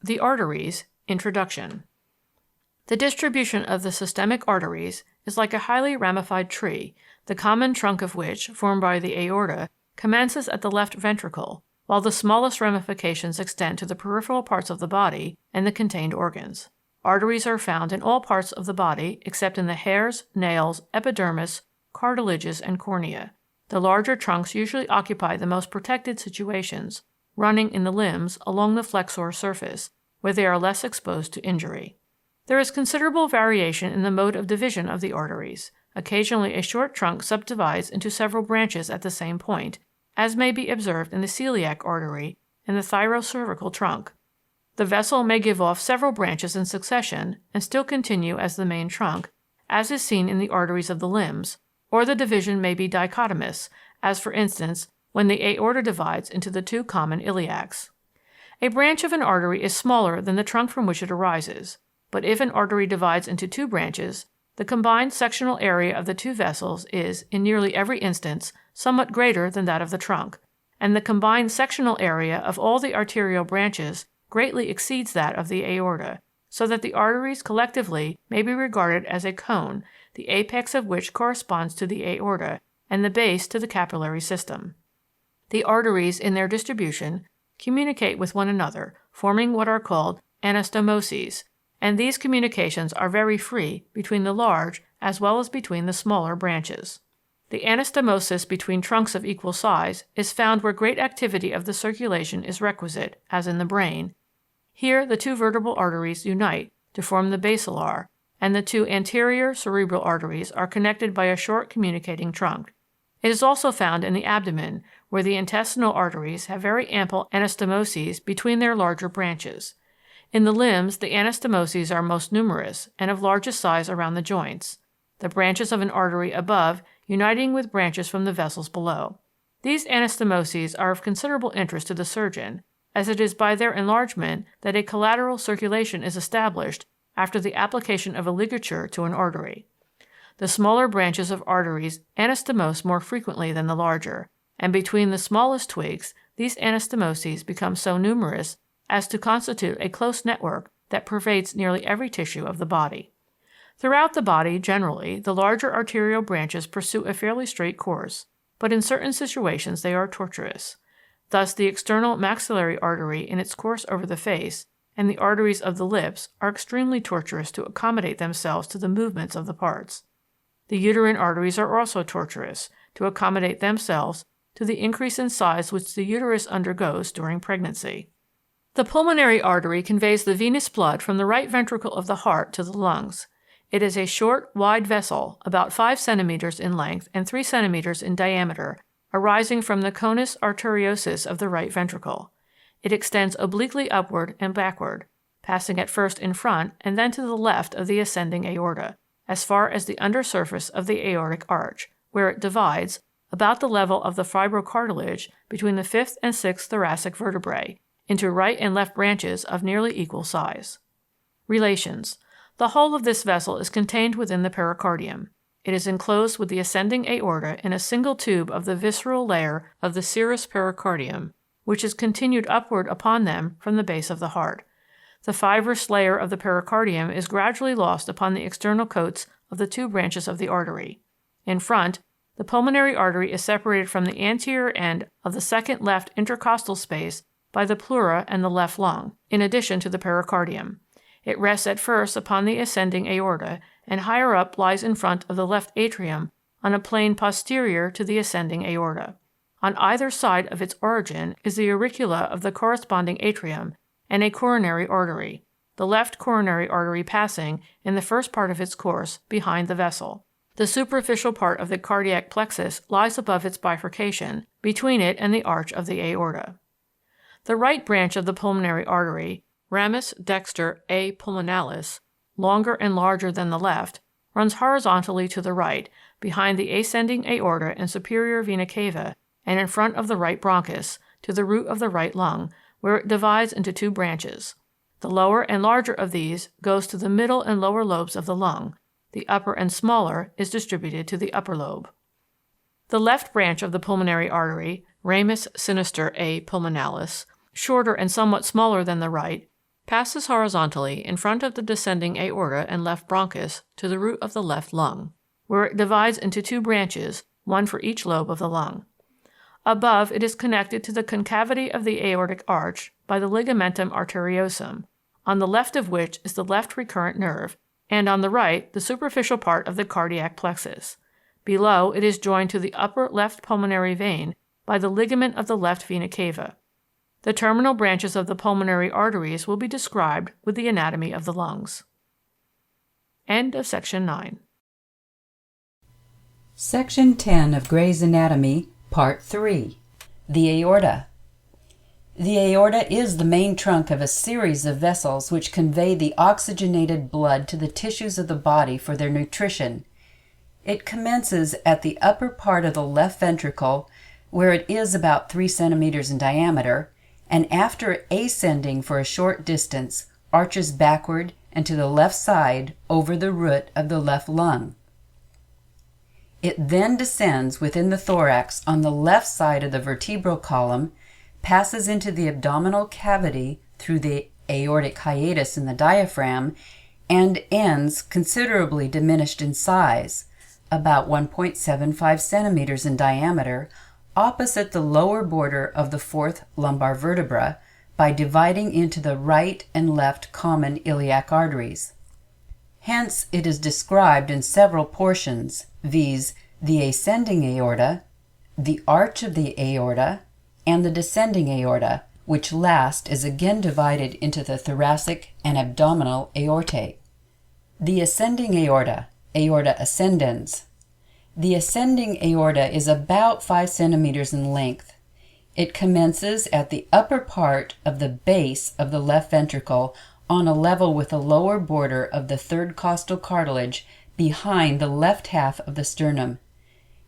S2: The Arteries, Introduction. The distribution of the systemic arteries is like a highly ramified tree, the common trunk of which, formed by the aorta, commences at the left ventricle, while the smallest ramifications extend to the peripheral parts of the body and the contained organs. Arteries are found in all parts of the body except in the hairs, nails, epidermis, cartilages, and cornea. The larger trunks usually occupy the most protected situations, running in the limbs along the flexor surface, where they are less exposed to injury. There is considerable variation in the mode of division of the arteries. Occasionally a short trunk subdivides into several branches at the same point, as may be observed in the celiac artery and the thyrocervical trunk. The vessel may give off several branches in succession and still continue as the main trunk, as is seen in the arteries of the limbs, or the division may be dichotomous, as for instance when the aorta divides into the two common iliacs. A branch of an artery is smaller than the trunk from which it arises, but if an artery divides into two branches, the combined sectional area of the two vessels is, in nearly every instance, somewhat greater than that of the trunk, and the combined sectional area of all the arterial branches greatly exceeds that of the aorta, so that the arteries collectively may be regarded as a cone, the apex of which corresponds to the aorta, and the base to the capillary system. The arteries in their distribution communicate with one another, forming what are called anastomoses, and these communications are very free between the large as well as between the smaller branches. The anastomosis between trunks of equal size is found where great activity of the circulation is requisite, as in the brain. Here the two vertebral arteries unite to form the basilar, and the two anterior cerebral arteries are connected by a short communicating trunk. It is also found in the abdomen, where the intestinal arteries have very ample anastomoses between their larger branches. In the limbs, the anastomoses are most numerous and of largest size around the joints, the branches of an artery above uniting with branches from the vessels below. These anastomoses are of considerable interest to the surgeon, as it is by their enlargement that a collateral circulation is established after the application of a ligature to an artery. The smaller branches of arteries anastomose more frequently than the larger, and between the smallest twigs, these anastomoses become so numerous as to constitute a close network that pervades nearly every tissue of the body. Throughout the body, generally, the larger arterial branches pursue a fairly straight course, but in certain situations they are tortuous. Thus, the external maxillary artery in its course over the face and the arteries of the lips are extremely tortuous to accommodate themselves to the movements of the parts. The uterine arteries are also tortuous to accommodate themselves to the increase in size which the uterus undergoes during pregnancy. The pulmonary artery conveys the venous blood from the right ventricle of the heart to the lungs. It is a short, wide vessel, about 5 centimeters in length and 3 centimeters in diameter, arising from the conus arteriosus of the right ventricle. It extends obliquely upward and backward, passing at first in front and then to the left of the ascending aorta, as far as the undersurface of the aortic arch, where it divides, about the level of the fibrocartilage between the 5th and 6th thoracic vertebrae, into right and left branches of nearly equal size. Relations. The whole of this vessel is contained within the pericardium. It is enclosed with the ascending aorta in a single tube of the visceral layer of the serous pericardium, which is continued upward upon them from the base of the heart. The fibrous layer of the pericardium is gradually lost upon the external coats of the two branches of the artery. In front, the pulmonary artery is separated from the anterior end of the second left intercostal space by the pleura and the left lung, in addition to the pericardium. It rests at first upon the ascending aorta, and higher up lies in front of the left atrium on a plane posterior to the ascending aorta. On either side of its origin is the auricula of the corresponding atrium and a coronary artery, the left coronary artery passing, in the first part of its course, behind the vessel. The superficial part of the cardiac plexus lies above its bifurcation, between it and the arch of the aorta. The right branch of the pulmonary artery, ramus dexter A pulmonalis, longer and larger than the left, runs horizontally to the right, behind the ascending aorta and superior vena cava, and in front of the right bronchus, to the root of the right lung, where it divides into two branches. The lower and larger of these goes to the middle and lower lobes of the lung. The upper and smaller is distributed to the upper lobe. The left branch of the pulmonary artery, ramus sinister A pulmonalis, shorter and somewhat smaller than the right, passes horizontally in front of the descending aorta and left bronchus to the root of the left lung, where it divides into two branches, one for each lobe of the lung. Above, it is connected to the concavity of the aortic arch by the ligamentum arteriosum, on the left of which is the left recurrent nerve, and on the right the superficial part of the cardiac plexus. Below, it is joined to the upper left pulmonary vein by the ligament of the left vena cava. The terminal branches of the pulmonary arteries will be described with the anatomy of the lungs. End of section 9.
S5: Section 10 of Gray's Anatomy, Part 3. The Aorta. The aorta is the main trunk of a series of vessels which convey the oxygenated blood to the tissues of the body for their nutrition. It commences at the upper part of the left ventricle, where it is about 3 centimeters in diameter, and after ascending for a short distance, arches backward and to the left side over the root of the left lung. It then descends within the thorax on the left side of the vertebral column, passes into the abdominal cavity through the aortic hiatus in the diaphragm, and ends considerably diminished in size, about 1.75 centimeters in diameter, opposite the lower border of the fourth lumbar vertebra by dividing into the right and left common iliac arteries. Hence it is described in several portions, viz. The ascending aorta, the arch of the aorta, and the descending aorta, which last is again divided into the thoracic and abdominal aortae. The ascending aorta, aorta ascendens. The ascending aorta is about 5 centimeters in length. It commences at the upper part of the base of the left ventricle on a level with the lower border of the third costal cartilage behind the left half of the sternum.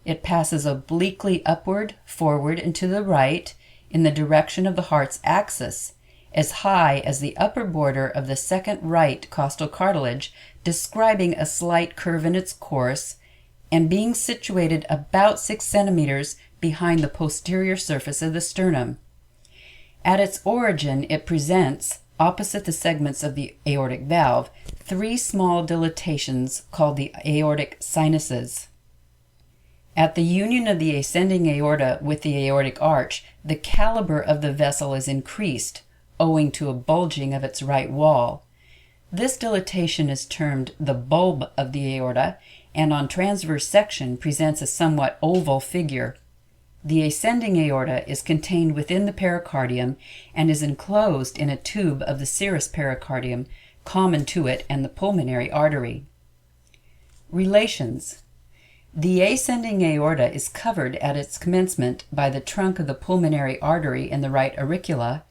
S5: It passes obliquely upward, forward, and to the right in the direction of the heart's axis, as high as the upper border of the second right costal cartilage, describing a slight curve in its course, and being situated about 6 centimeters behind the posterior surface of the sternum. At its origin, it presents, opposite the segments of the aortic valve, 3 small dilatations called the aortic sinuses. At the union of the ascending aorta with the aortic arch, the caliber of the vessel is increased, owing to a bulging of its right wall. This dilatation is termed the bulb of the aorta, and on transverse section presents a somewhat oval figure. The ascending aorta is contained within the pericardium and is enclosed in a tube of the serous pericardium, common to it and the pulmonary artery. Relations. The ascending aorta is covered at its commencement by the trunk of the pulmonary artery in the right auricula,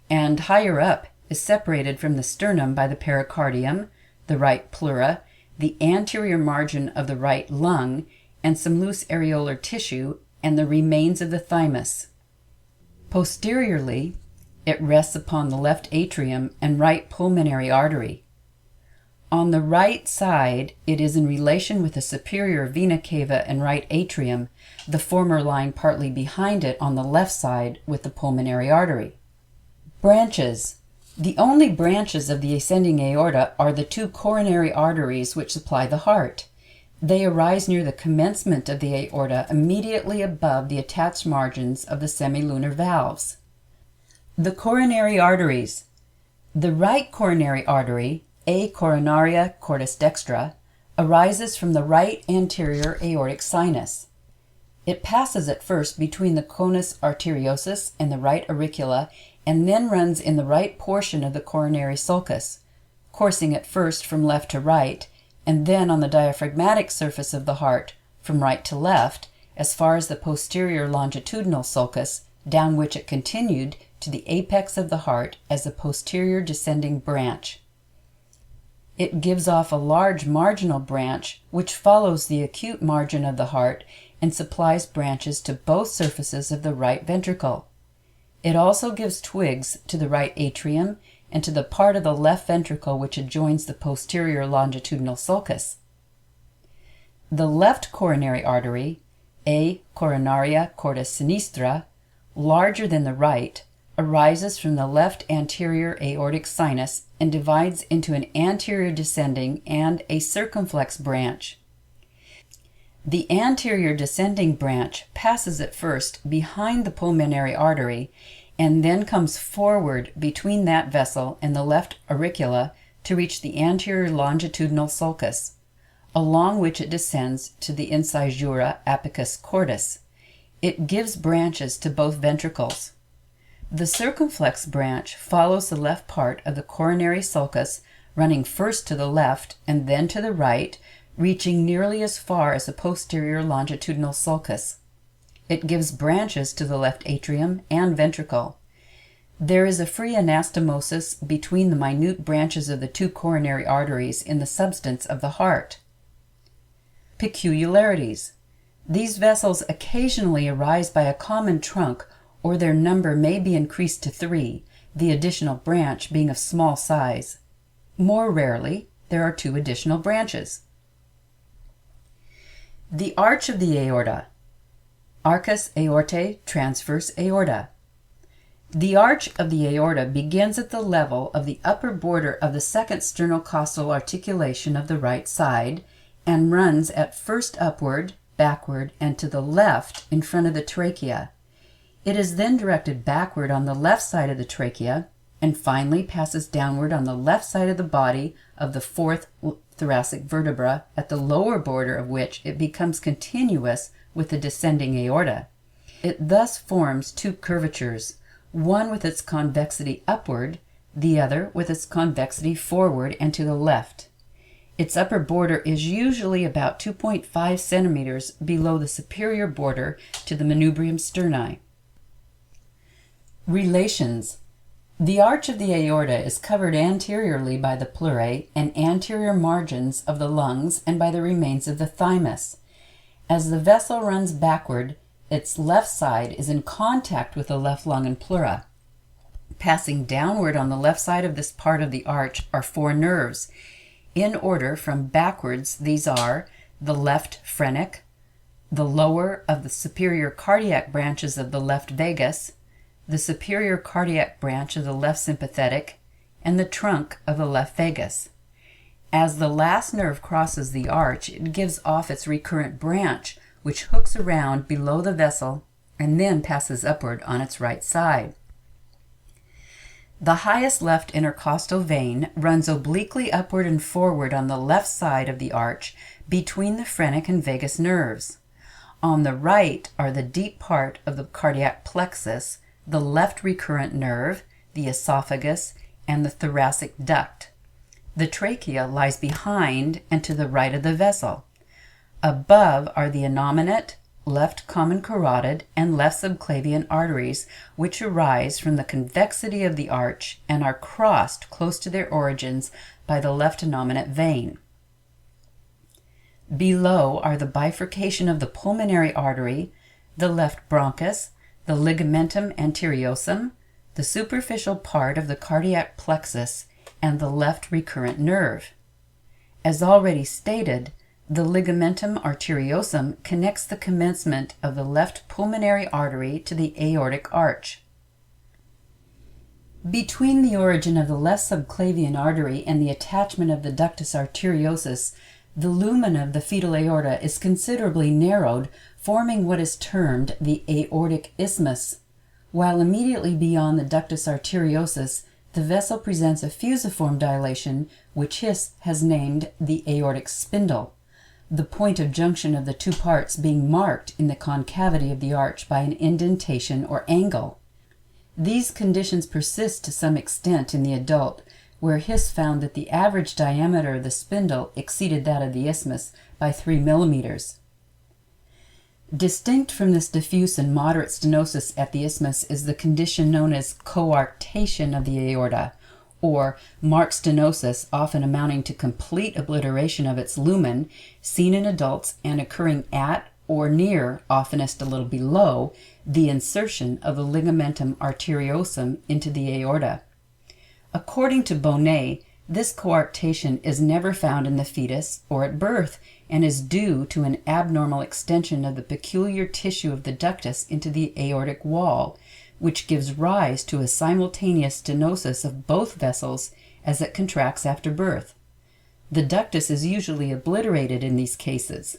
S5: and higher up is separated from the sternum by the pericardium, the right pleura, the anterior margin of the right lung, and some loose areolar tissue, and the remains of the thymus. Posteriorly, it rests upon the left atrium and right pulmonary artery. On the right side, it is in relation with the superior vena cava and right atrium, the former lying partly behind it on the left side with the pulmonary artery. Branches. The only branches of the ascending aorta are the 2 coronary arteries which supply the heart. They arise near the commencement of the aorta, immediately above the attached margins of the semilunar valves. The coronary arteries. The right coronary artery, A coronaria cordis dextra, arises from the right anterior aortic sinus. It passes at first between the conus arteriosus and the right auricula, and then runs in the right portion of the coronary sulcus, coursing at first from left to right, and then on the diaphragmatic surface of the heart, from right to left, as far as the posterior longitudinal sulcus, down which it continued to the apex of the heart as a posterior descending branch. It gives off a large marginal branch which follows the acute margin of the heart and supplies branches to both surfaces of the right ventricle. It also gives twigs to the right atrium and to the part of the left ventricle which adjoins the posterior longitudinal sulcus. The left coronary artery, A coronaria cordis sinistra, larger than the right, arises from the left anterior aortic sinus and divides into an anterior descending and a circumflex branch. The anterior descending branch passes at first behind the pulmonary artery and then comes forward between that vessel and the left auricula to reach the anterior longitudinal sulcus, along which it descends to the incisura apicus cordis. It gives branches to both ventricles. The circumflex branch follows the left part of the coronary sulcus, running first to the left and then to the right, reaching nearly as far as the posterior longitudinal sulcus. It gives branches to the left atrium and ventricle. There is a free anastomosis between the minute branches of the 2 coronary arteries in the substance of the heart. Peculiarities. These vessels occasionally arise by a common trunk, or their number may be increased to 3, the additional branch being of small size. More rarely, there are 2 additional branches. The arch of the aorta. Arcus aortae transverse aorta. The arch of the aorta begins at the level of the upper border of the second sternocostal articulation of the right side and runs at first upward, backward, and to the left in front of the trachea. It is then directed backward on the left side of the trachea, and finally passes downward on the left side of the body of the fourth thoracic vertebra, at the lower border of which it becomes continuous with the descending aorta. It thus forms two curvatures, one with its convexity upward, the other with its convexity forward and to the left. Its upper border is usually about 2.5 centimeters below the superior border to the manubrium sterni. Relations. The arch of the aorta is covered anteriorly by the pleurae and anterior margins of the lungs and by the remains of the thymus. As the vessel runs backward, its left side is in contact with the left lung and pleura. Passing downward on the left side of this part of the arch are four nerves. In order from backwards, these are the left phrenic, the lower of the superior cardiac branches of the left vagus, the superior cardiac branch of the left sympathetic, and the trunk of the left vagus. As the last nerve crosses the arch, it gives off its recurrent branch, which hooks around below the vessel and then passes upward on its right side. The highest left intercostal vein runs obliquely upward and forward on the left side of the arch between the phrenic and vagus nerves. On the right are the deep part of the cardiac plexus, the left recurrent nerve, the esophagus, and the thoracic duct. The trachea lies behind and to the right of the vessel. Above are the innominate, left common carotid, and left subclavian arteries, which arise from the convexity of the arch and are crossed close to their origins by the left innominate vein. Below are the bifurcation of the pulmonary artery, the left bronchus, the ligamentum anteriosum, the superficial part of the cardiac plexus, and the left recurrent nerve. As already stated, the ligamentum arteriosum connects the commencement of the left pulmonary artery to the aortic arch. Between the origin of the left subclavian artery and the attachment of the ductus arteriosus, the lumen of the fetal aorta is considerably narrowed, forming what is termed the aortic isthmus. While immediately beyond the ductus arteriosus, the vessel presents a fusiform dilation, which His has named the aortic spindle, the point of junction of the two parts being marked in the concavity of the arch by an indentation or angle. These conditions persist to some extent in the adult, where His found that the average diameter of the spindle exceeded that of the isthmus by 3 millimeters. Distinct from this diffuse and moderate stenosis at the isthmus is the condition known as coarctation of the aorta, or marked stenosis, often amounting to complete obliteration of its lumen, seen in adults and occurring at or near, oftenest a little below, the insertion of the ligamentum arteriosum into the aorta. According to Bonnet, this coarctation is never found in the fetus or at birth, and is due to an abnormal extension of the peculiar tissue of the ductus into the aortic wall, which gives rise to a simultaneous stenosis of both vessels as it contracts after birth. The ductus is usually obliterated in these cases.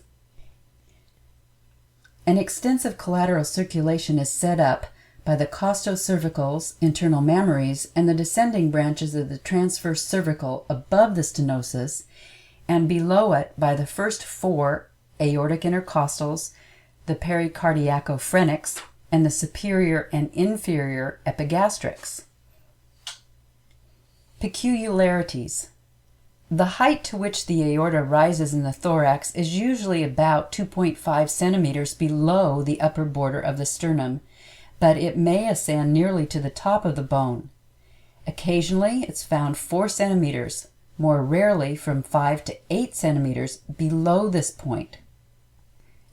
S5: An extensive collateral circulation is set up by the costocervicals, internal mammaries, and the descending branches of the transverse cervical above the stenosis, and below it by the first four aortic intercostals, the pericardiacophrenics, and the superior and inferior epigastrics. Peculiarities. The height to which the aorta rises in the thorax is usually about 2.5 centimeters below the upper border of the sternum, but it may ascend nearly to the top of the bone. Occasionally it's found 4 centimeters, more rarely from 5 to 8 centimeters below this point.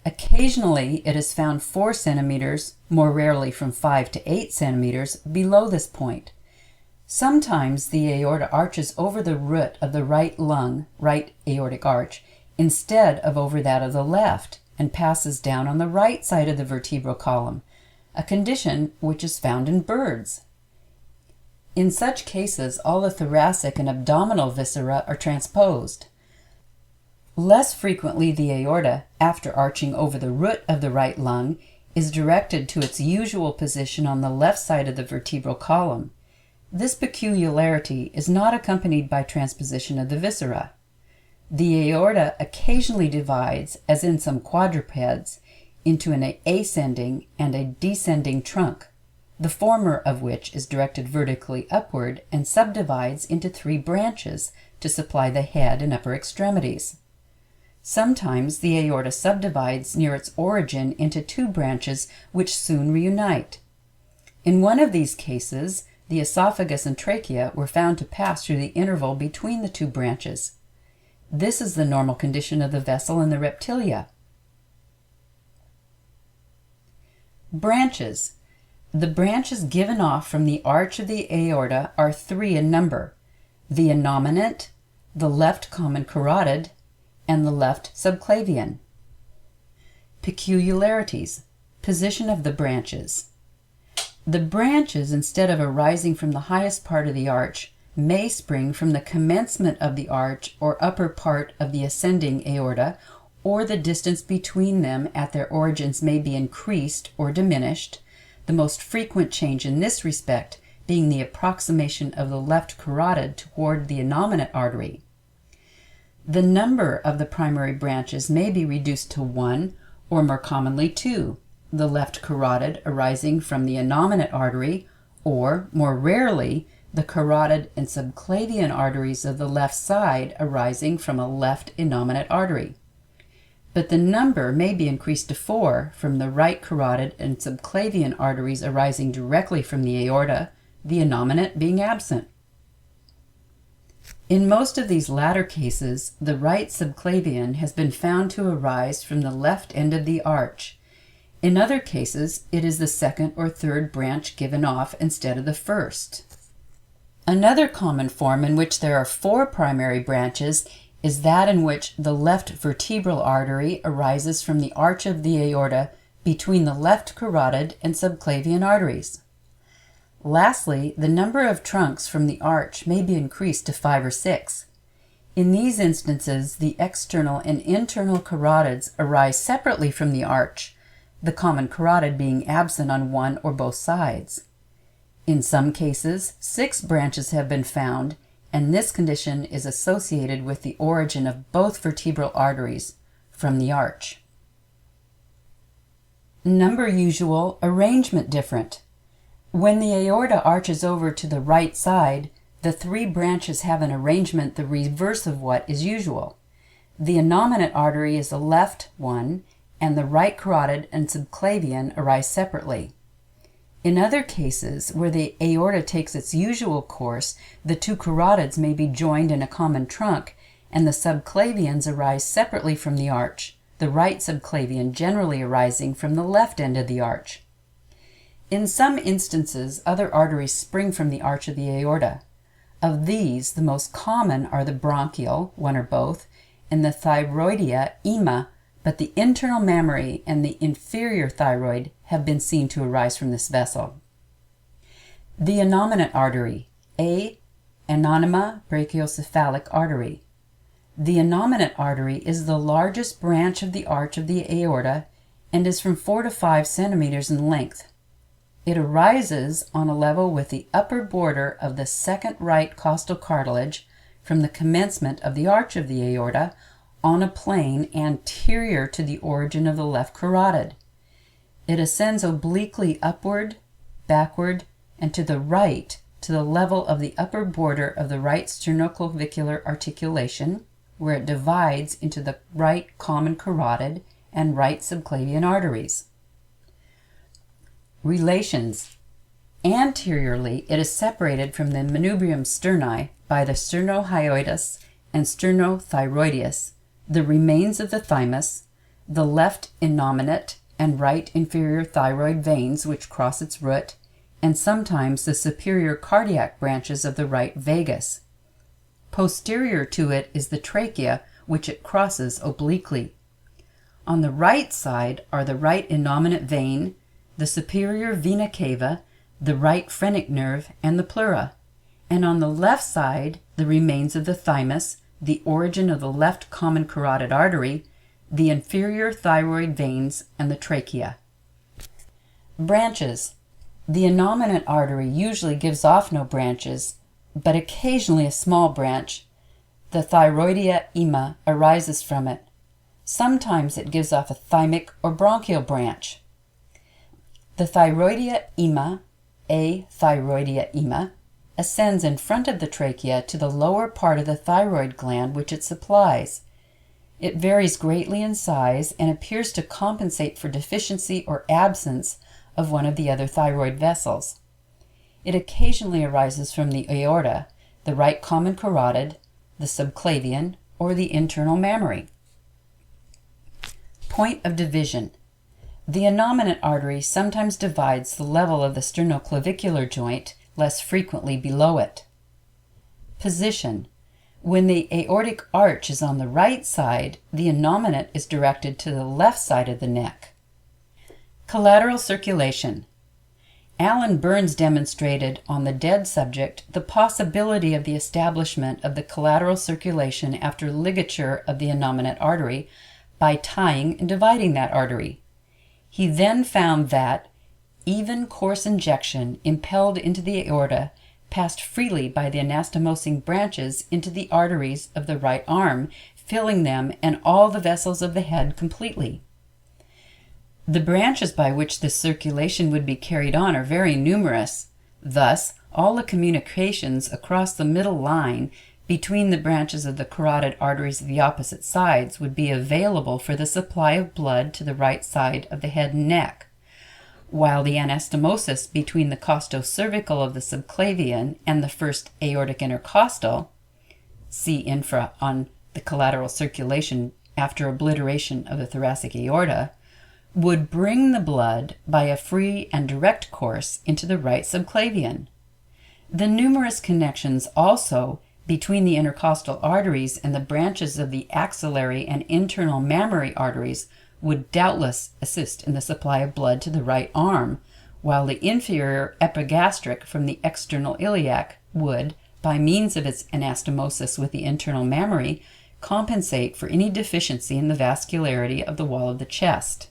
S5: Occasionally it is found 4 centimeters, more rarely from 5 to 8 centimeters below this point. Sometimes the aorta arches over the root of the right lung, right aortic arch, instead of over that of the left, and passes down on the right side of the vertebral column, a condition which is found in birds. In such cases, all the thoracic and abdominal viscera are transposed. Less frequently, the aorta, after arching over the root of the right lung, is directed to its usual position on the left side of the vertebral column. This peculiarity is not accompanied by transposition of the viscera. The aorta occasionally divides, as in some quadrupeds, into an ascending and a descending trunk, the former of which is directed vertically upward and subdivides into 3 branches to supply the head and upper extremities. Sometimes the aorta subdivides near its origin into 2 branches which soon reunite. In one of these cases, the esophagus and trachea were found to pass through the interval between the 2 branches. This is the normal condition of the vessel in the reptilia. Branches. The branches given off from the arch of the aorta are 3 in number: the innominate, the left common carotid, and the left subclavian. Peculiarities. Position of the branches. The branches, instead of arising from the highest part of the arch, may spring from the commencement of the arch or upper part of the ascending aorta, or the distance between them at their origins may be increased or diminished, the most frequent change in this respect being the approximation of the left carotid toward the innominate artery. The number of the primary branches may be reduced to 1, or more commonly 2, the left carotid arising from the innominate artery, or, more rarely, the carotid and subclavian arteries of the left side arising from a left innominate artery. But the number may be increased to 4 from the right carotid and subclavian arteries arising directly from the aorta, the innominate being absent. In most of these latter cases, the right subclavian has been found to arise from the left end of the arch. In other cases, it is the second or third branch given off instead of the first. Another common form in which there are 4 primary branches is that in which the left vertebral artery arises from the arch of the aorta between the left carotid and subclavian arteries. Lastly, the number of trunks from the arch may be increased to 5 or 6. In these instances, the external and internal carotids arise separately from the arch, the common carotid being absent on one or both sides. In some cases, 6 branches have been found, and this condition is associated with the origin of both vertebral arteries from the arch. Number usual, arrangement different. When the aorta arches over to the right side, the 3 branches have an arrangement the reverse of what is usual. The innominate artery is the left one, and the right carotid and subclavian arise separately. In other cases, where the aorta takes its usual course, the 2 carotids may be joined in a common trunk, and the subclavians arise separately from the arch, the right subclavian generally arising from the left end of the arch. In some instances, other arteries spring from the arch of the aorta. Of these, the most common are the bronchial, one or both, and the thyroidea, but the internal mammary and the inferior thyroid have been seen to arise from this vessel. The innominate artery, anonyma brachiocephalic artery. The innominate artery is the largest branch of the arch of the aorta and is from 4 to 5 centimeters in length. It arises on a level with the upper border of the second right costal cartilage from the commencement of the arch of the aorta on a plane anterior to the origin of the left carotid. It ascends obliquely upward, backward, and to the right to the level of the upper border of the right sternoclavicular articulation, where it divides into the right common carotid and right subclavian arteries. Relations. Anteriorly, it is separated from the manubrium sterni by the sternohyoides and sternothyroideus, the remains of the thymus, the left innominate and right inferior thyroid veins which cross its root, and sometimes the superior cardiac branches of the right vagus. Posterior to it is the trachea, which it crosses obliquely. On the right side are the right innominate vein, the superior vena cava, the right phrenic nerve, and the pleura, and on the left side the remains of the thymus, the origin of the left common carotid artery, the inferior thyroid veins, and the trachea. Branches. The innominate artery usually gives off no branches, but occasionally a small branch, the thyroidea ima, arises from it. Sometimes it gives off a thymic or bronchial branch. The thyroidea ima, ascends in front of the trachea to the lower part of the thyroid gland which it supplies. It varies greatly in size and appears to compensate for deficiency or absence of one of the other thyroid vessels. It occasionally arises from the aorta, the right common carotid, the subclavian, or the internal mammary. Point of division. The innominate artery sometimes divides the level of the sternoclavicular joint, less frequently below it. Position. When the aortic arch is on the right side, the innominate is directed to the left side of the neck. Collateral circulation. Alan Burns demonstrated on the dead subject the possibility of the establishment of the collateral circulation after ligature of the innominate artery by tying and dividing that artery. He then found that even course injection impelled into the aorta passed freely by the anastomosing branches into the arteries of the right arm, filling them and all the vessels of the head completely. The branches by which this circulation would be carried on are very numerous. Thus, all the communications across the middle line between the branches of the carotid arteries of the opposite sides would be available for the supply of blood to the right side of the head and neck, while the anastomosis between the costocervical of the subclavian and the first aortic intercostal, see infra on the collateral circulation after obliteration of the thoracic aorta, would bring the blood by a free and direct course into the right subclavian. The numerous connections also between the intercostal arteries and the branches of the axillary and internal mammary arteries would doubtless assist in the supply of blood to the right arm, while the inferior epigastric from the external iliac would, by means of its anastomosis with the internal mammary, compensate for any deficiency in the vascularity of the wall of the chest.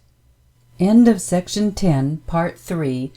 S5: End of Section 10, Part 3